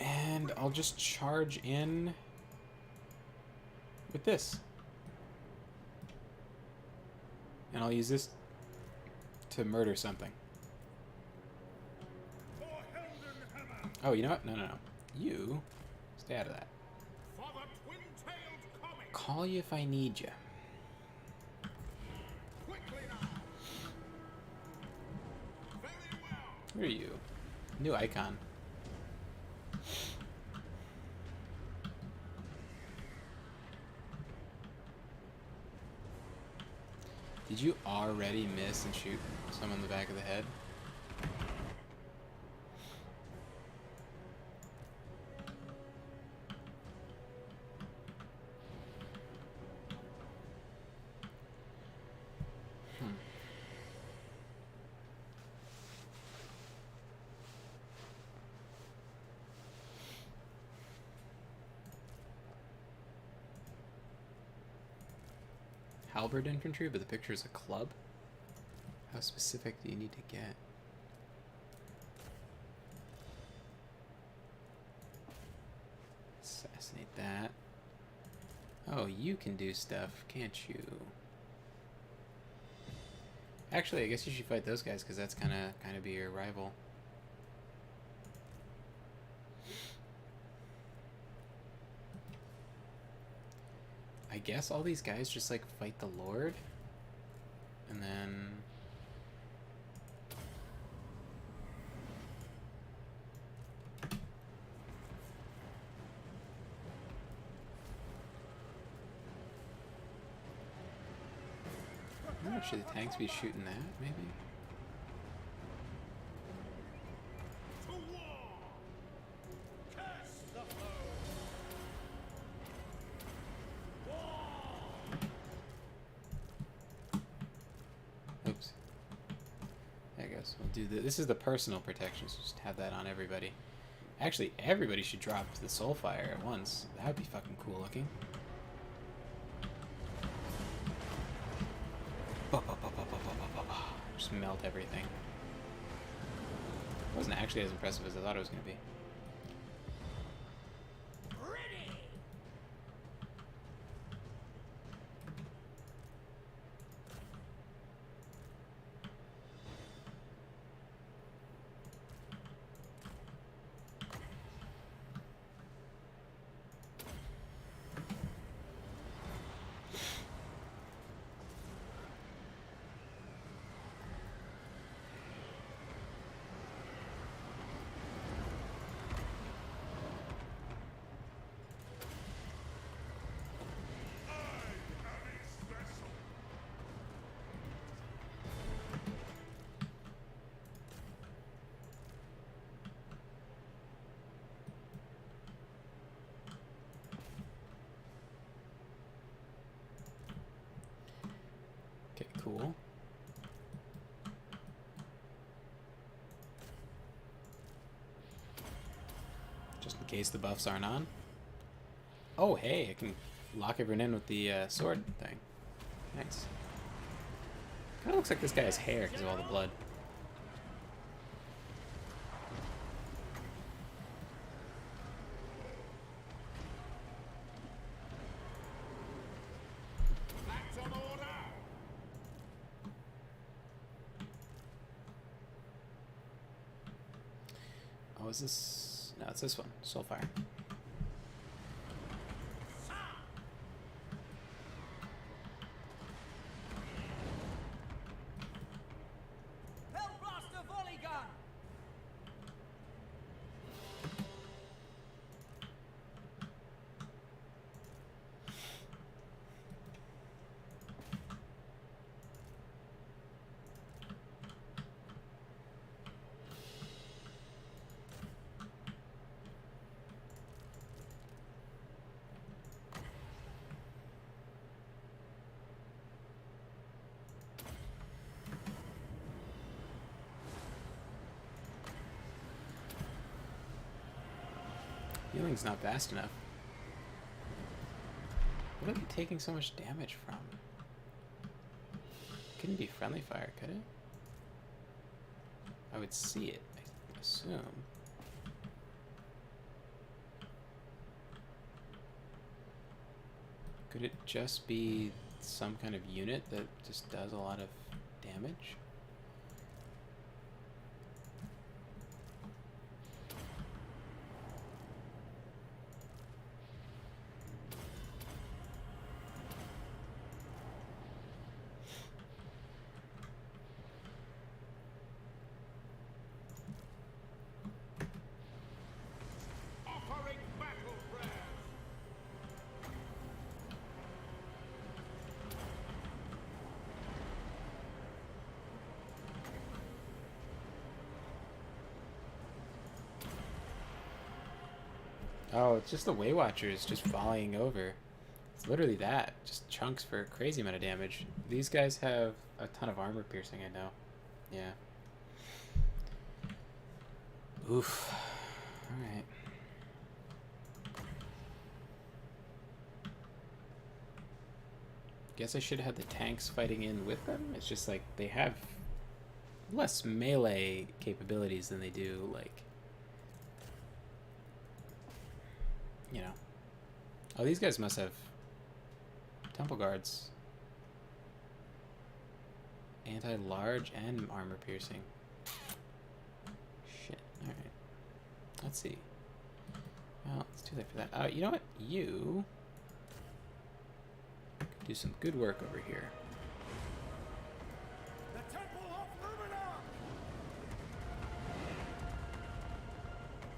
And I'll just charge in with this. And I'll use this to murder something. Oh, you know what? No. You stay out of that. Call you if I need you. Where are you? New icon. Did you already miss and shoot someone in the back of the head? halberd infantry, but the picture is a club. How specific do you need to get? Assassinate that. Oh, you can do stuff, can't you? Actually, I guess you should fight those guys because that's kind of be your rival. I guess all these guys just like fight the Lord, and then oh, should the tanks be shooting that maybe? Oops. There it goes. We'll do this is the personal protection, so just have that on everybody. Actually, everybody should drop the Soulfire at once. That would be fucking cool looking. Just melt everything. Wasn't actually as impressive as I thought it was going to be. Okay, cool. Just in case the buffs aren't on. Oh, hey, I can lock everyone in with the sword thing. Nice. Kind of looks like this guy has hair because of all the blood. Oh, is this? No, it's this one. Soulfire. Healing's not fast enough. What are they taking so much damage from? Couldn't be friendly fire, could it? I would see it, I assume. Could it just be some kind of unit that just does a lot of damage? Oh, it's just the Way Watchers just volleying over. It's literally that. Just chunks for a crazy amount of damage. These guys have a ton of armor piercing, I know. Yeah. Oof. Alright. Guess I should have had the tanks fighting in with them. It's just like they have less melee capabilities than they do, like, you know. Oh, these guys must have temple guards. Anti-large and armor piercing. Shit. Alright. Let's see. Well, it's too late for that. You know what? You do some good work over here. The Temple of Lumina!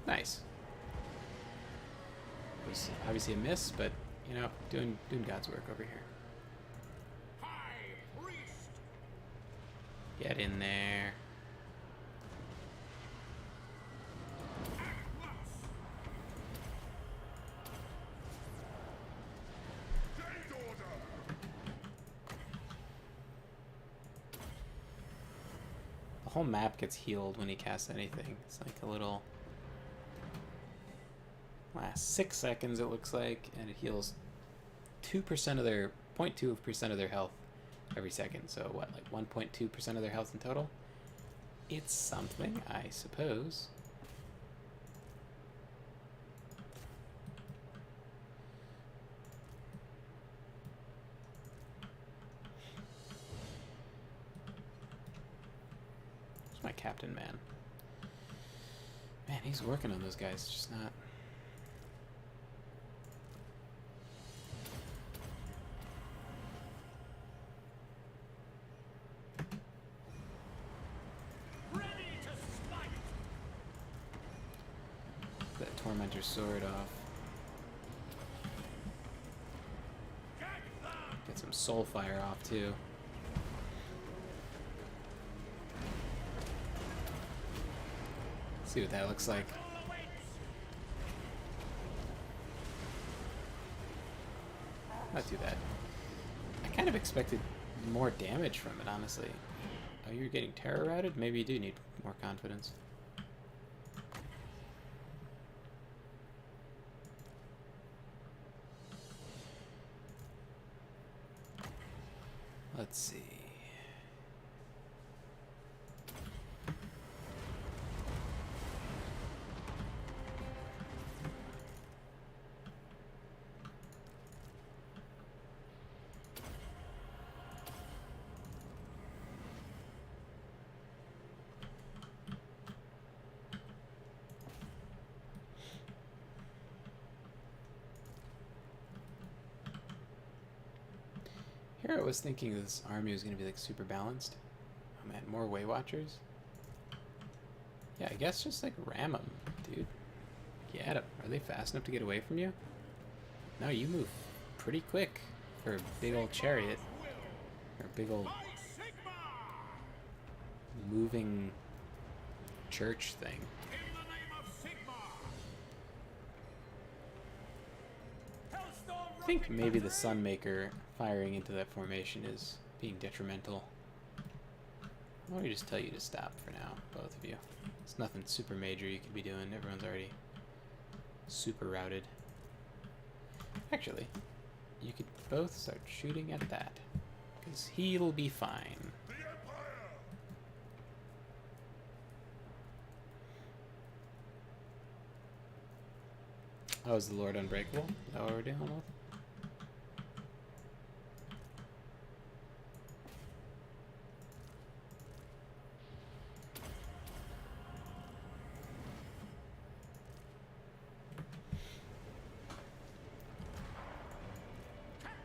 Nice. It was obviously a miss, but you know, doing God's work over here. High Priest! Get in there. The whole map gets healed when he casts anything. It's like a little... Last 6 seconds, it looks like, and it heals 2% of their... 0.2% of their health every second. So what, like 1.2% of their health in total? It's something, I suppose. Where's my captain man? Man, he's working on those guys, just not... That Tormentor's sword off. Get some soul fire off too. See what that looks like. Not too bad. I kind of expected more damage from it, honestly. Oh, you're getting terror routed? Maybe you do need more confidence. Let's see. Here I was thinking this army was going to be like super balanced. Oh man, more Way Watchers? Yeah, I guess just like ram them, dude. Get them. Are they fast enough to get away from you? No, you move pretty quick for a big old chariot. Or a big old moving church thing. In the name of Sigmar! I think maybe the Sunmaker firing into that formation is being detrimental. Why don't we just tell you to stop for now, both of you? It's nothing super major you could be doing. Everyone's already super routed. Actually, you could both start shooting at that, because he'll be fine. The Empire! Oh, is the Lord Unbreakable? Is that what we're dealing with?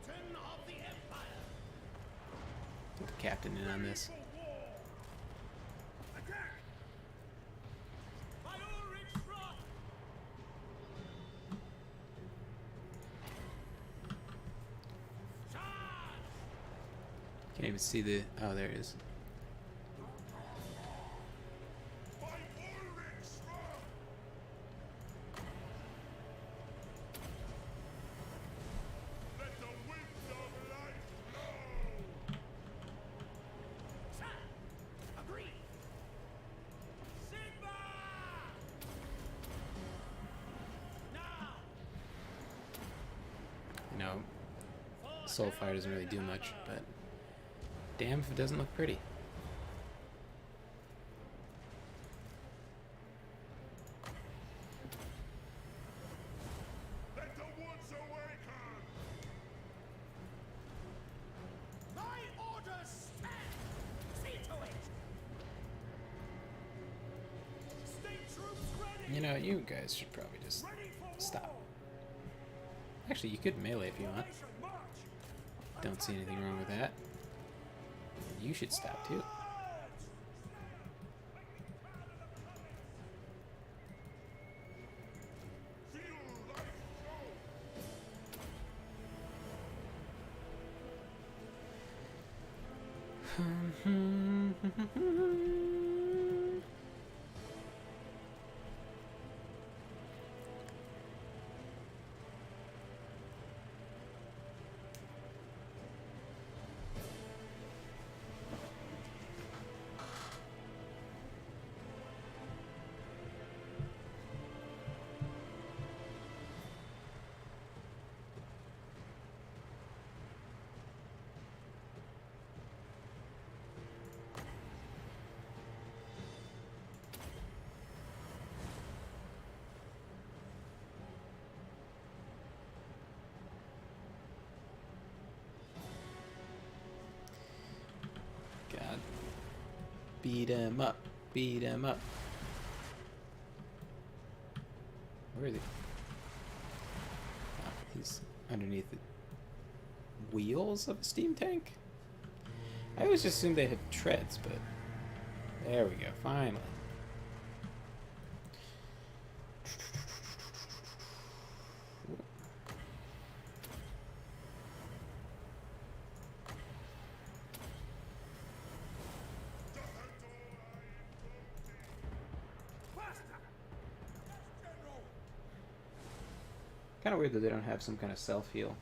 Captain of the Empire! Get the captain in on this. For war! Attack! By Ulrich's wrath! Charge! Can't even see the... Oh, there it is. By Ulrich's wrath! Let the winds of life blow! Sir! Agree! Sigmar! Now! You know, Soulfire doesn't really do much, but damn if it doesn't look pretty. Let the woods awaken! My orders stand! See to it! State troops ready! You know, you guys should probably just Ready for stop. war! Actually, you could melee if you want. Formation march! Don't see anything wrong with that. You should stop too. God. Beat him up. Beat him up. Where is he? Oh, he's underneath the wheels of a steam tank? I always just assumed they had treads, but there we go, finally. Kind of weird that they don't have some kind of self-heal,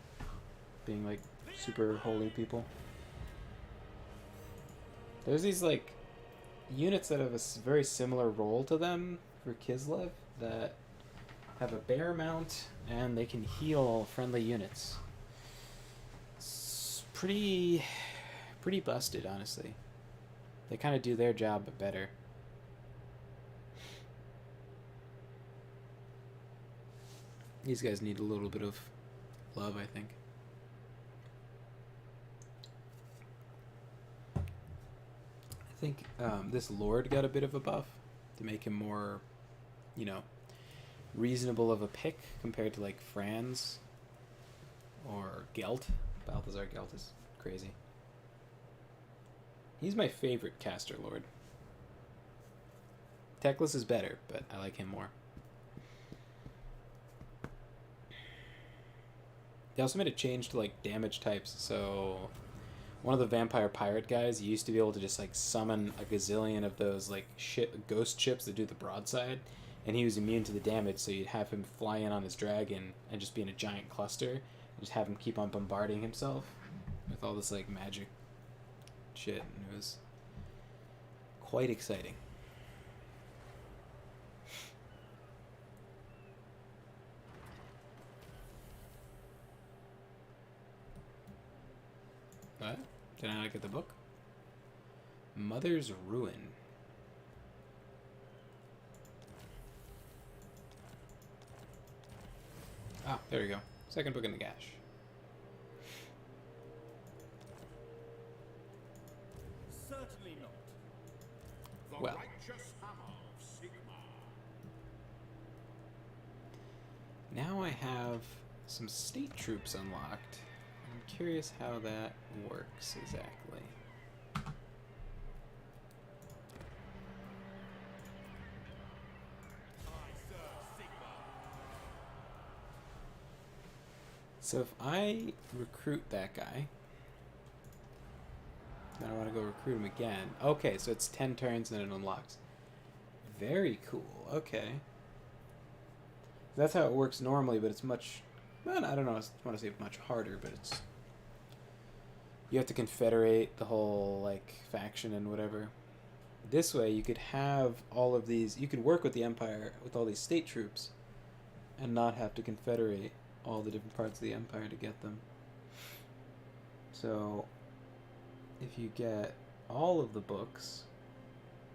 being like super holy people. There's these like units that have a very similar role to them for Kislev that have a bear mount and they can heal friendly units. It's pretty busted, honestly. They kind of do their job but better. These guys need a little bit of love, I think. I think this Lord got a bit of a buff to make him more, you know, reasonable of a pick compared to like Franz or Gelt. Balthazar Gelt is crazy. He's my favorite caster Lord. Teclis is better, but I like him more. They also made a change to like damage types, so one of the vampire pirate guys used to be able to just like summon a gazillion of those like ghost ships that do the broadside, and he was immune to the damage, so you'd have him fly in on his dragon and just be in a giant cluster and just have him keep on bombarding himself with all this like magic shit, and it was quite exciting. What? Did I not get the book? Mother's Ruin. Ah, there you go. Second book in the gash. Certainly not. The Well. righteous hammer of Sigmar. Now I have some state troops unlocked. I'm curious how that works exactly. So if I recruit that guy, then I want to go recruit him again. Okay, so it's 10 turns and it unlocks. Very cool. Okay. That's how it works normally, but it's much... Well, I don't know. I want to say much harder, but it's... You have to confederate the whole, like, faction and whatever. This way, you could have all of these... You could work with the Empire with all these state troops and not have to confederate all the different parts of the Empire to get them. So if you get all of the books,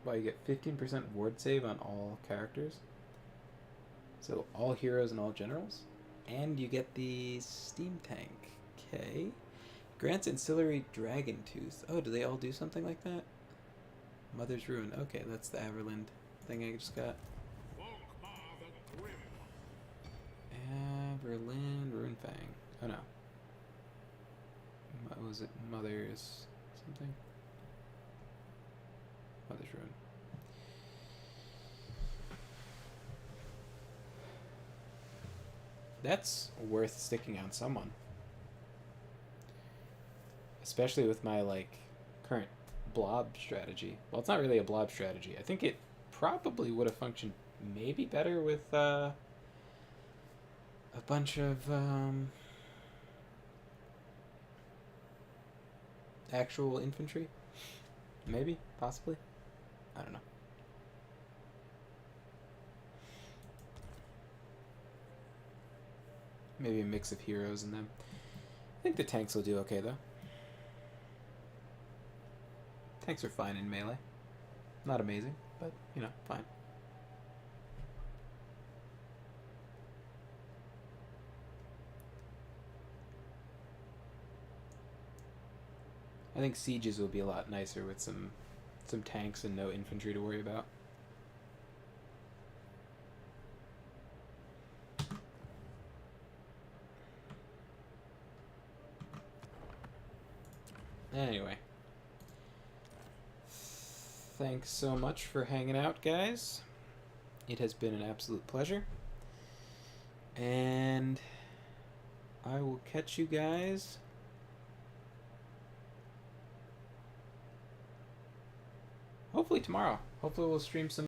well, you get 15% ward save on all characters. So all heroes and all generals. And you get the steam tank. Okay. Grants ancillary dragon tooth. Oh, do they all do something like that? Mother's Ruin. Okay, that's the Averland thing I just got. Volkmar the Grim. Averland Runefang. Oh no. What was it? Mother's something? Mother's Ruin. That's worth sticking on someone. Especially with my, like, current blob strategy. Well, it's not really a blob strategy. I think it probably would have functioned maybe better with a bunch of actual infantry. Maybe, possibly. I don't know. Maybe a mix of heroes in them. I think the tanks will do okay, though. Tanks are fine in melee. Not amazing, but, you know, fine. I think sieges will be a lot nicer with some tanks and no infantry to worry about. Anyway. Thanks so much for hanging out, guys. It has been an absolute pleasure. And I will catch you guys hopefully tomorrow. Hopefully we'll stream some